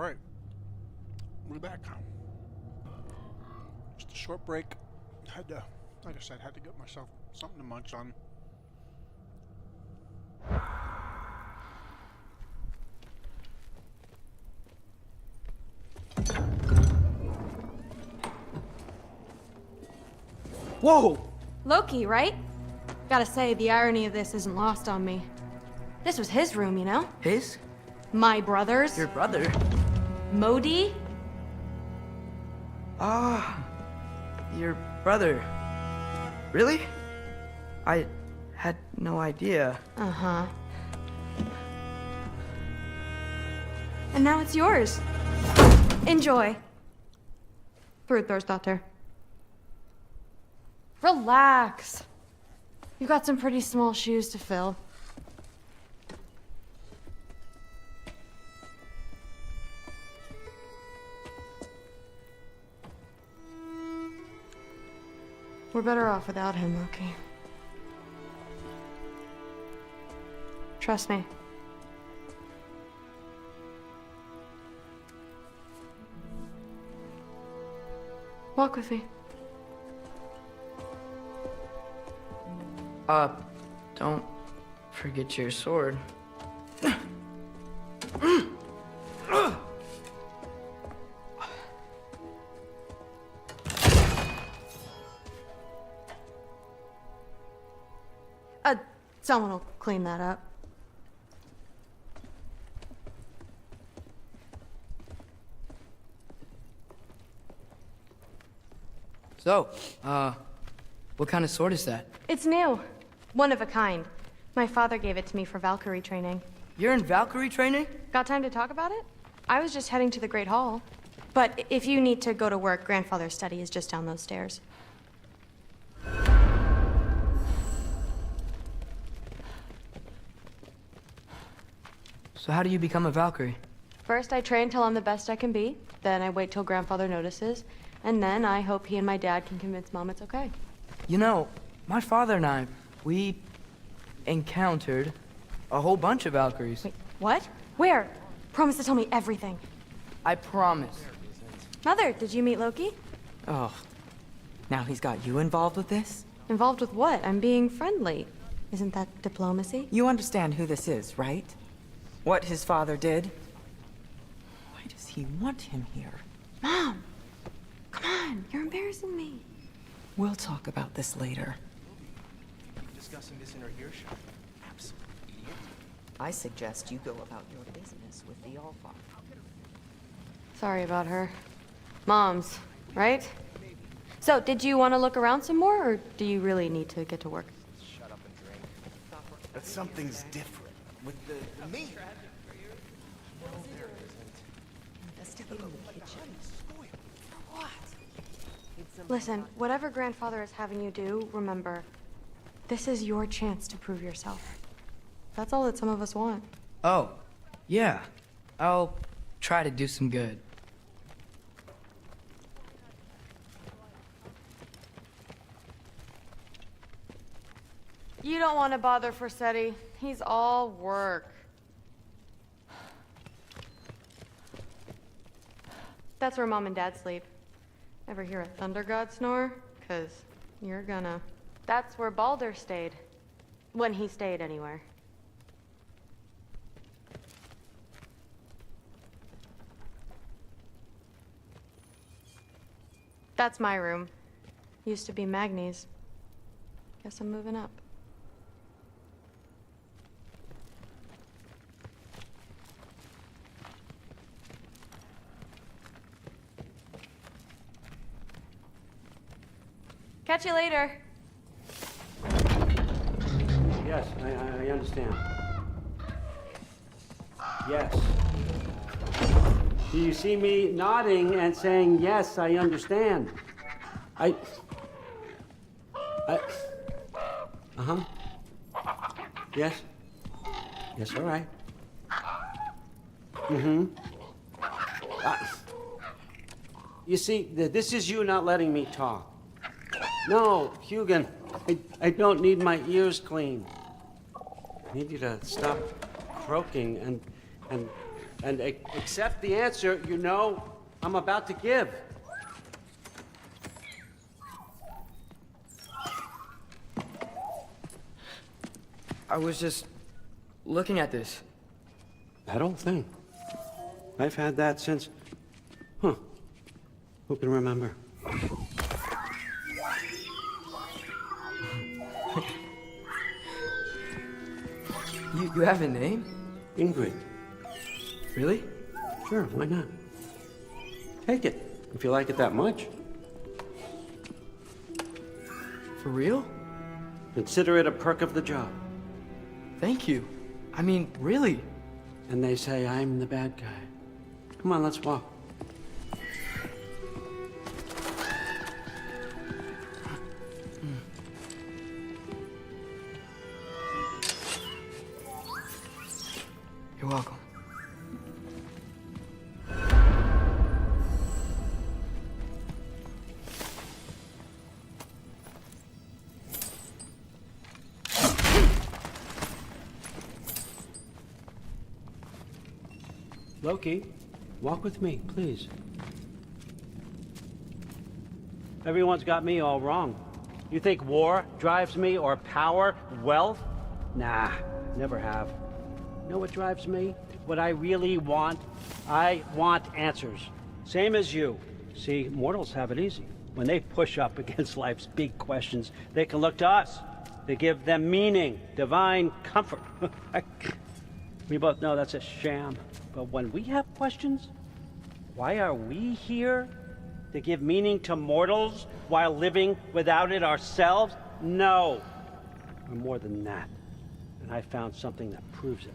Alright. We're back. Just a short break. Had to, like I said, had to get myself something to munch on. Whoa! Loki, right? Gotta say, the irony of this isn't lost on me. This was his room, you know? His? My brother's. Your brother? Modi? Ah, your brother. Really? I had no idea. Uh-huh. And now it's yours. Enjoy. Thrudthorstdotter. Relax. You've got some pretty small shoes to fill. We're better off without him, Loki. Trust me. Walk with me. Don't forget your sword. Someone will clean that up. So, what kind of sword is that? It's new. One of a kind. My father gave it to me for Valkyrie training. You're in Valkyrie training? Got time to talk about it? I was just heading to the Great Hall. But if you need to go to work, Grandfather's study is just down those stairs. So how do you become a Valkyrie? First, I train till I'm the best I can be. Then I wait till Grandfather notices. And then I hope he and my dad can convince Mom it's okay. You know, my father and I, we encountered a whole bunch of Valkyries. Wait, what? Where? Promise to tell me everything. I promise. Mother, did you meet Loki? Oh, now he's got you involved with this? Involved with what? I'm being friendly. Isn't that diplomacy? You understand who this is, right? What his father did? Why does he want him here? Mom! Come on, you're embarrassing me. We'll talk about this later. Discussing this in our earshot. Absolute idiot. I suggest you go about your business with the Allfather. Sorry about her. Mom's, right? So, did you want to look around some more, or do you really need to get to work? Shut up and drink. But something's different with the meat. Investigating the kitchen. What? Listen, whatever Grandfather is having you do, remember, this is your chance to prove yourself. That's all that some of us want. Oh, yeah. I'll try to do some good. You don't want to bother Forseti. He's all work. That's where Mom and Dad sleep. Ever hear a thunder god snore? 'Cause you're gonna. That's where Baldur stayed. When he stayed, anywhere. That's my room. Used to be Magni's. Guess I'm moving up. Catch you later. Yes, I understand. Yes. Do you see me nodding and saying, yes, I understand? Uh-huh. Yes. Yes, all right. Mm-hmm. You see, this is you not letting me talk. No, Hugin, I don't need my ears cleaned. I need you to stop croaking and And accept the answer you know I'm about to give. I was just looking at this. That old thing. I've had that since... Huh. Who can remember? You have a name? Ingrid. Really? Sure, why not? Take it, if you like it that much. For real? Consider it a perk of the job. Thank you. I mean, really. And they say I'm the bad guy. Come on, let's walk. You're welcome. Loki, walk with me, please. Everyone's got me all wrong. You think war drives me, or power, wealth? Nah, never have. You know what drives me? What I really want? I want answers. Same as you. See, mortals have it easy. When they push up against life's big questions, they can look to us. They give them meaning, divine comfort. We both know that's a sham. But when we have questions, why are we here? To give meaning to mortals while living without it ourselves? No. We're more than that. And I found something that proves it.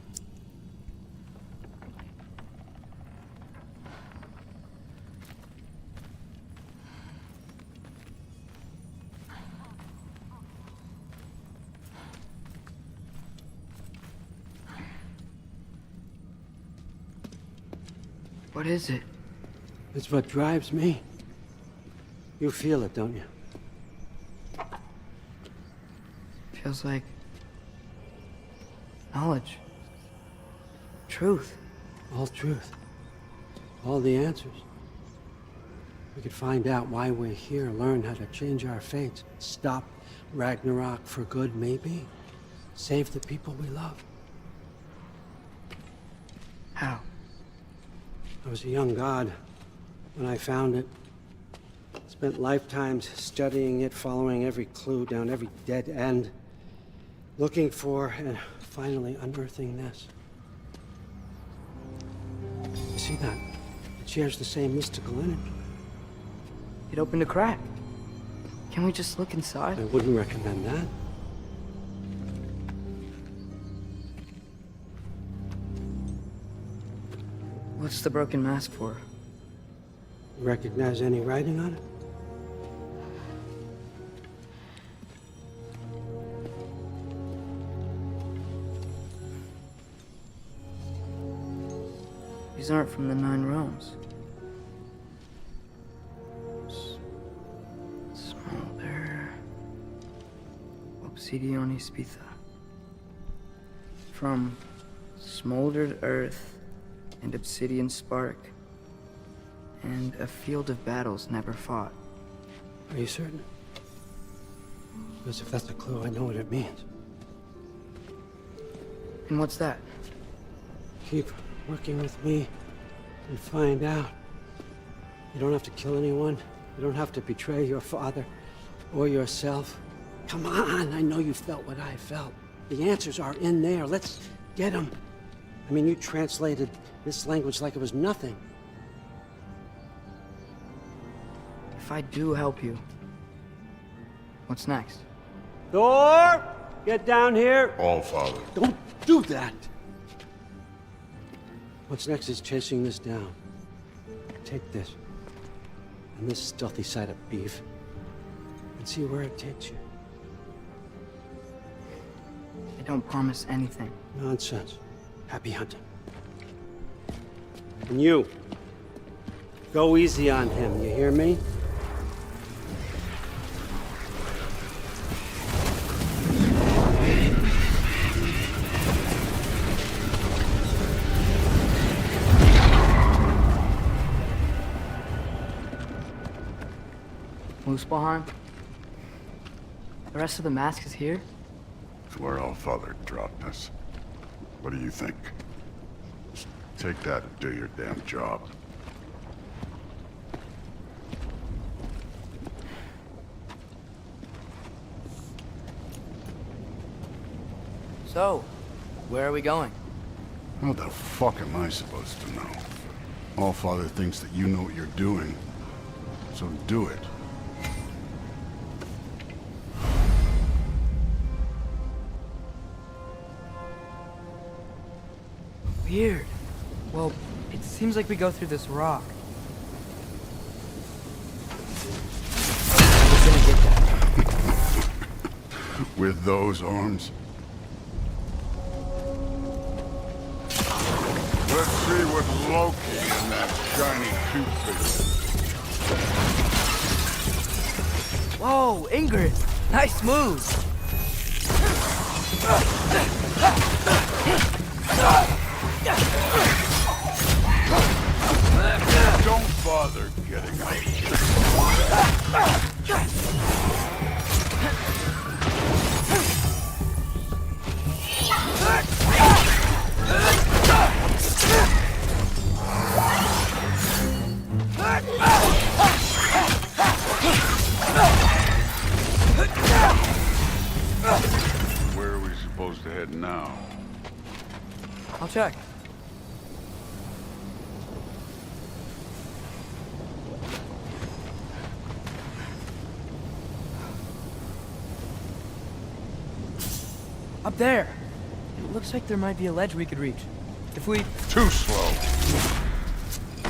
What is it? It's what drives me. You feel it, don't you? Feels like knowledge. Truth. All truth. All the answers. We could find out why we're here, learn how to change our fates, stop Ragnarok for good, maybe. Save the people we love. How? I was a young god when I found it. Spent lifetimes studying it, following every clue down every dead end, looking for and finally unearthing this. You see that? It shares the same mystical energy. It opened a crack. Can we just look inside? I wouldn't recommend that. What's the broken mask for? Recognize any writing on it? These aren't from the Nine Realms. Smolder. Obsidione Spitha. From smoldered earth and obsidian spark, and a field of battles never fought. Are you certain? Because if that's a clue, I know what it means. And what's that? Keep working with me and find out. You don't have to kill anyone. You don't have to betray your father or yourself. Come on, I know you felt what I felt. The answers are in there. Let's get them. I mean, you translated this language like it was nothing. If I do help you, what's next? Thor! Get down here! All Father. Don't do that! What's next is chasing this down. Take this, and this stealthy side of beef, and see where it takes you. I don't promise anything. Nonsense. Happy hunting. And you, go easy on him, you hear me? Muspelheim? The rest of the mask is here? It's where Allfather dropped us. What do you think? Take that and do your damn job. So, where are we going? How the fuck am I supposed to know? Allfather thinks that you know what you're doing, so do it. Weird. Well, it seems like we go through this rock. I was gonna get that. With those arms? Let's see what Loki and that shiny toothpick. Whoa, Ingrid! Nice move! Don't bother getting up. Where are we supposed to head now? I'll check. Up there! It looks like there might be a ledge we could reach. If we... Too slow.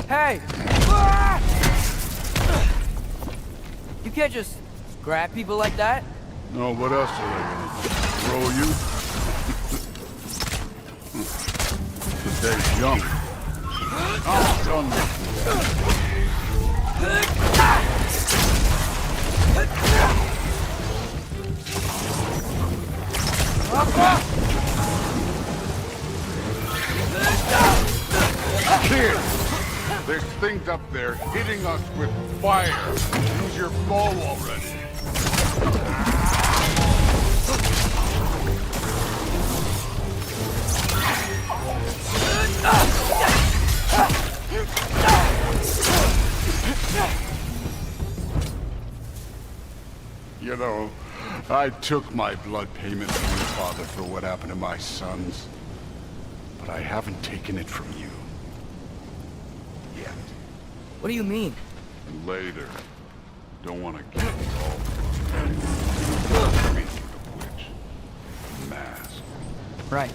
Hey! Ah! You can't just grab people like that. No, what else are they gonna do? Throw you? The day's young. I'm done with Kid! There's things up there hitting us with fire. Use your bow already. You know, I took my blood payment from your father for what happened to my sons. But I haven't taken it from you. Yet. What do you mean? Later. Don't want to get involved. Speaking of which, mask. Right.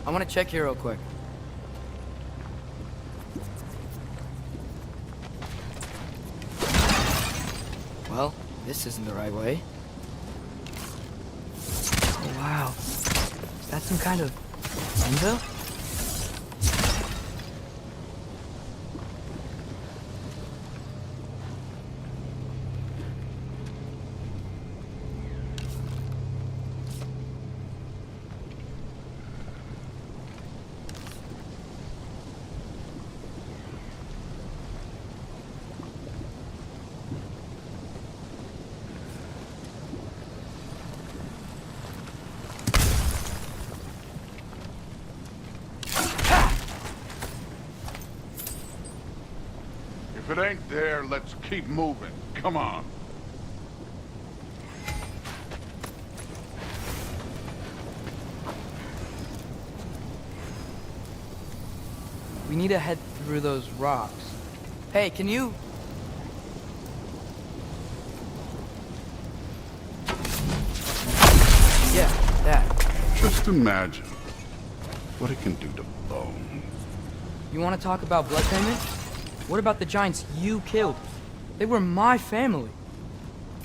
I want to check here real quick. Well, this isn't the right way. Oh, wow. Is that some kind of window? If it ain't there, let's keep moving. Come on. We need to head through those rocks. Hey, can you... Yeah, that. Just imagine what it can do to bone. You want to talk about blood payment? What about the giants you killed? They were my family.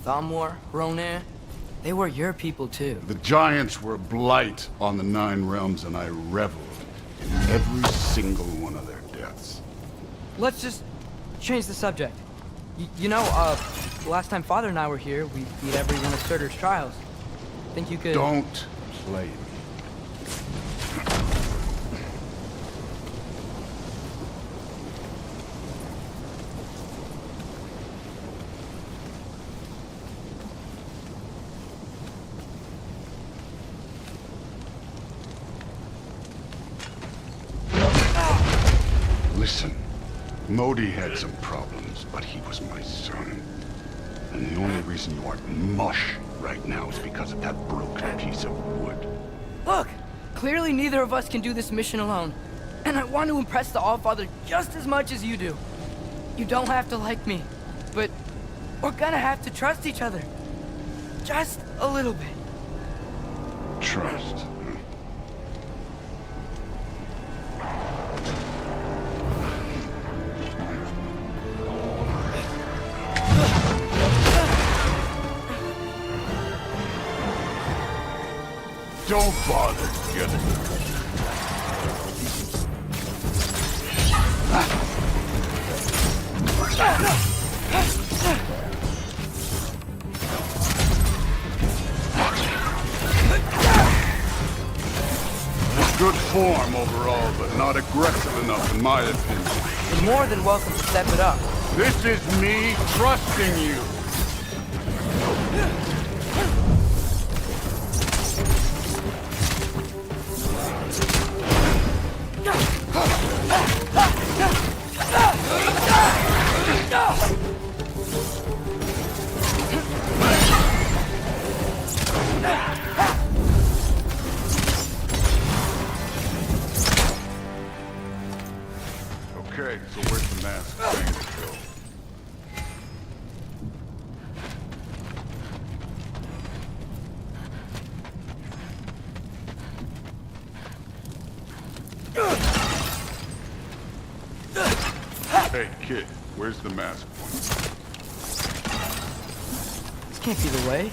Thamor, Ronan, they were your people too. The giants were blight on the Nine Realms, and I reveled in every single one of their deaths. Let's just change the subject. You know, last time Father and I were here, we beat every one of Surtur's trials. Think you could... Don't play me. Listen, Modi had some problems, but he was my son. And the only reason you aren't mush right now is because of that broken piece of wood. Look! Clearly neither of us can do this mission alone. And I want to impress the Allfather just as much as you do. You don't have to like me, but we're gonna have to trust each other. Just a little bit. Trust. Don't bother, get it. Good form overall, but not aggressive enough in my opinion. You're more than welcome to step it up. This is me trusting you. Okay, so where's the mask thing to go? Hey, kid, where's the mask point? This can't be the way.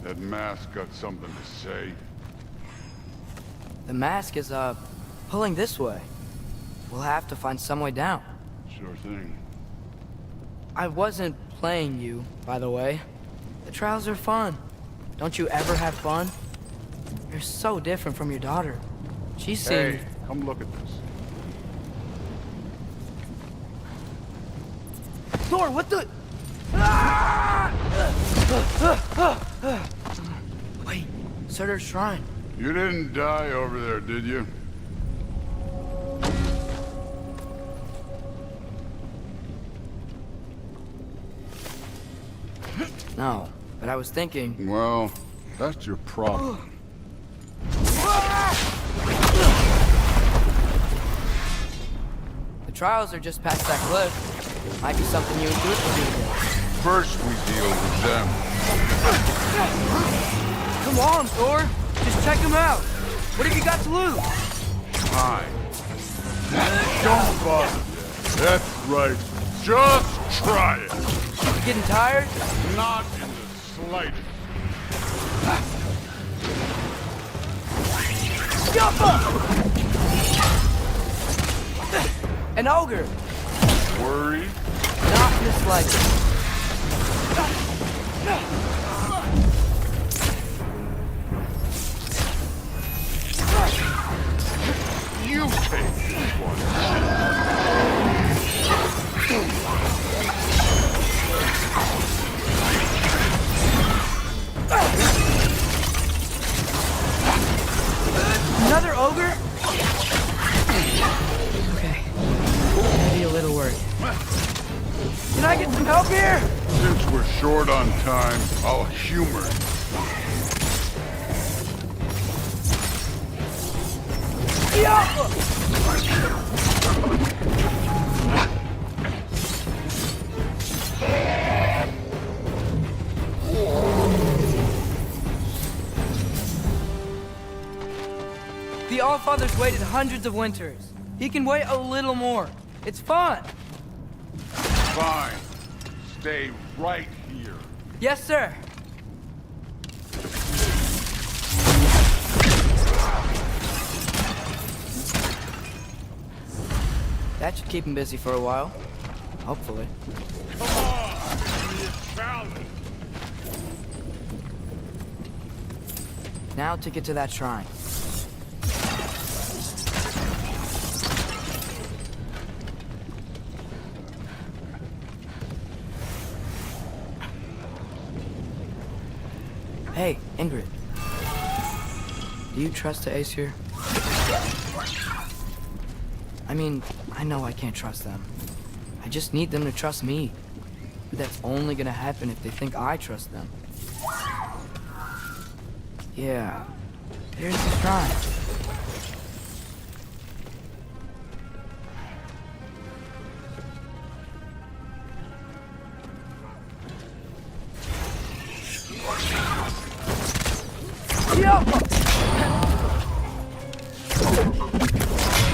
That mask got something to say? The mask is, pulling this way. We'll have to find some way down. Sure thing. I wasn't playing you, by the way. The trials are fun. Don't you ever have fun? You're so different from your daughter. She seemed... Hey, come look at this. Thor, what the... Wait, Surtur's shrine. You didn't die over there, did you? No, but I was thinking... Well, that's your problem. The trials are just past that cliff. Might be something you and Groot can do together. First we deal with them. Come on, Thor. Just check them out. What have you got to lose? Fine. Don't bother. That's right. Just try it. You getting tired? Not in the slightest. An ogre. Worried? Not in the slightest. You take this one. Another ogre? Okay. Maybe a little worried. Can I get some help here? Since we're short on time, I'll humor it. Allfather's waited hundreds of winters. He can wait a little more. It's fun. Fine. Stay right here. Yes, sir. That should keep him busy for a while. Hopefully. Come on! Give me a challenge! Now to get to that shrine. Hey, Ingrid. Do you trust the Ace here? I mean, I know I can't trust them. I just need them to trust me. But that's only gonna happen if they think I trust them. Yeah. There's the shrine.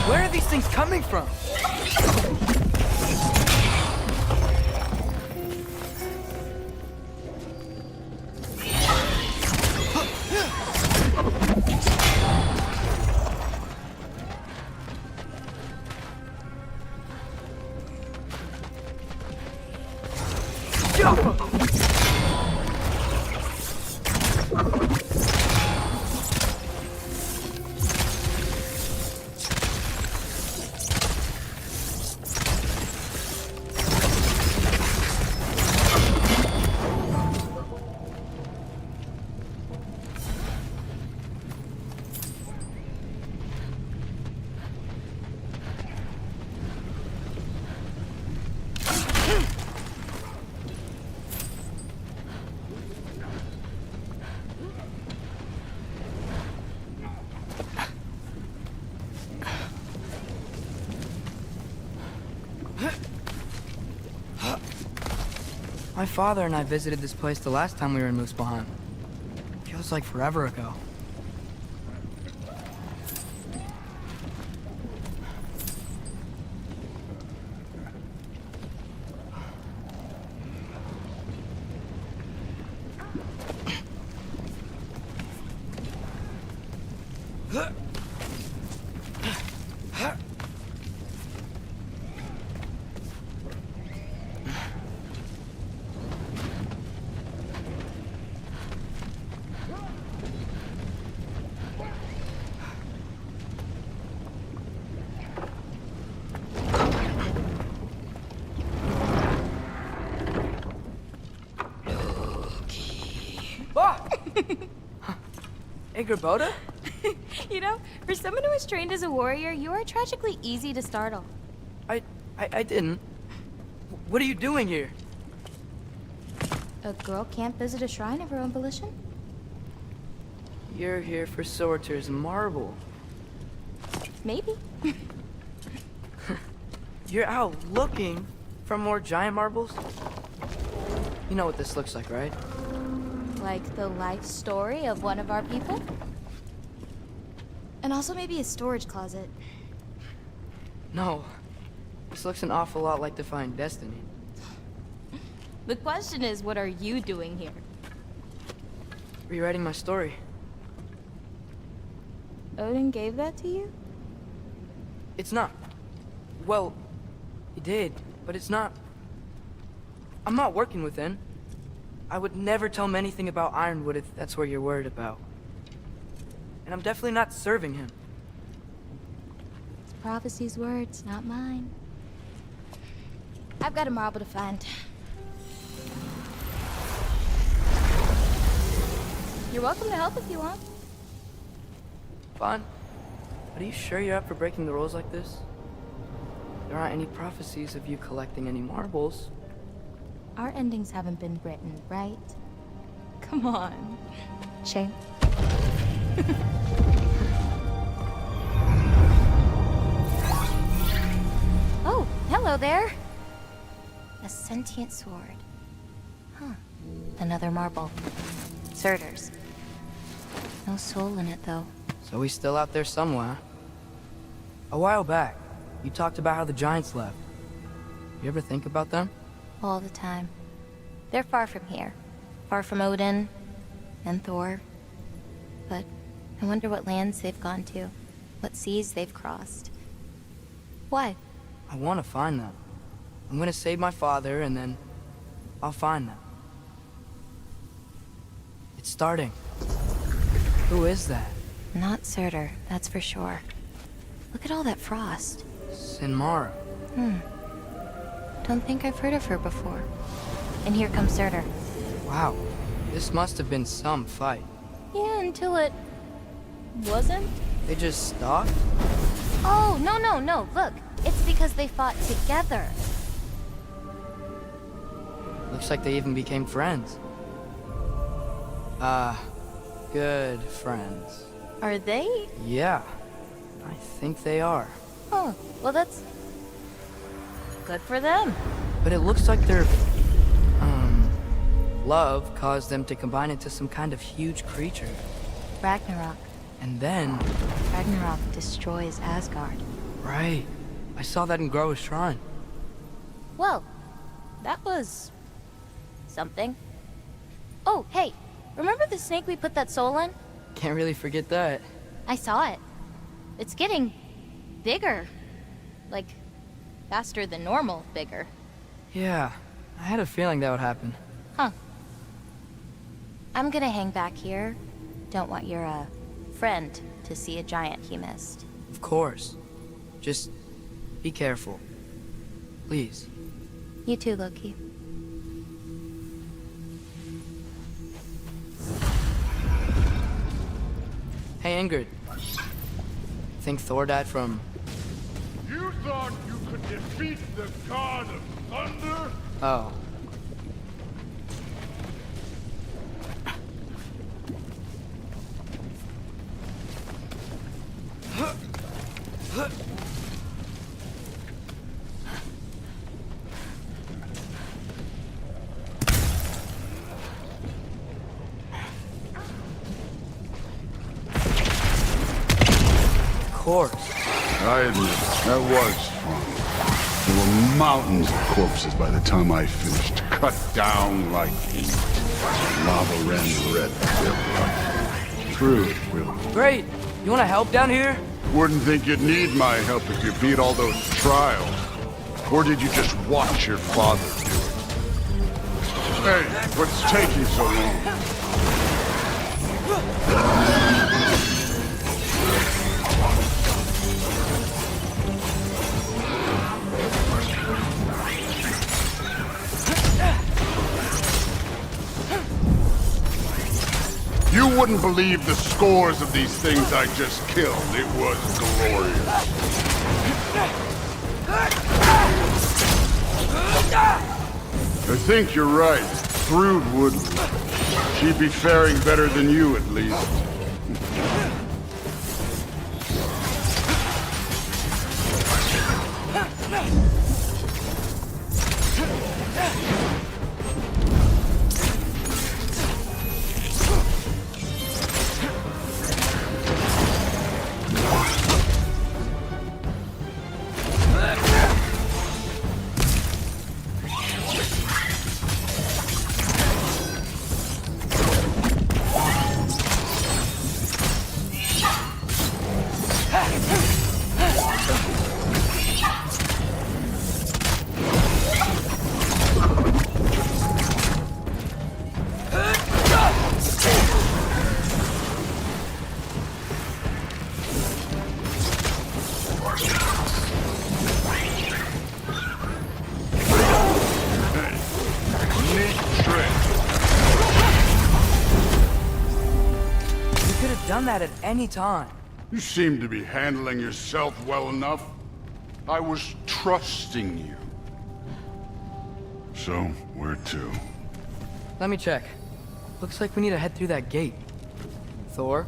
Where are these things coming from? My father and I visited this place the last time we were in Muspelheim. Feels like forever ago. Boda? You know, for someone who was trained as a warrior, you are tragically easy to startle. I didn't. What are you doing here? A girl can't visit a shrine of her own volition? You're here for Sorter's marble. Maybe. You're out looking for more giant marbles? You know what this looks like, right? Like the life story of one of our people? And also maybe a storage closet. No. This looks an awful lot like Defying Destiny. The question is, what are you doing here? Rewriting my story. Odin gave that to you? It's not. Well, he did, but it's not. I'm not working with him. I would never tell him anything about Ironwood if that's what you're worried about. And I'm definitely not serving him. It's prophecy's words, not mine. I've got a marble to find. You're welcome to help if you want. Fine. But are you sure you're up for breaking the rules like this? There aren't any prophecies of you collecting any marbles. Our endings haven't been written, right? Come on. Shame. Oh, hello there. A sentient sword. Huh. Another marble. Surtur's. No soul in it, though. So he's still out there somewhere. A while back, you talked about how the giants left. You ever think about them? All the time. They're far from here. Far from Odin and Thor. But I wonder what lands they've gone to. What seas they've crossed. Why? I want to find them. I'm gonna save my father, and then I'll find them. It's starting. Who is that? Not Surtur, that's for sure. Look at all that frost. Sinmara. Don't think I've heard of her before. And here comes Surtur. Wow. This must have been some fight. Yeah, until it... wasn't? They just stopped? Oh, no. Look, it's because they fought together. Looks like they even became friends. Good friends. Are they? Yeah, I think they are. Oh, well that's... good for them. But it looks like their... love caused them to combine into some kind of huge creature. Ragnarok. And then... Ragnarok destroys Asgard. Right. I saw that in Groa's shrine. Well, that was... something. Oh, hey, remember the snake we put that soul in? Can't really forget that. I saw it. It's getting... bigger. Like, faster than normal bigger. Yeah, I had a feeling that would happen. Huh. I'm gonna hang back here. Don't want your, friend to see a giant he missed. Of course. Just be careful. Please. You too, Loki. Hey, Ingrid. Think Thor died from... You thought you could defeat the god of thunder? Oh. Of course. I admit, that was fun. There were mountains of corpses by the time I finished, cut down like ink. Lava ran red through it, Will. Great. You want to help down here? Wouldn't think you'd need my help if you beat all those trials. Or did you just watch your father do it? Hey, what's taking so long? You wouldn't believe the scores of these things I just killed. It was glorious. I think you're right. Thrud wouldn't. She'd be faring better than you, at least. That at any time. You seem to be handling yourself well enough. I was trusting you. So, where to? Let me check. Looks like we need to head through that gate. Thor?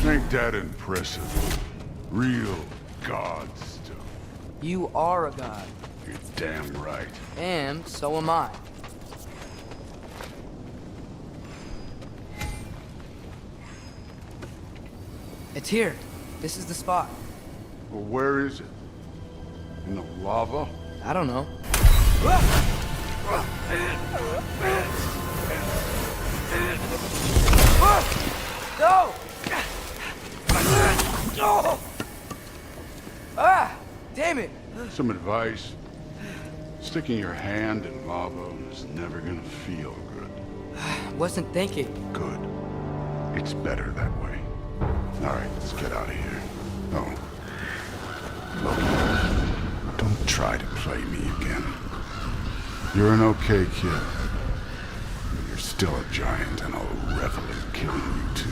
Ain't that impressive? Real god stuff. You are a god. You're damn right. And so am I. It's here. This is the spot. Well, where is it? In the lava? I don't know. No! Ah! Damn it! Some advice. Sticking your hand in lava is never gonna feel good. Wasn't thinking. Good. It's better that way. Alright, let's get out of here. Oh. Loki, don't try to play me again. You're an okay kid. But you're still a giant, and I'll revel in killing you too.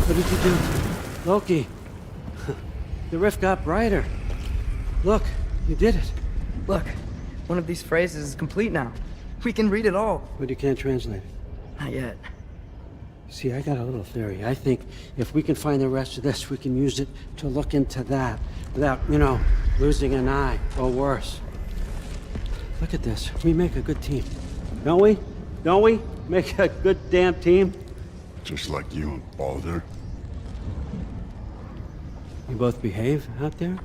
What did you do? Loki. The rift got brighter. Look, you did it. Look, one of these phrases is complete now. We can read it all. But you can't translate it. Not yet. See, I got a little theory. I think if we can find the rest of this, we can use it to look into that without, you know, losing an eye or worse. Look at this. We make a good team. Don't we? Don't we? Make a good damn team? Just like you and Baldur. You both behave out there?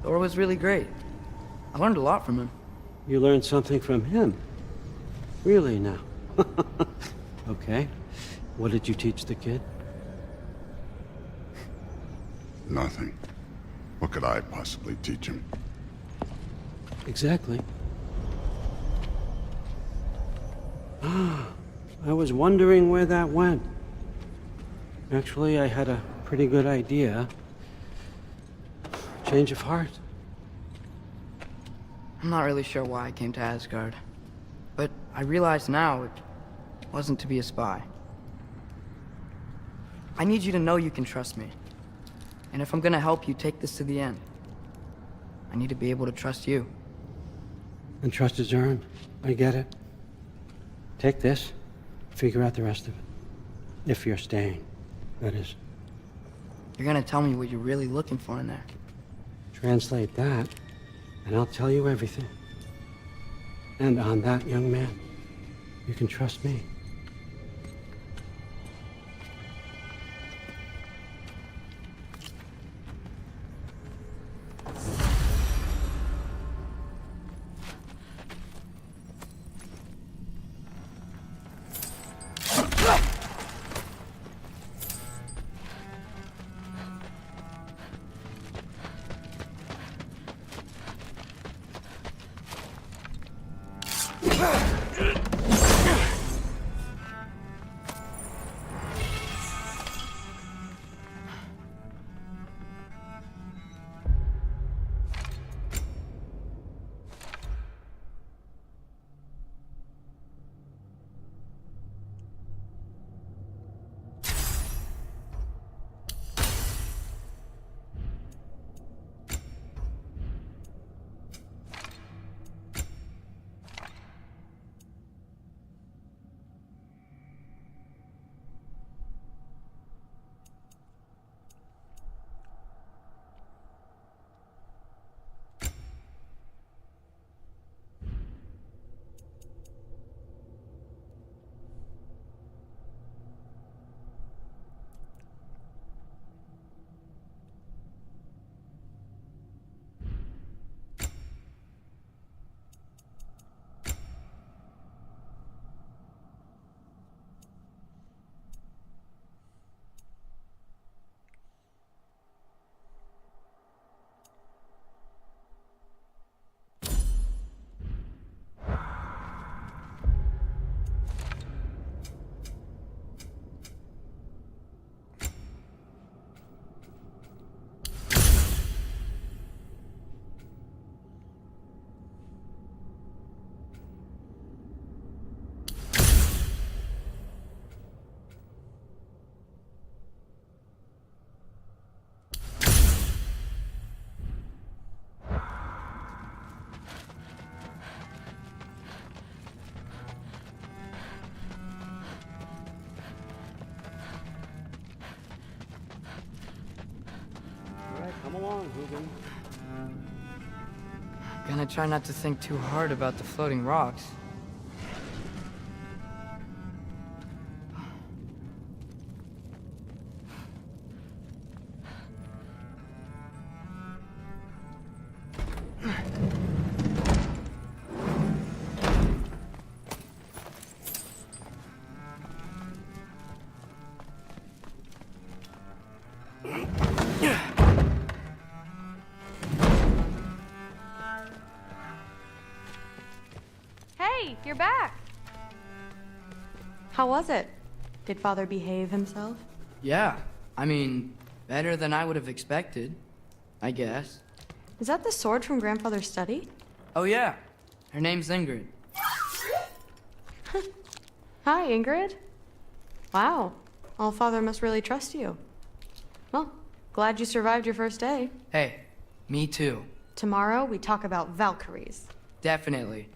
Thor was really great. I learned a lot from him. You learned something from him? Really now? Okay. What did you teach the kid? Nothing. What could I possibly teach him? Exactly. I was wondering where that went. Actually, I had a pretty good idea. Change of heart. I'm not really sure why I came to Asgard. But I realize now it wasn't to be a spy. I need you to know you can trust me. And if I'm gonna help you take this to the end, I need to be able to trust you. And trust is earned. I get it. Take this, figure out the rest of it. If you're staying, that is. You're gonna tell me what you're really looking for in there. Translate that, and I'll tell you everything. And on that, young man, you can trust me. Come along, Hoogan. Gonna try not to think too hard about the floating rocks. Hey, you're back! How was it? Did Father behave himself? Yeah, I mean, better than I would have expected, I guess. Is that the sword from Grandfather's study? Oh yeah, her name's Ingrid. Hi, Ingrid. Wow, Allfather must really trust you. Well, glad you survived your first day. Hey, me too. Tomorrow, we talk about Valkyries. Definitely.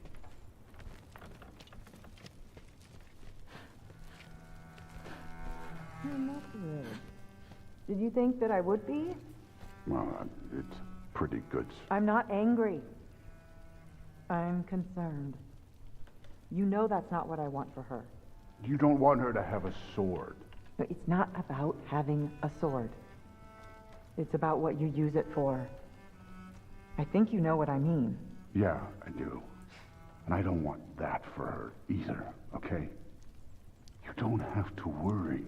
Did you think that I would be? Well, it's pretty good. I'm not angry. I'm concerned. You know that's not what I want for her. You don't want her to have a sword. No, it's not about having a sword. It's about what you use it for. I think you know what I mean. Yeah, I do. And I don't want that for her either, okay? You don't have to worry.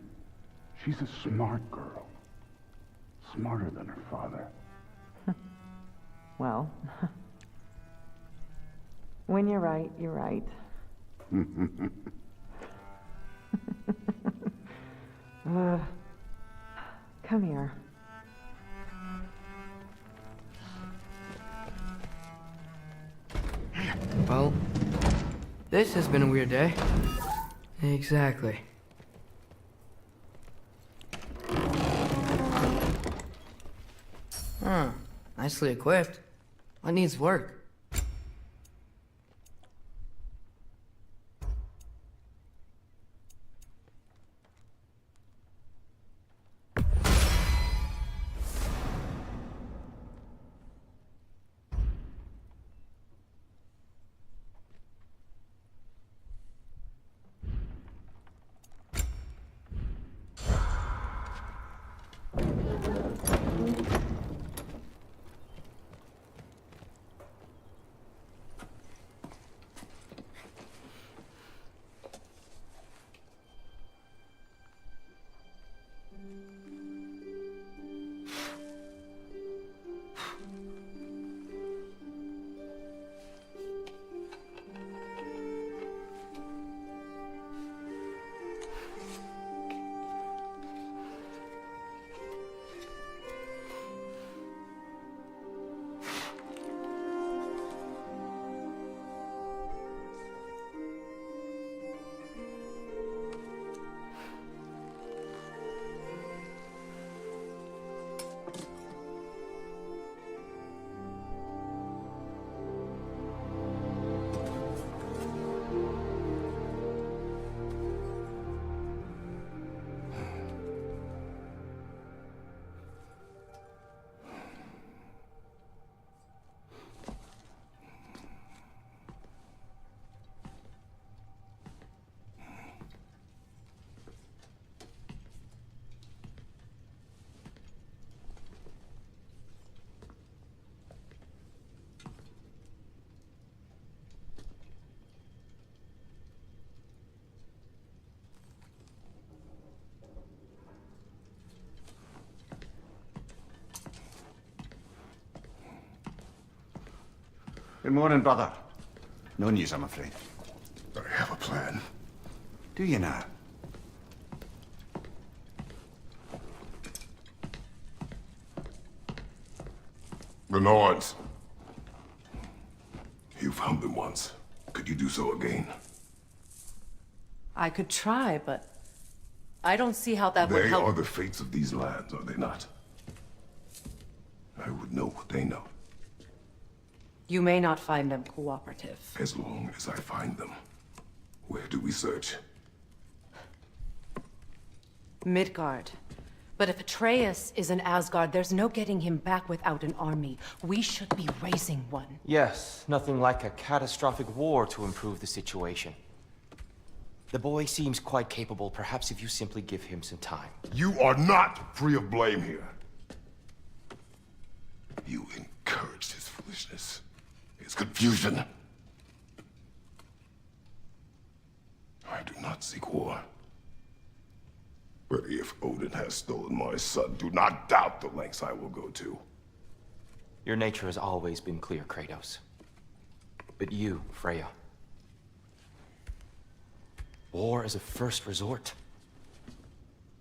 She's a smart girl. Smarter than her father. Well, when you're right, you're right. Come here. Well, this has been a weird day. Exactly. Huh. Nicely equipped. What needs work? Good morning, brother. No news, I'm afraid. I have a plan. Do you now? The Nords. You found them once. Could you do so again? I could try, but I don't see how that would They help. are the fates of these lands, are they not? I would know what they know. You may not find them cooperative. As long as I find them. Where do we search? Midgard. But if Atreus is in Asgard, there's no getting him back without an army. We should be raising one. Yes, nothing like a catastrophic war to improve the situation. The boy seems quite capable. Perhaps if you simply give him some time. You are not free of blame here. You encouraged his foolishness. His confusion. I do not seek war. But if Odin has stolen my son, do not doubt the lengths I will go to. Your nature has always been clear, Kratos. But you, Freya, War is a first resort.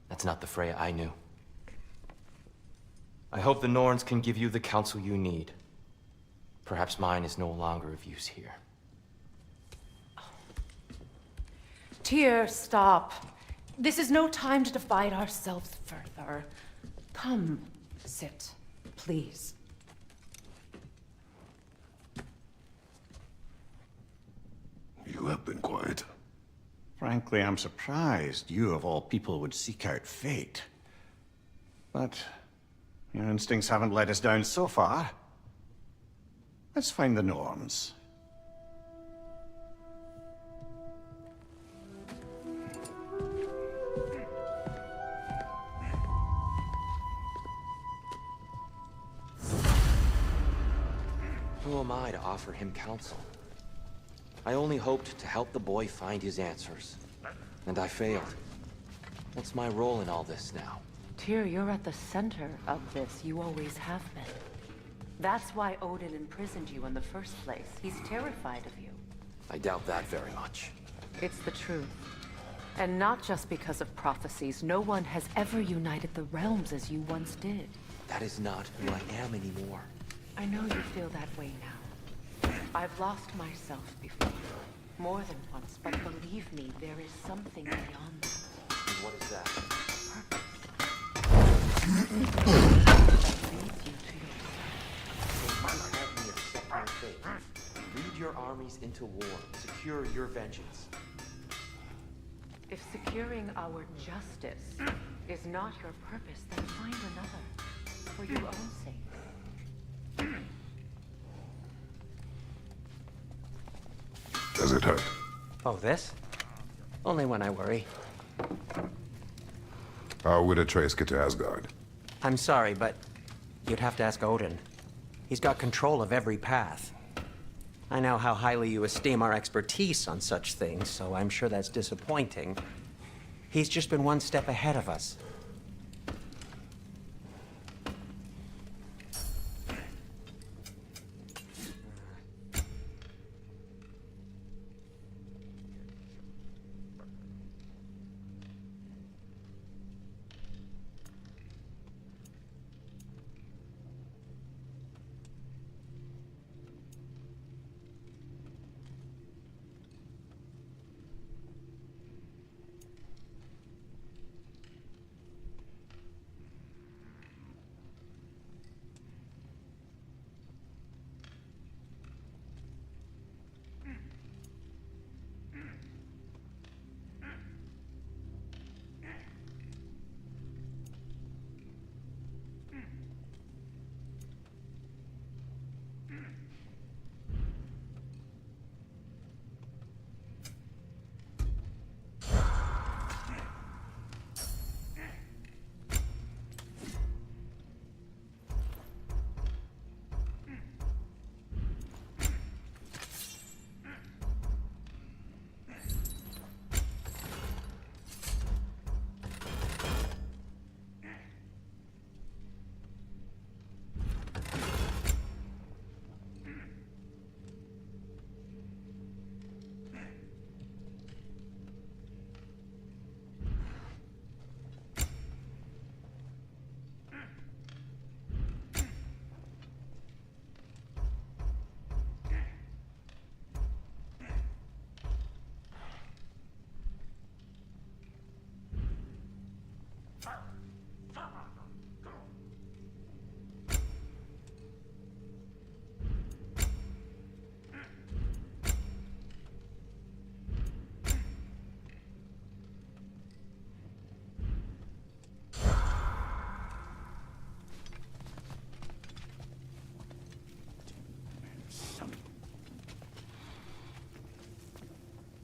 That's not the Freya I knew. I hope the Norns can give you the counsel you need. Perhaps mine is no longer of use here. Tyr, stop. This is no time to divide ourselves further. Come, sit, please. You have been quiet. Frankly, I'm surprised you, of all people, would seek out fate. But your instincts haven't let us down so far. Let's find the Norns. Who am I to offer him counsel? I only hoped to help the boy find his answers. And I failed. What's my role in all this now? Tyr, you're at the center of this. You always have been. That's why Odin imprisoned you in the first place. He's terrified of you. I doubt that very much. It's the truth. And not just because of prophecies. No one has ever united the realms as you once did. That is not who I am anymore. I know you feel that way now. I've lost myself before. More than once, but believe me, there is something beyond that. And what is that? Lead your armies into war. Secure your vengeance. If securing our justice is not your purpose, then find another. For your own sake. Does it hurt? Oh, this? Only when I worry. How would Atreus get to Asgard? I'm sorry, but you'd have to ask Odin. He's got control of every path. I know how highly you esteem our expertise on such things, so I'm sure that's disappointing. He's just been one step ahead of us.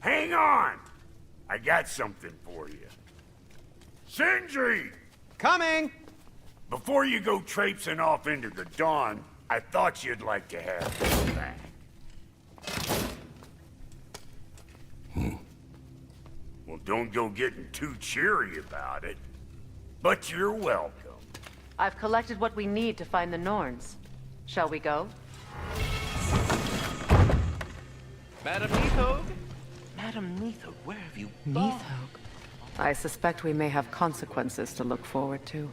Hang on! I got something for you. Sindri! Coming! Before you go traipsing off into the dawn, I thought you'd like to have this back. Well, don't go getting too cheery about it. But you're welcome. I've collected what we need to find the Norns. Shall we go? Madam Nidhogg, Madam Neathog, where have you Neathog? I suspect we may have consequences to look forward to.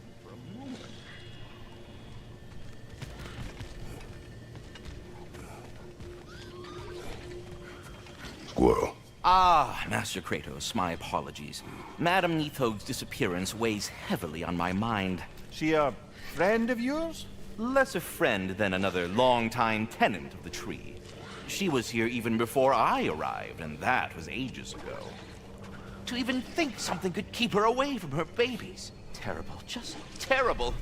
Squirrel. Ah, Master Kratos, my apologies. Madam Neathog's disappearance weighs heavily on my mind. She a friend of yours? Less a friend than another longtime tenant of the tree. She was here even before I arrived, and that was ages ago. To even think something could keep her away from her babies. Terrible, just terrible.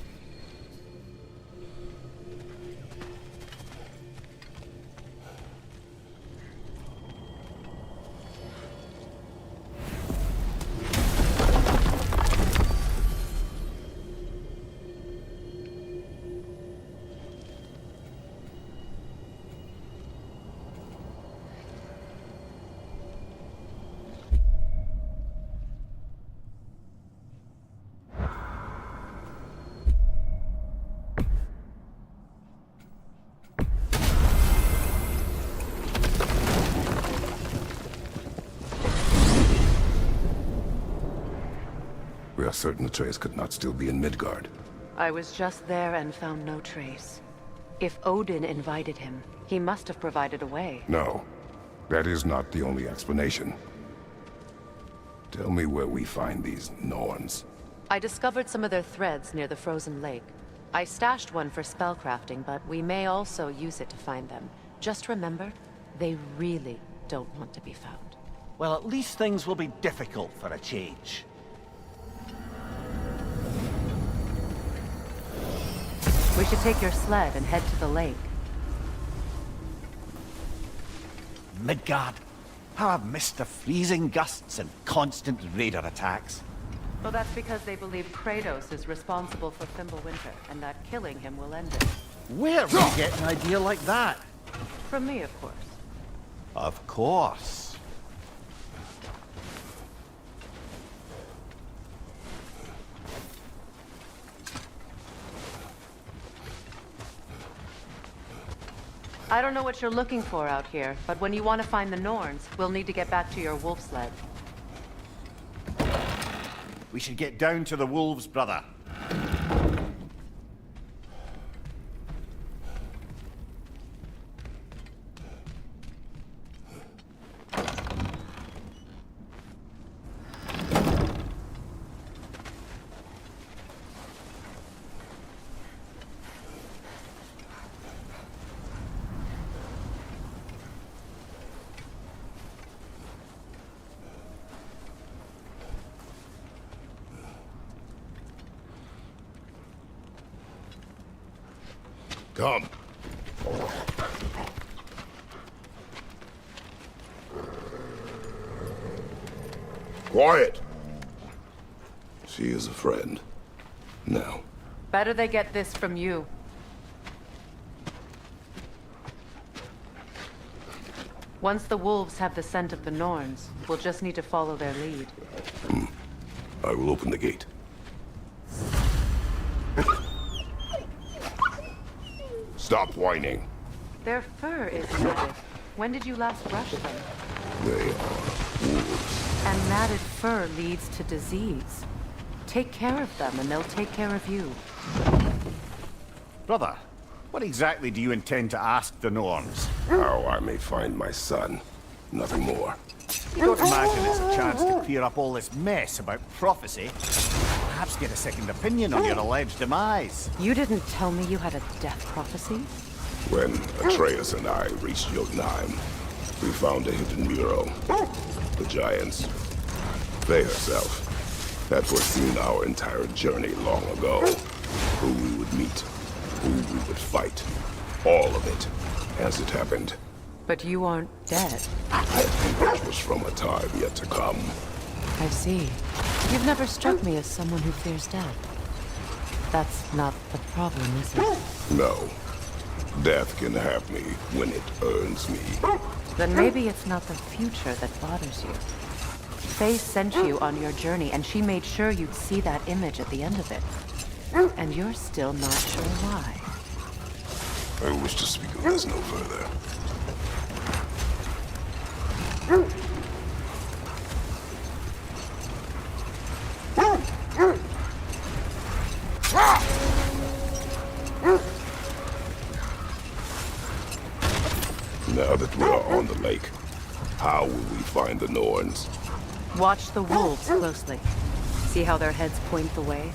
We are certain Atreus could not still be in Midgard. I was just there and found no trace. If Odin invited him, he must have provided a way. No, that is not the only explanation. Tell me where we find these Norns. I discovered some of their threads near the frozen lake. I stashed one for spellcrafting, but we may also use it to find them. Just remember, they really don't want to be found. Well, at least things will be difficult for a change. We should take your sled and head to the lake. Midgard. How I've missed the freezing gusts and constant raider attacks. Well, that's because they believe Kratos is responsible for Fimbulwinter, and that killing him will end it. Where would you get an idea like that? From me, of course. Of course. I don't know what you're looking for out here, but when you want to find the Norns, we'll need to get back to your wolf sled. We should get down to the wolves, brother. Come. Quiet. She is a friend. Now. Better they get this from you. Once the wolves have the scent of the Norns, we'll just need to follow their lead. I will open the gate. Stop whining. Their fur is matted. When did you last brush them? They are wolves. And matted fur leads to disease. Take care of them and they'll take care of you. Brother, what exactly do you intend to ask the Norns? How I may find my son. Nothing more. You don't imagine it's a chance to clear up all this mess about prophecy? Perhaps get a second opinion on your alleged demise. You didn't tell me you had a death prophecy? When Atreus and I reached Jotunheim, we found a hidden mural. The giants, they herself, had foreseen our entire journey long ago. Who we would meet, who we would fight. All of it, as it happened. But you aren't dead. That was from a time yet to come. I see. You've never struck me as someone who fears death. That's not the problem, is it? No. Death can have me when it earns me. Then maybe it's not the future that bothers you. Faye sent you on your journey, and she made sure you'd see that image at the end of it. And you're still not sure why. I wish to speak of this no further. Now that we're on the lake, how will we find the Norns? Watch the wolves closely. See how their heads point the way?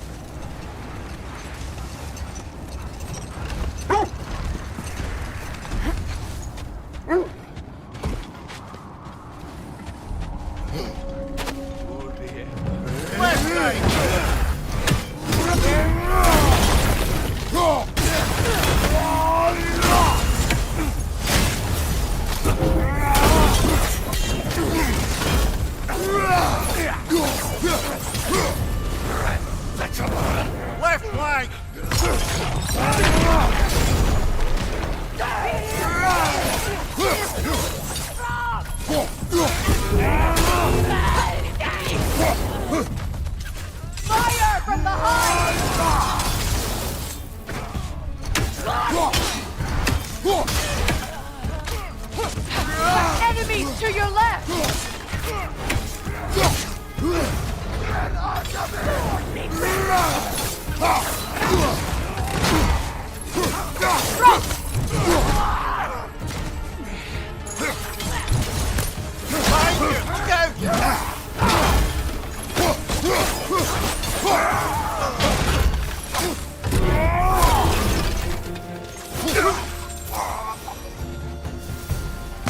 Left flank! Fire from behind! Enemies to your left!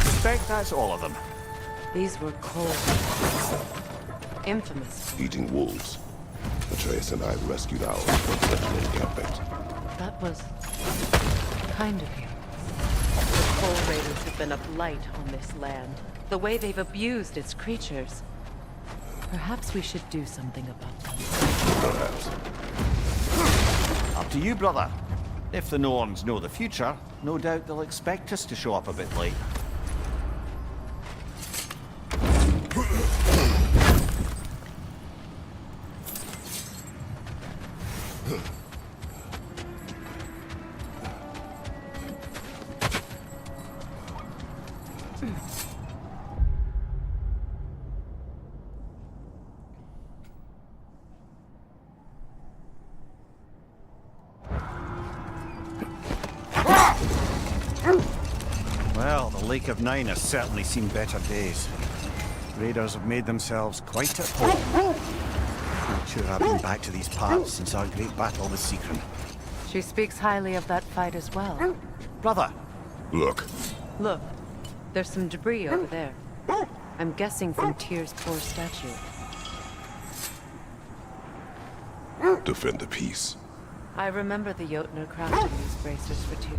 Suspect that's all of them. These were cold. Infamous. Eating wolves. Atreus and I rescued ours from such an encampment. That was kind of you. The Coal Raiders have been a blight on this land. The way they've abused its creatures. Perhaps we should do something about them. Perhaps. Up to you, brother. If the Norns know the future, no doubt they'll expect us to show up a bit late. Well, the Lake of Nine has certainly seen better days. Raiders have made themselves quite at home. Not sure I've been back to these parts since our great battle with Secron. She speaks highly of that fight as well. Brother! Look. Look, there's some debris over there. I'm guessing from Tyr's poor statue. Defend the peace. I remember the Jotnar crafting these bracers for Tyr.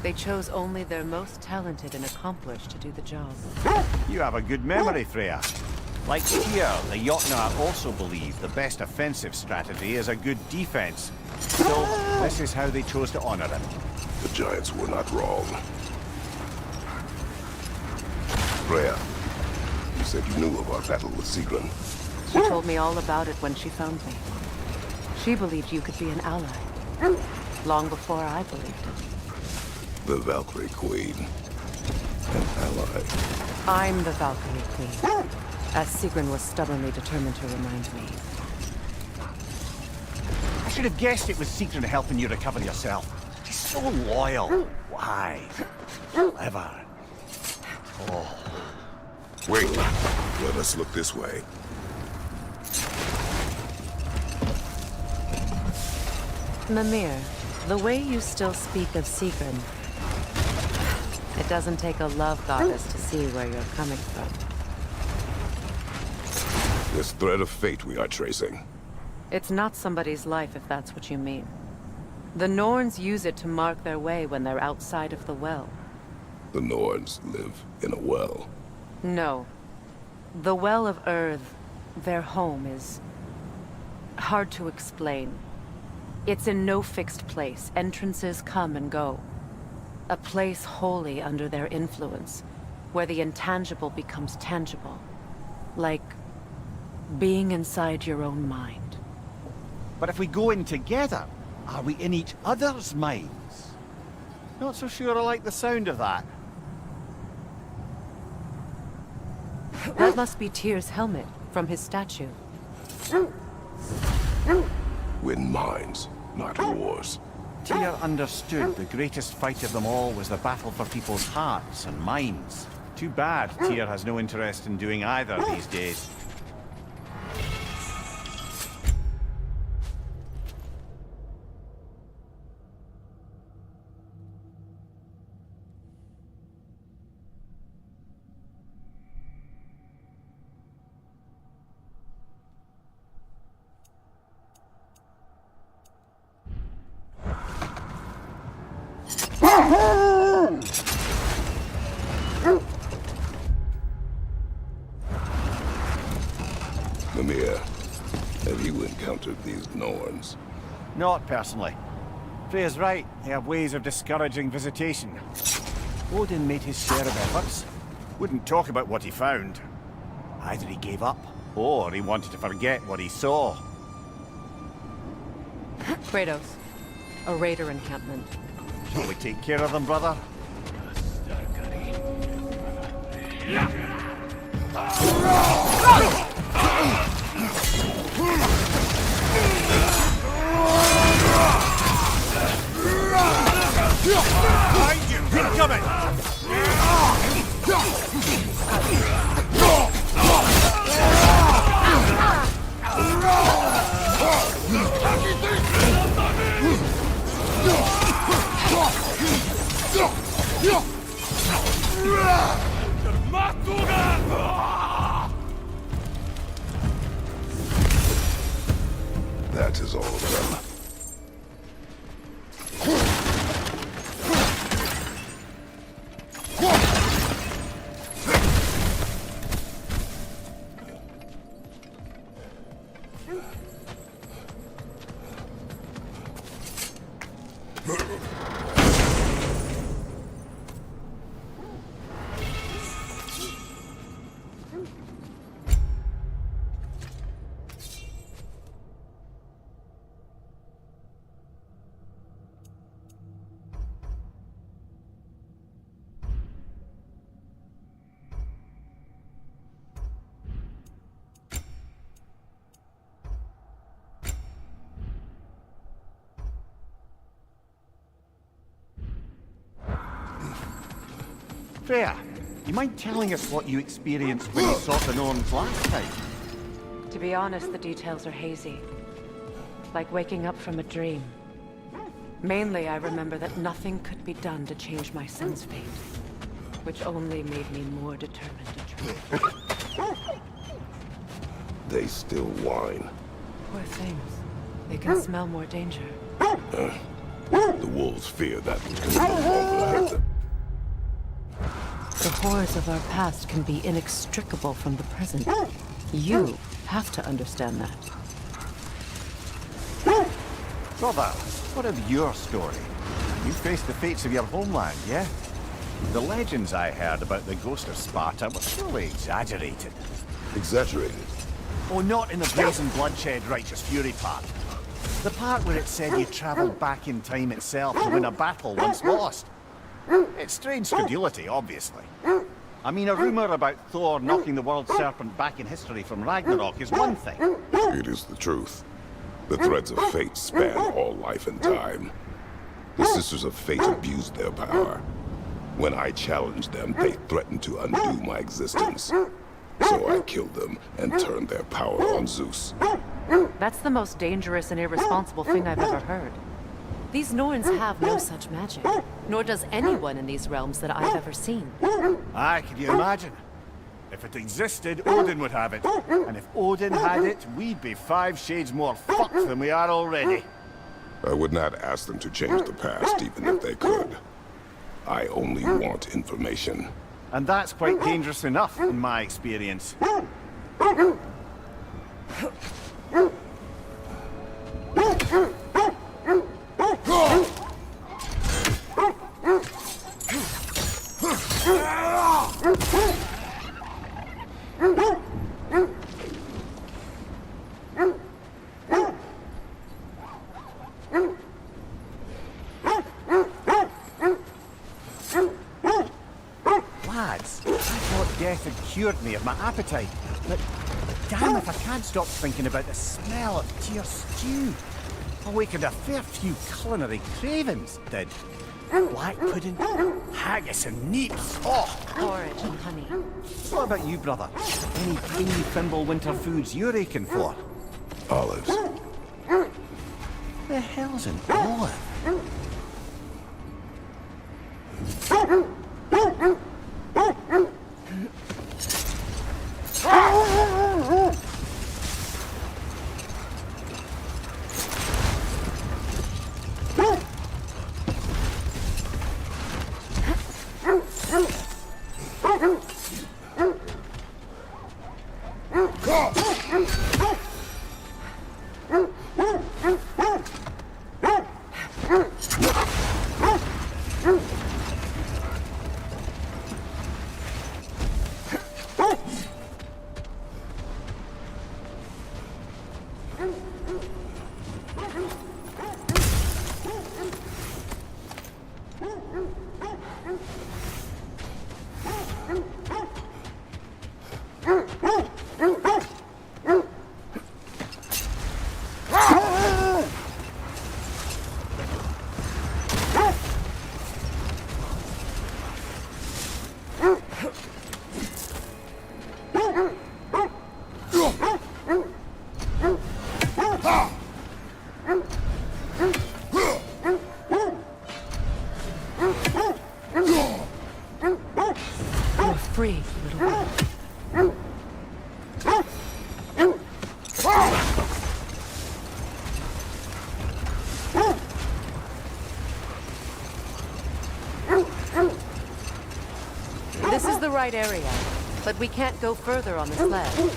They chose only their most talented and accomplished to do the job. You have a good memory, Freya. Like Tyr, the Jotnar also believe the best offensive strategy is a good defense. So, this is how they chose to honor him. The Giants were not wrong. Freya, you said you knew of our battle with Secron. She told me all about it when she found me. She believed you could be an ally. Long before I believed it. The Valkyrie Queen. An ally. I'm the Valkyrie Queen. As Secron was stubbornly determined to remind me. I should have guessed it was Secron helping you recover yourself. She's so loyal, wise, clever. Oh. Wait. Let us look this way. Mimir, the way you still speak of Secron, it doesn't take a love goddess to see where you're coming from. This thread of fate we are tracing. It's not somebody's life, if that's what you mean. The Norns use it to mark their way when they're outside of the well. The Norns live in a well. No. The Well of Earth, their home, is hard to explain. It's in no fixed place. Entrances come and go. A place wholly under their influence, where the intangible becomes tangible. Like being inside your own mind. But if we go in together, are we in each other's minds? Not so sure I like the sound of that. That must be Tyr's helmet from his statue. Win minds, not wars. Tyr understood the greatest fight of them all was the battle for people's hearts and minds. Too bad Tyr has no interest in doing either these days. Mimir, have you encountered these Norns? Not personally. Freya's right, they have ways of discouraging visitation. Odin made his share of efforts. Wouldn't talk about what he found. Either he gave up, or he wanted to forget what he saw. Kratos, a raider encampment. Shall we take care of them, brother? Behind you! Incoming! That is all of them. Freya, you mind telling us what you experienced when you sought the Norns last time? To be honest, the details are hazy. Like waking up from a dream. Mainly, I remember that nothing could be done to change my son's fate. Which only made me more determined to try. They still whine. Poor things. They can smell more danger. The wolves fear that we can no longer hurt them. The horrors of our past can be inextricable from the present. You have to understand that. Brother, what of your story? You faced the fates of your homeland, yeah? The legends I heard about the ghost of Sparta were surely exaggerated. Exaggerated? Oh, not in the brazen bloodshed righteous fury part. The part where it said you travelled back in time itself to win a battle once lost. It's strange credulity, obviously. I mean, a rumour about Thor knocking the world serpent back in history from Ragnarok is one thing. It is the truth. The threads of fate span all life and time. The Sisters of Fate abused their power. When I challenged them, they threatened to undo my existence. So I killed them and turned their power on Zeus. That's the most dangerous and irresponsible thing I've ever heard. These Norns have no such magic, nor does anyone in these realms that I've ever seen. Aye, can you imagine? If it existed, Odin would have it. And if Odin had it, we'd be 5 shades more fucked than we are already. I would not ask them to change the past, even if they could. I only want information. And that's quite dangerous enough, in my experience. death had cured me of my appetite, but damn if I can't stop thinking about the smell of Tyr stew. Awakened a fair few culinary cravings, did. Black pudding, haggis and neeps. Oh! Porridge and honey. What about you, brother? Any creamy thimble winter foods you're aching for? Olives. The hell's an olive? Free, little one. This is the right area, but we can't go further on the sled.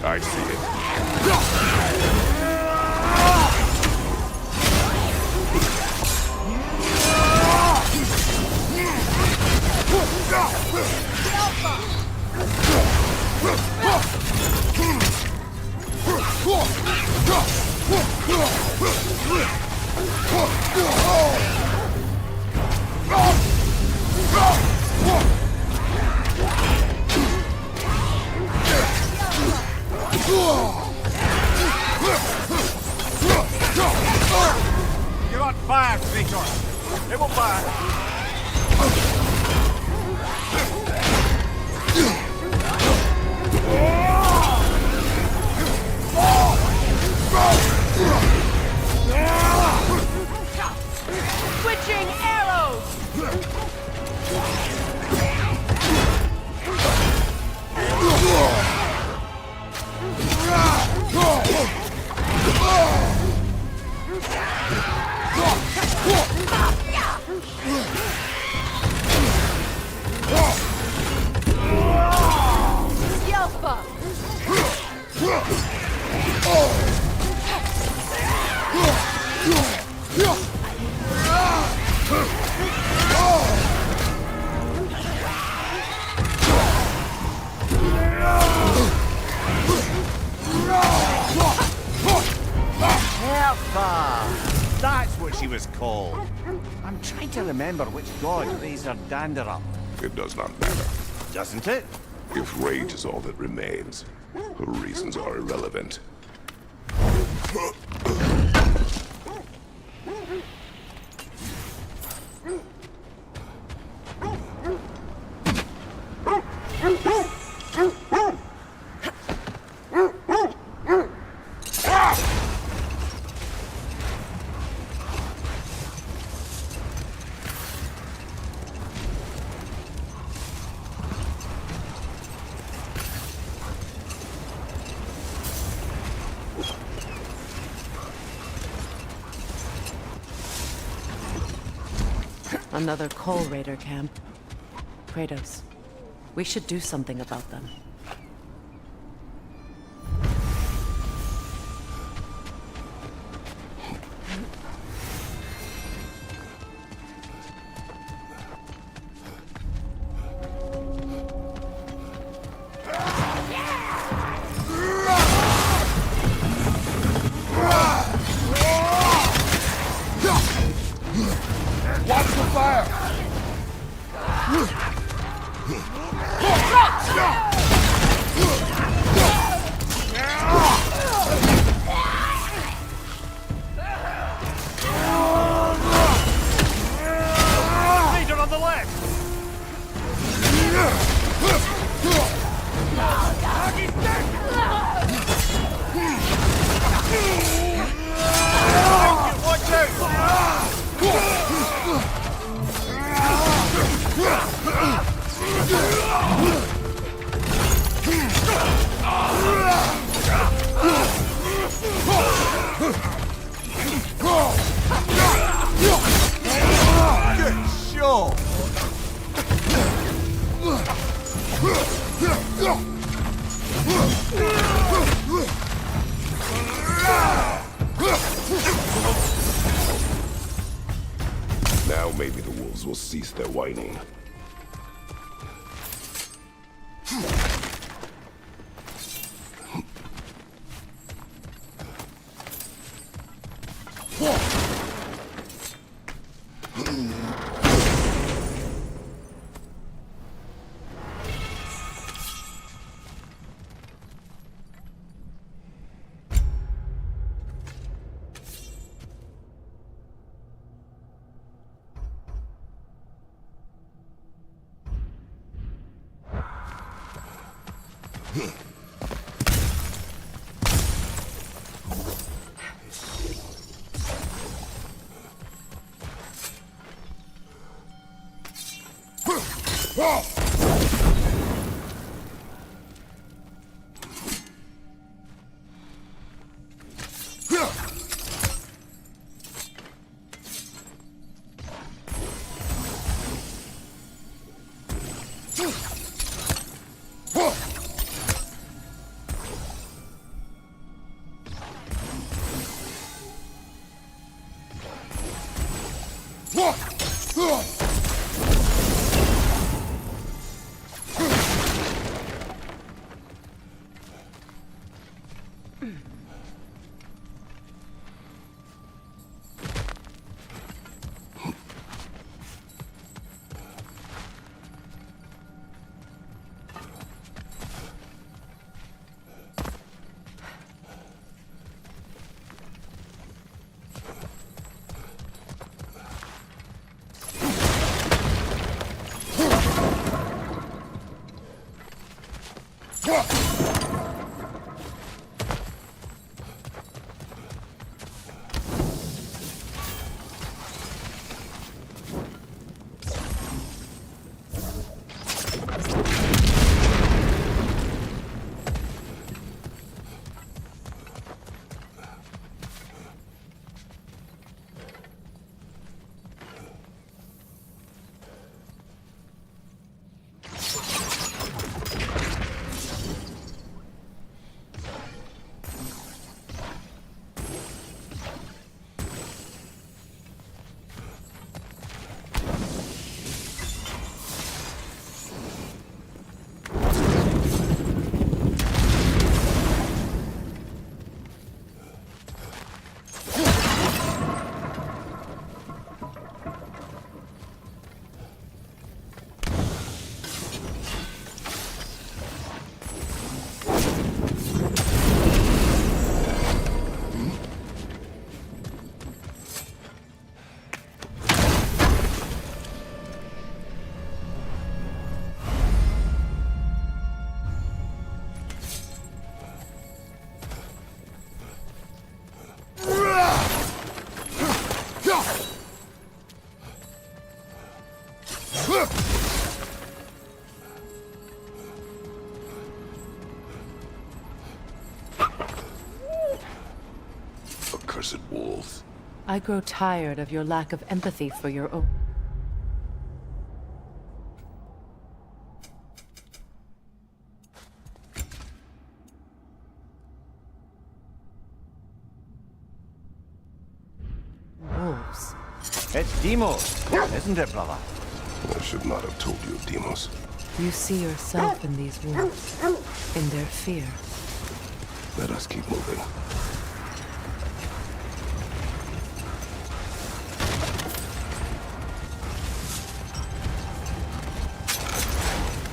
I see it. You're on fire, Victor. It will fire. Switching arrows! Yelpa! Hertha! That's what she was called. I'm trying to remember which god raised her dander up. It does not matter. Doesn't it? If rage is all that remains, her reasons are irrelevant. Another Coal Raider camp. Kratos. We should do something about them. Watch the fire! Leader on the left! Watch Good show! Now maybe the wolves will cease their whining. Accursed wolves. I grow tired of your lack of empathy for your own. It's Demos, isn't it, brother? I should not have told you, Demos. You see yourself in these wolves, in their fear. Let us keep moving.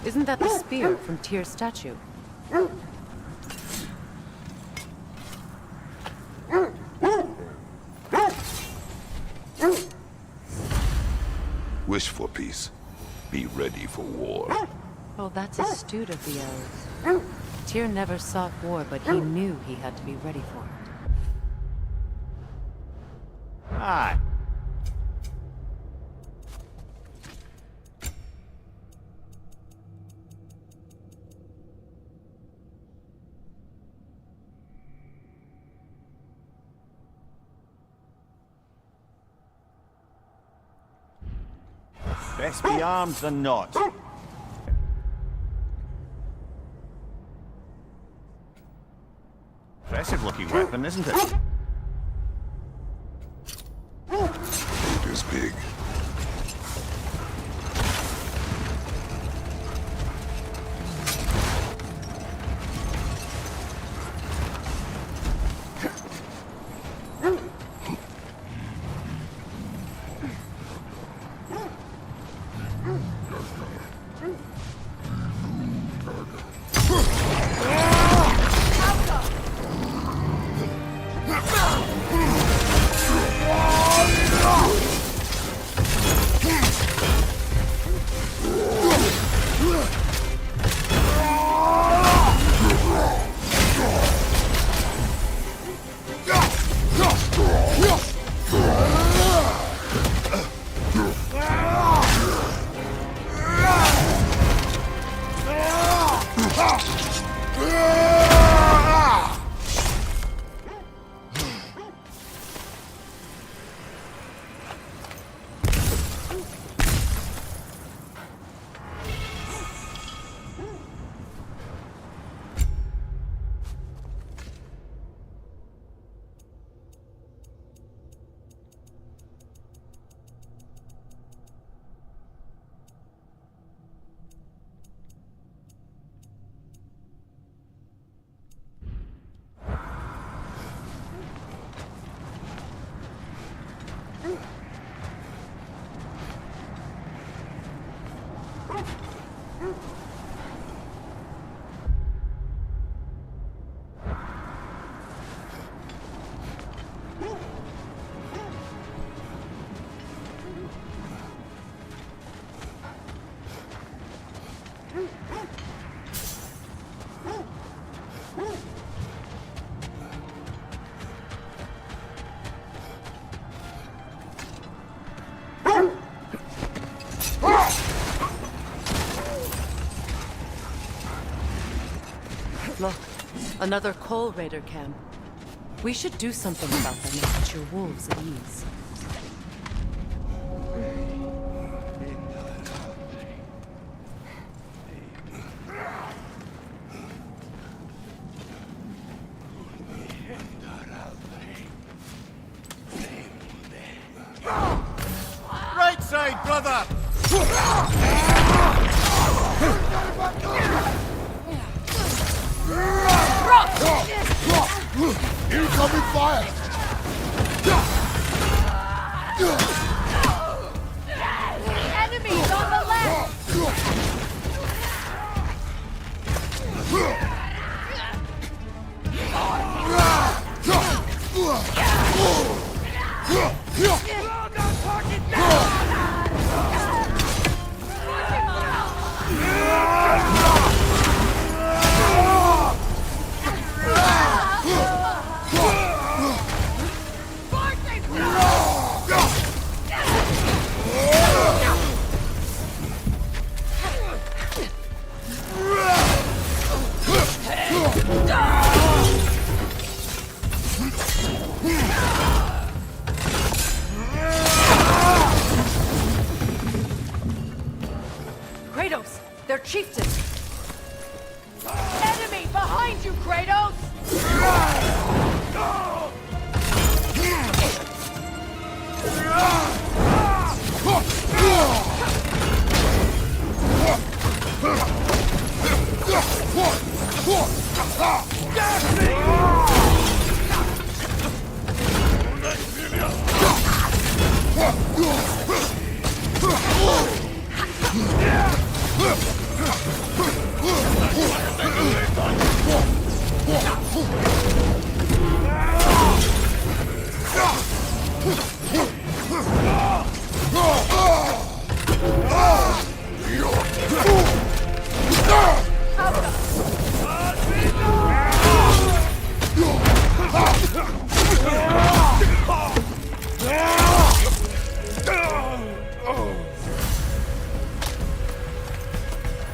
Isn't that the spear from Tyr's statue? Wish for peace. Be ready for war. Oh, that's astute of the elves. Tyr never sought war, but he knew he had to be ready for it. Aye. Best be armed than not. Impressive looking weapon, isn't it? It is big. Look, another Coal Raider camp. We should do something about them and put your wolves at ease. Right side, brother! Incoming fire! Enemies on the left! Kratos! They're chieftains! Enemy behind you, Kratos!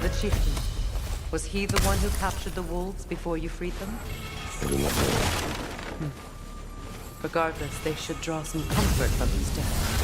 The chieftain. Was he the one who captured the wolves before you freed them? I do not know. Regardless, they should draw some comfort from his death.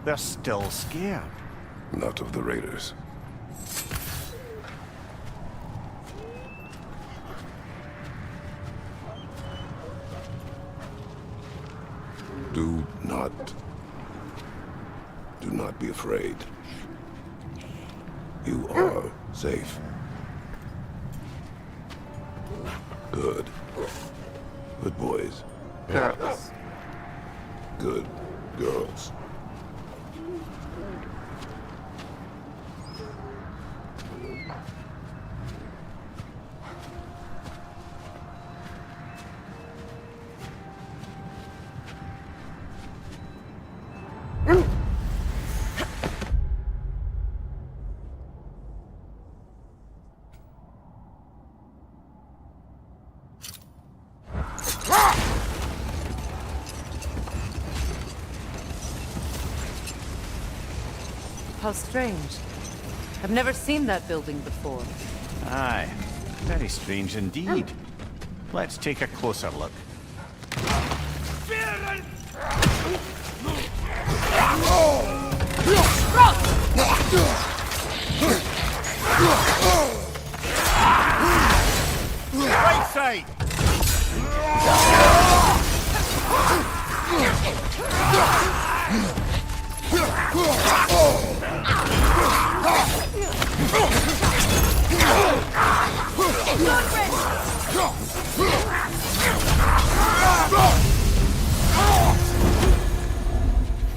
They're still scared. Not of the raiders. Do not be afraid. You are safe. Good. Good boys. Girls. Good girls. How strange. I've never seen that building before. Aye, very strange indeed. Let's take a closer look. Right side!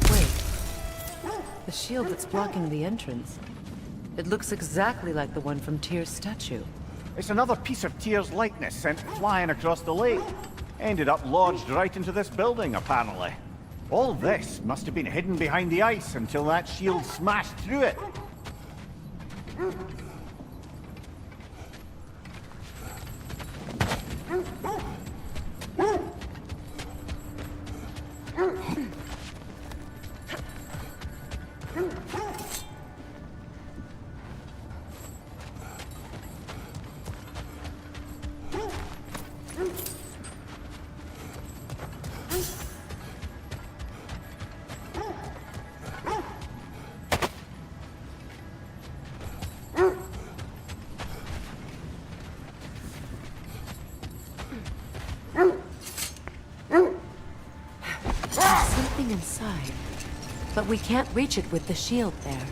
Wait. The shield that's blocking the entrance. It looks exactly like the one from Tyr's statue. It's another piece of Tyr's likeness sent flying across the lake. Ended up lodged right into this building, apparently. All this must have been hidden behind the ice until that shield smashed through it. Something inside, but we can't reach it with the shield there.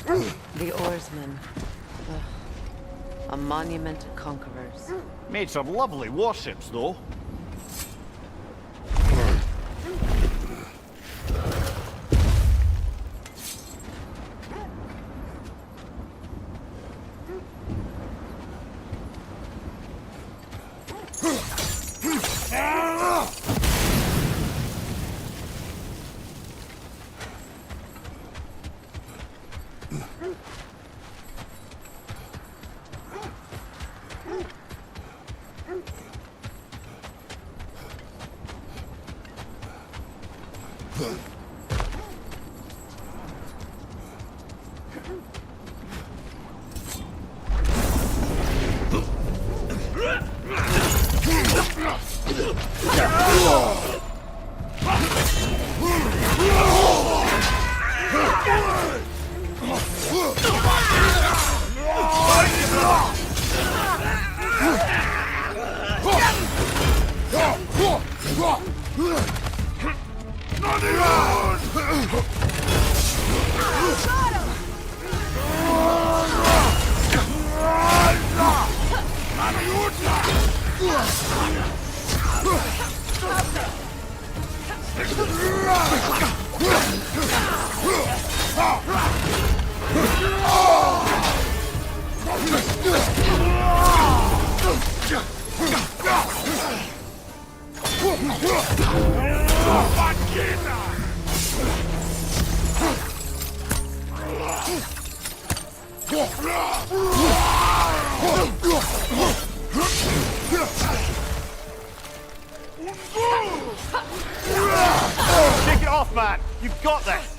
The oarsmen. Ugh. A monument to conquerors. Made some lovely warships, though. Take it off, man! You've got this!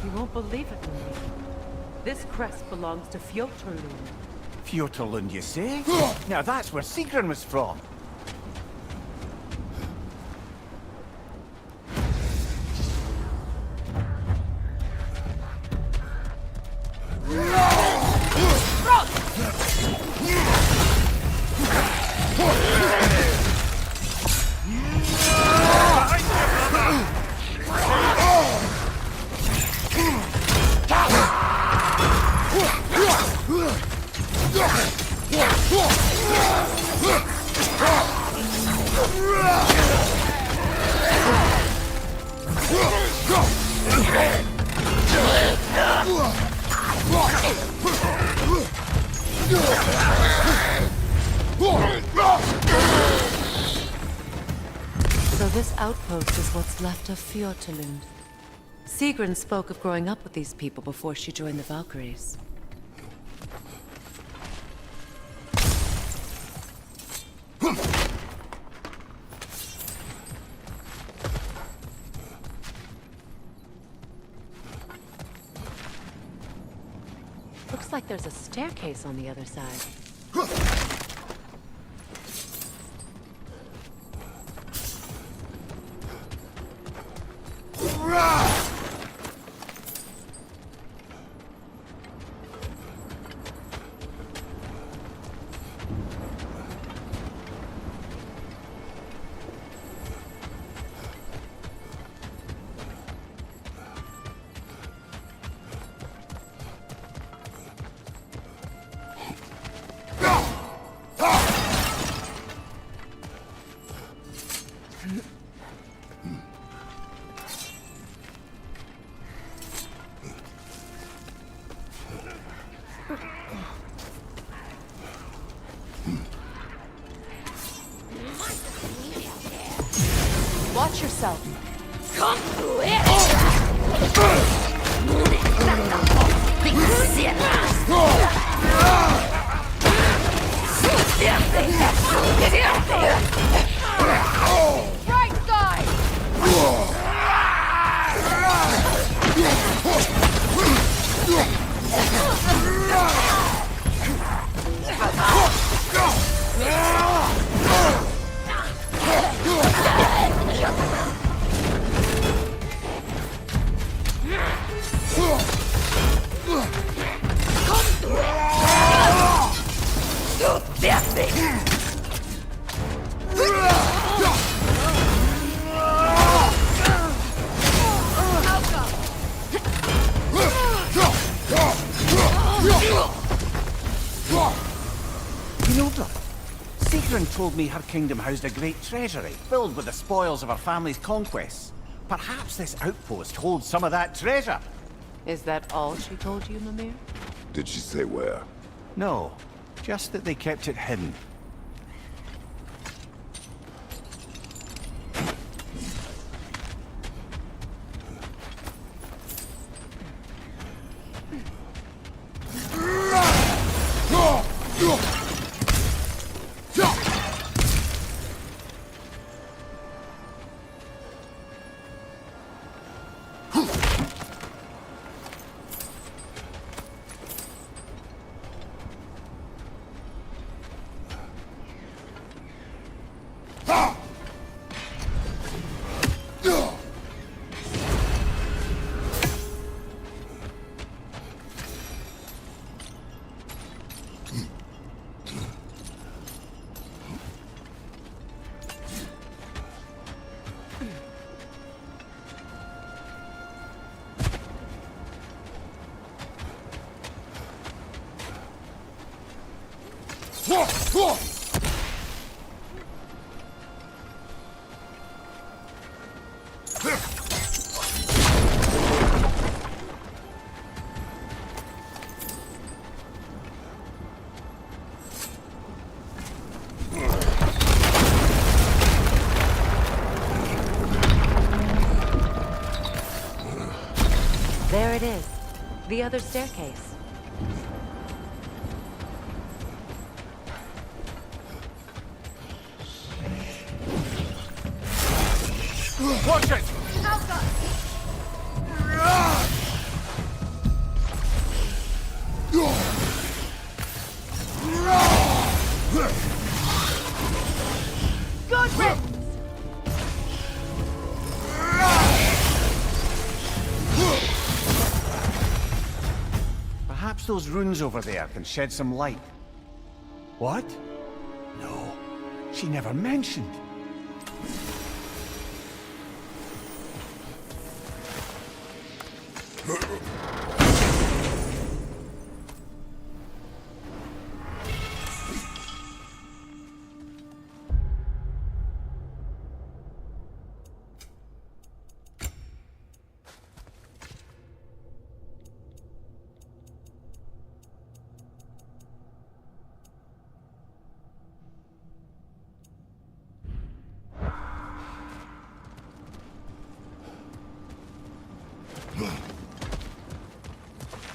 You won't believe it, Marie. This crest belongs to Fjorturlund. Fjorturlund, you say? Now that's where Sigrun was from. So this outpost is what's left of Fjorturlund. Sigrun spoke of growing up with these people before she joined the Valkyries. Looks like there's a staircase on the other side. Watch yourself. Come through it! Right side! You know, brother, Sigrun told me her kingdom housed a great treasury filled with the spoils of her family's conquests. Perhaps this outpost holds some of that treasure. Is that all she told you, Mimir? Did she say where? No, just that they kept it hidden. There it is. The other staircase. Watch it! Good riddance! Perhaps those runes over there can shed some light. What? No, she never mentioned.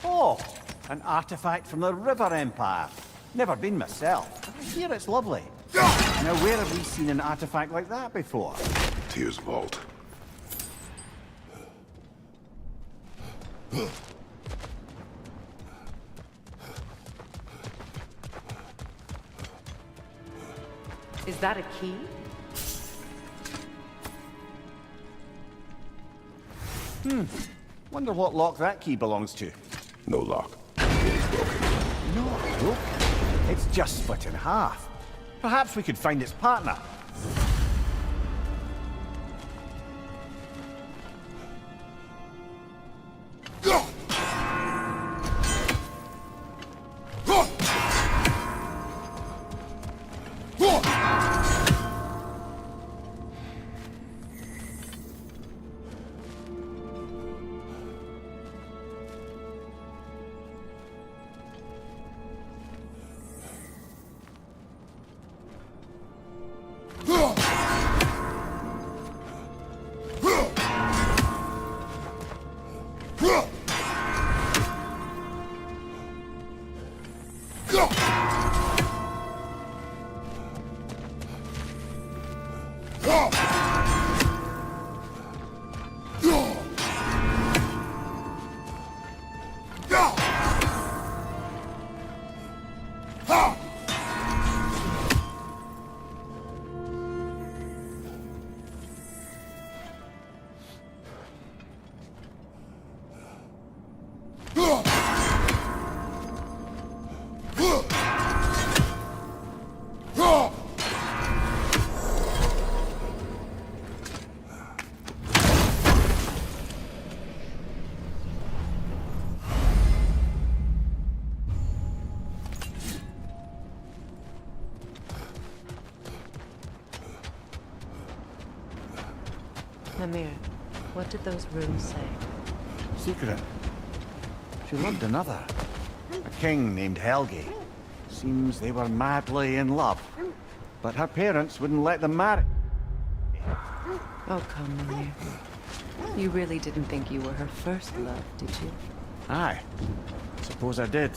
Oh, an artifact from the River Empire. Never been myself, but I hear it's lovely. Now, where have we seen an artifact like that before? Tyr's vault. Is that a key? Wonder what lock that key belongs to. No lock. It is broken. Not broken. It's just split in half. Perhaps we could find its partner. Mimir, what did those runes say? Secret. She loved another. A king named Helgi. Seems they were madly in love. But her parents wouldn't let them marry. Oh, come, Mimir. You really didn't think you were her first love, did you? Aye. Suppose I did.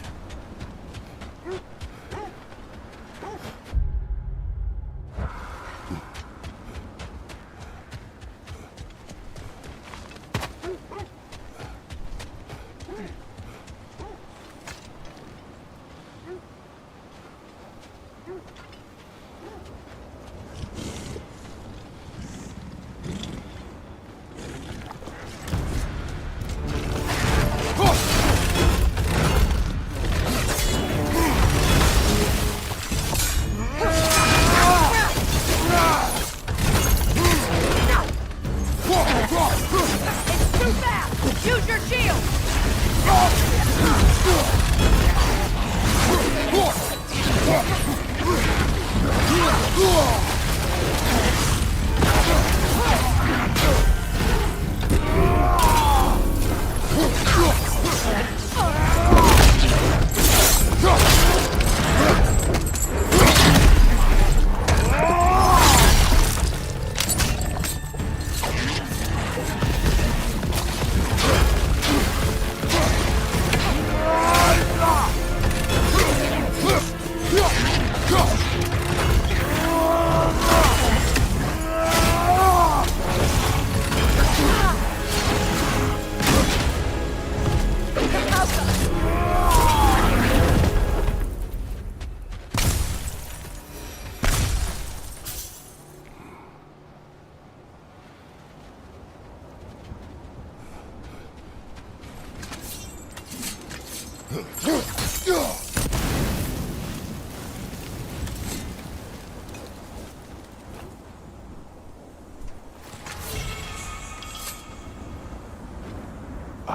Use your shield!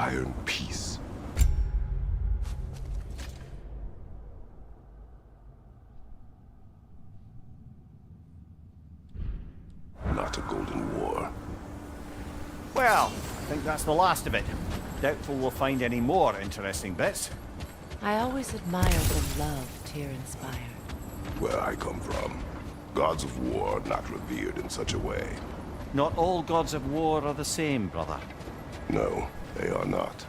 Iron Peace. Not a Golden War. Well, I think that's the last of it. Doubtful we'll find any more interesting bits. I always admired the love Tyr inspired. Where I come from, gods of war are not revered in such a way. Not all gods of war are the same, brother. No, they are not.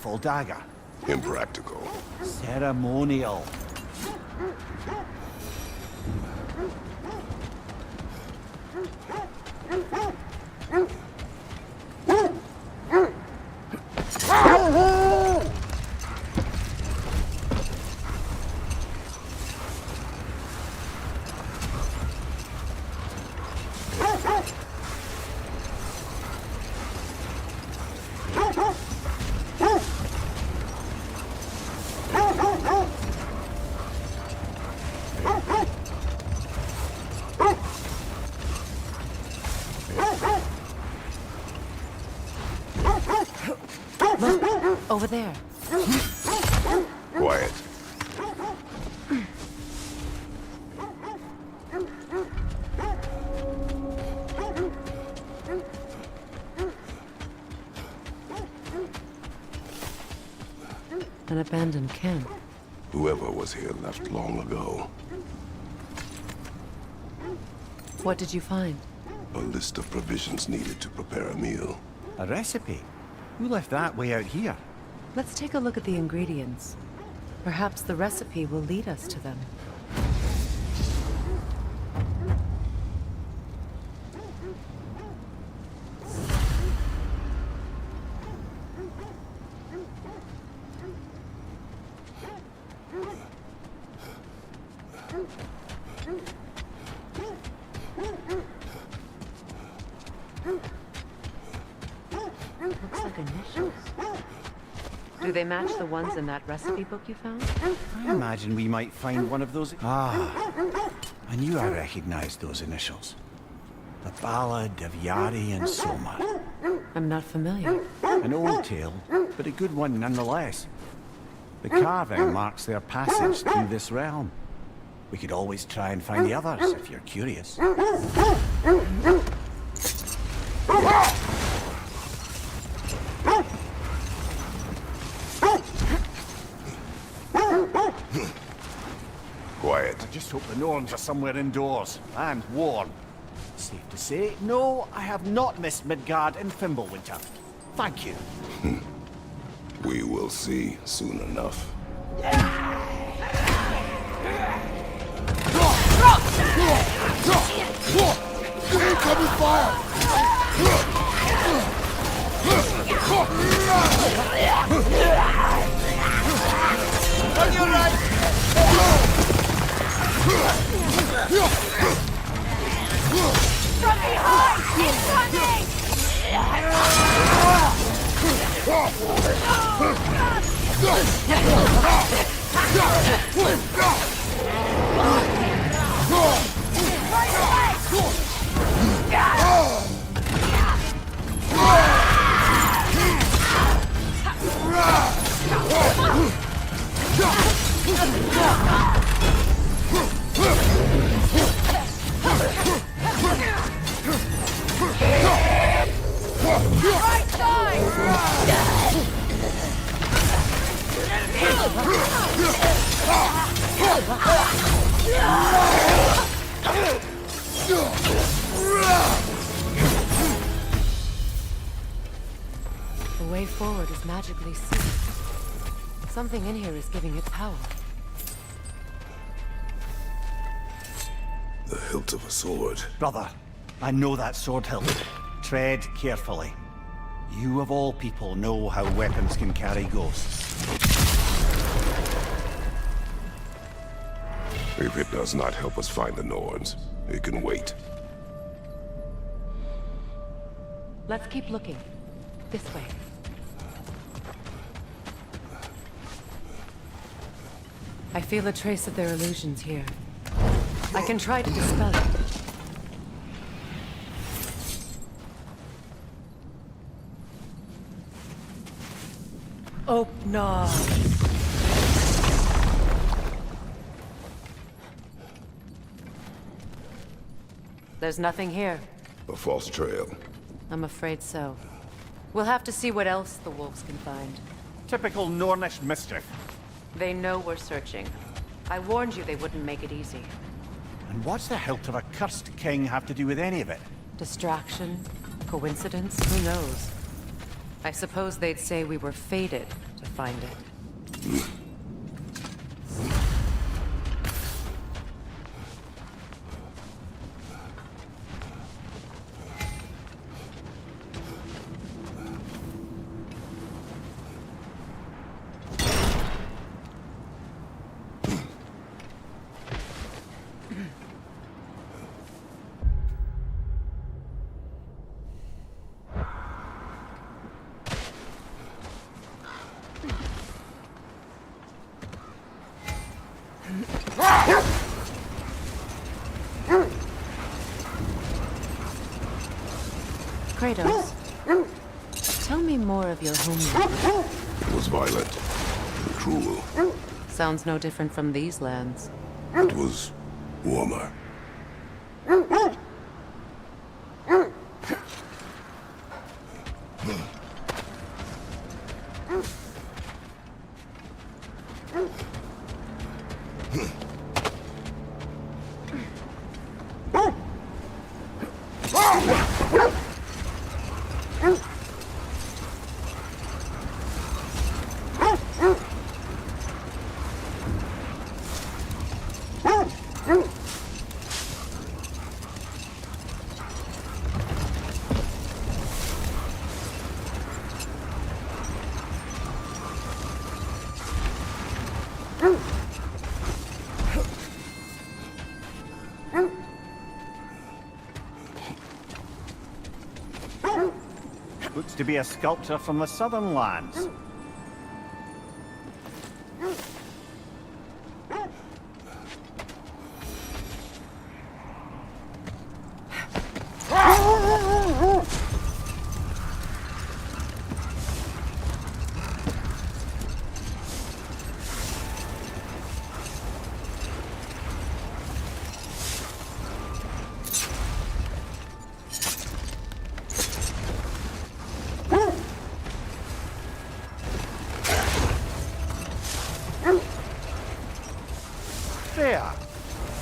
powerful dagger. Impractical. Ceremonial. Over there. Quiet. An abandoned camp. Whoever was here left long ago. What did you find? A list of provisions needed to prepare a meal. A recipe? Who left that way out here? Let's take a look at the ingredients. Perhaps the recipe will lead us to them. Looks like initials. Do they match the ones in that recipe book you found? I imagine we might find one of those... Ah, I knew I recognized those initials. The Ballad of Yari and Soma. I'm not familiar. An old tale, but a good one nonetheless. The carving marks their passage through this realm. We could always try and find the others, if you're curious. Quiet. I just hope the Norns are somewhere indoors, and warm. Safe to say, no, I have not missed Midgard and Fimbulwinter. Thank you. We will see soon enough. Incoming fire! On your right! From behind! Incoming! Right side! The way forward is magically sealed. Something in here is giving it power. The hilt of a sword. Brother, I know that sword hilt. Tread carefully. You of all people know how weapons can carry ghosts. If it does not help us find the Norns, it can wait. Let's keep looking. This way. I feel a trace of their illusions here. I can try to dispel it. Oh, no. There's nothing here. A false trail. I'm afraid so. We'll have to see what else the wolves can find. Typical Nornish mischief. They know we're searching. I warned you they wouldn't make it easy. And what's the hilt of a cursed king have to do with any of it? Distraction? Coincidence? Who knows? I suppose they'd say we were fated to find it. Kratos, tell me more of your homeland. It was violent and cruel. Sounds no different from these lands. It was warmer. Looks to be a sculpture from the southern lands.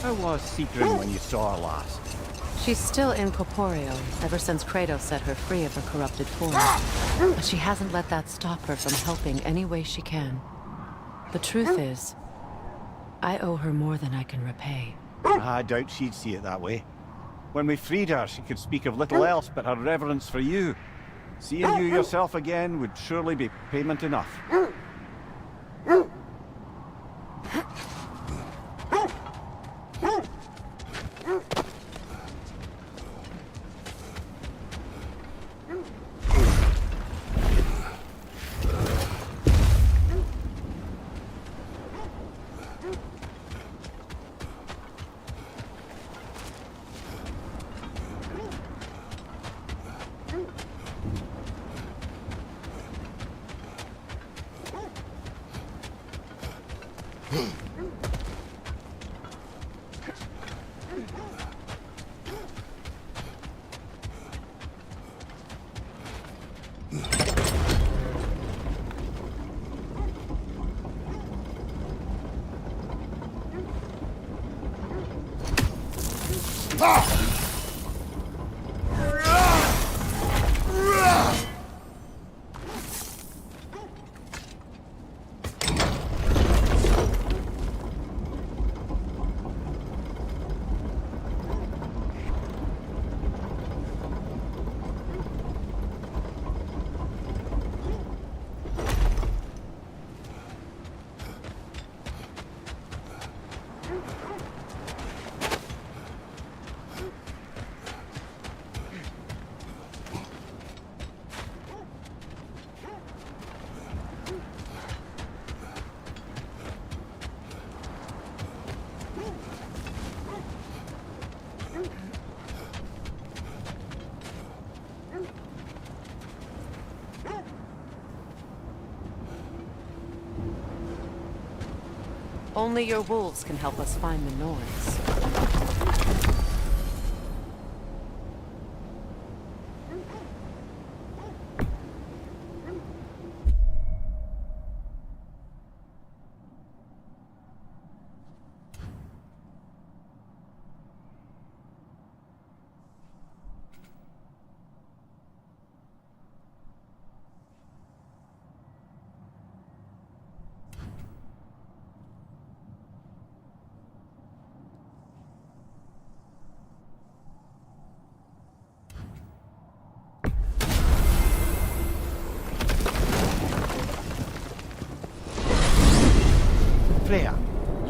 How was Sigrun when you saw her last? She's still incorporeal, ever since Kratos set her free of her corrupted form. But she hasn't let that stop her from helping any way she can. The truth is, I owe her more than I can repay. I doubt she'd see it that way. When we freed her, she could speak of little else but her reverence for you. Seeing you yourself again would surely be payment enough. Only your wolves can help us find the noise.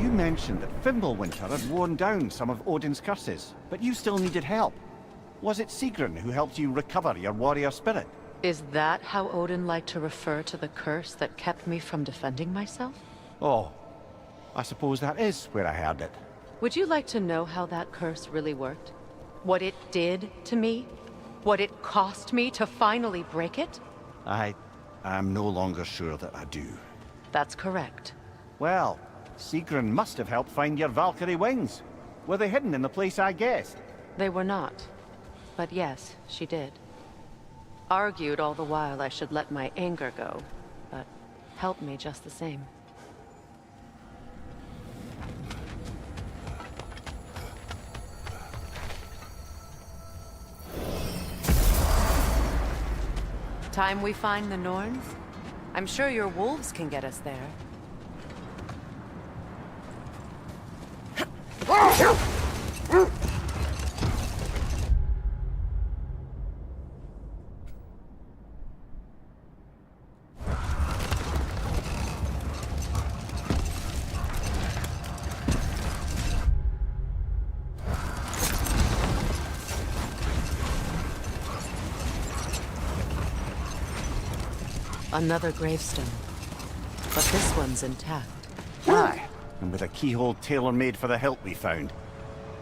You mentioned that Fimbulwinter had worn down some of Odin's curses, but you still needed help. Was it Sigrun who helped you recover your warrior spirit? Is that how Odin liked to refer to the curse that kept me from defending myself? Oh, I suppose that is where I heard it. Would you like to know how that curse really worked? What it did to me? What it cost me to finally break it? I'm no longer sure that I do. That's correct. Well, Sigrun must have helped find your Valkyrie wings. Were they hidden in the place I guessed? They were not. But yes, she did. Argued all the while I should let my anger go, but helped me just the same. Time we find the Norns? I'm sure your wolves can get us there. Another gravestone. But this one's intact. Aye, and with a keyhole tailor-made for the hilt we found.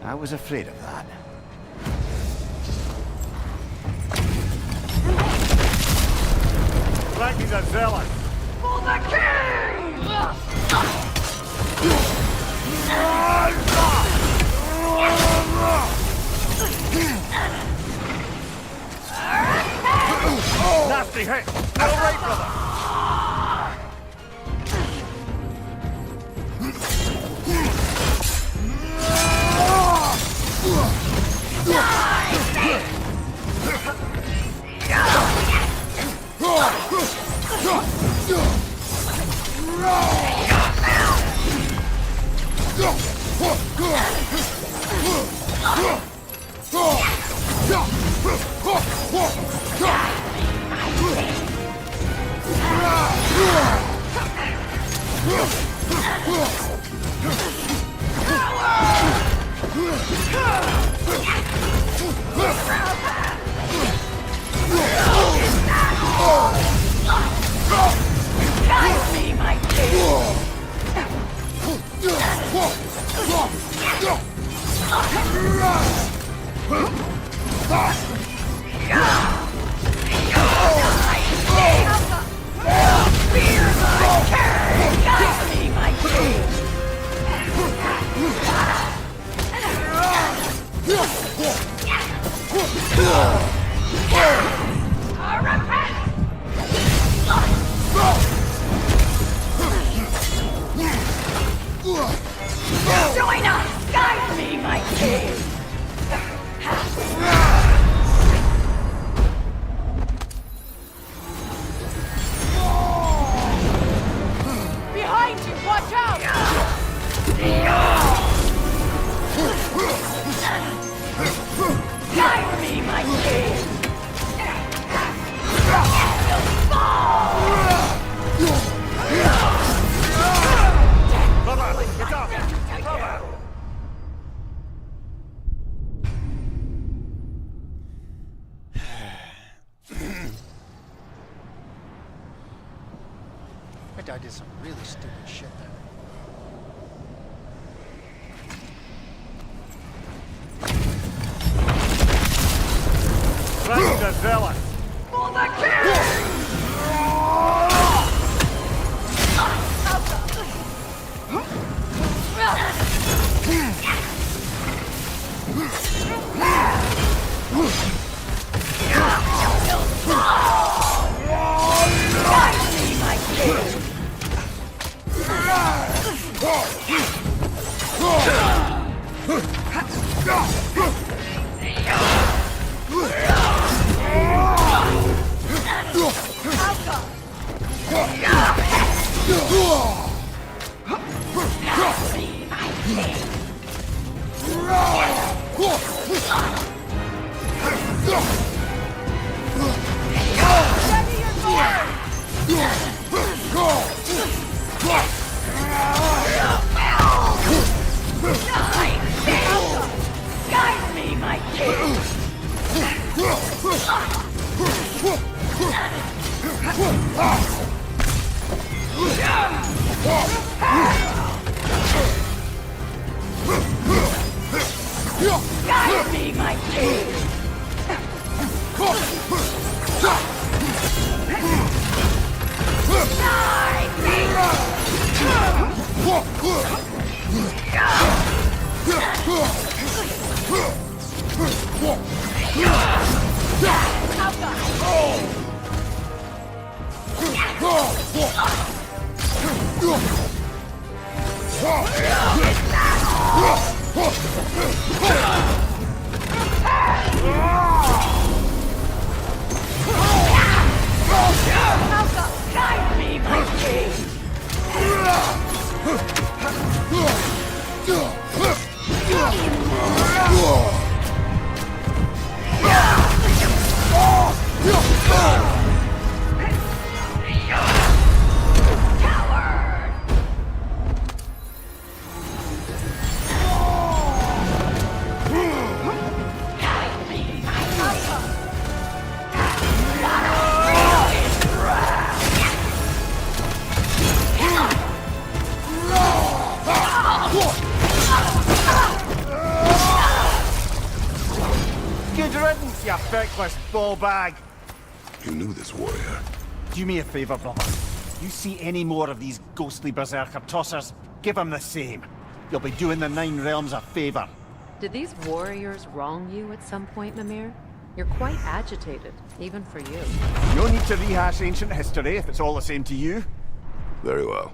I was afraid of that. Frankie's a zealot. For the king! Nasty hit. All right, brother. Guide me, my king! Join us! Guide me, my king! Behind you! Watch out! Guide me, my king! Brother, get up! Brother! I died did some really stupid shit there. Frankie's a zealot. For the king! Guide me, my king! Guide me, my king! Good riddance, you feckless ball bag. You knew this warrior. Do me a favor, brother. You see any more of these ghostly berserker tossers, give them the same. You'll be doing the Nine Realms a favor. Did these warriors wrong you at some point, Mimir? You're quite agitated, even for you. No need to rehash ancient history if it's all the same to you. Very well.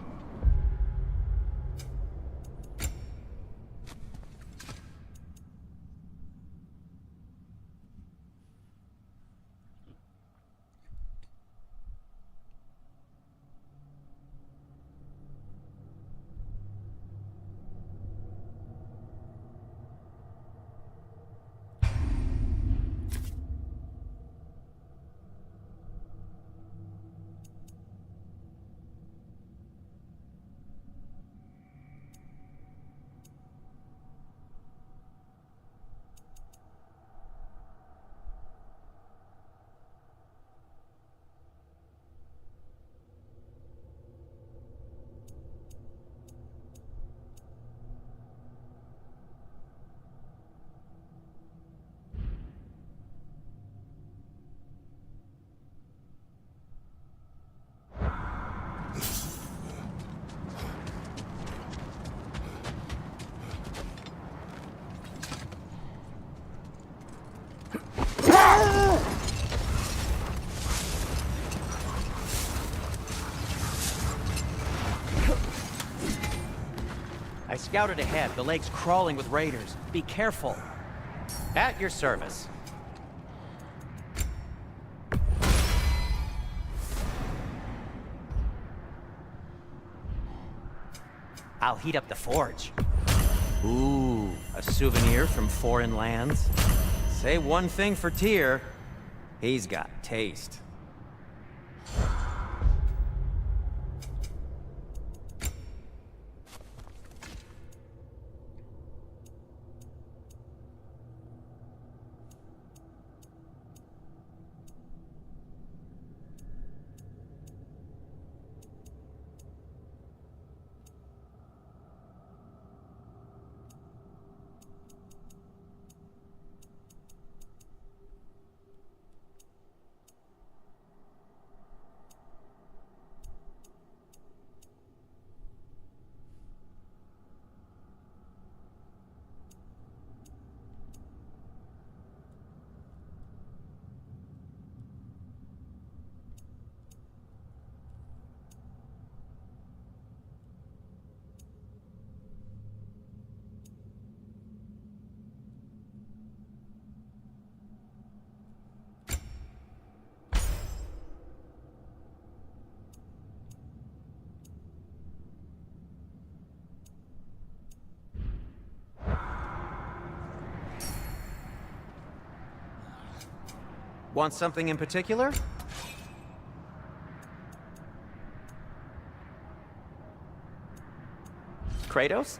I scouted ahead. The lake's crawling with raiders. Be careful. At your service. I'll heat up the forge. Ooh, a souvenir from foreign lands. Say one thing for Tyr, he's got taste. Want something in particular? Kratos?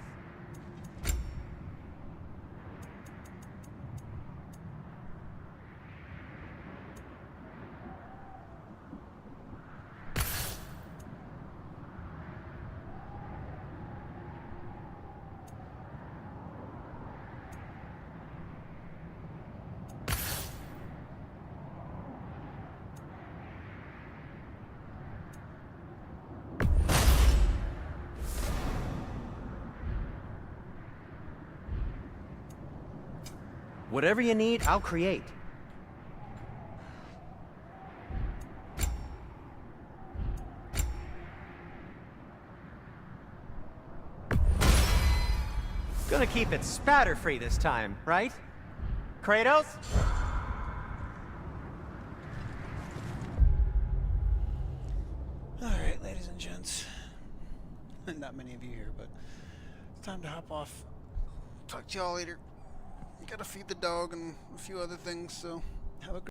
Whatever you need, I'll create. Gonna keep it spatter-free this time, right? Kratos? Alright, ladies and gents. Not many of you here, but it's time to hop off. Talk to y'all later. You gotta feed the dog and a few other things, so have a good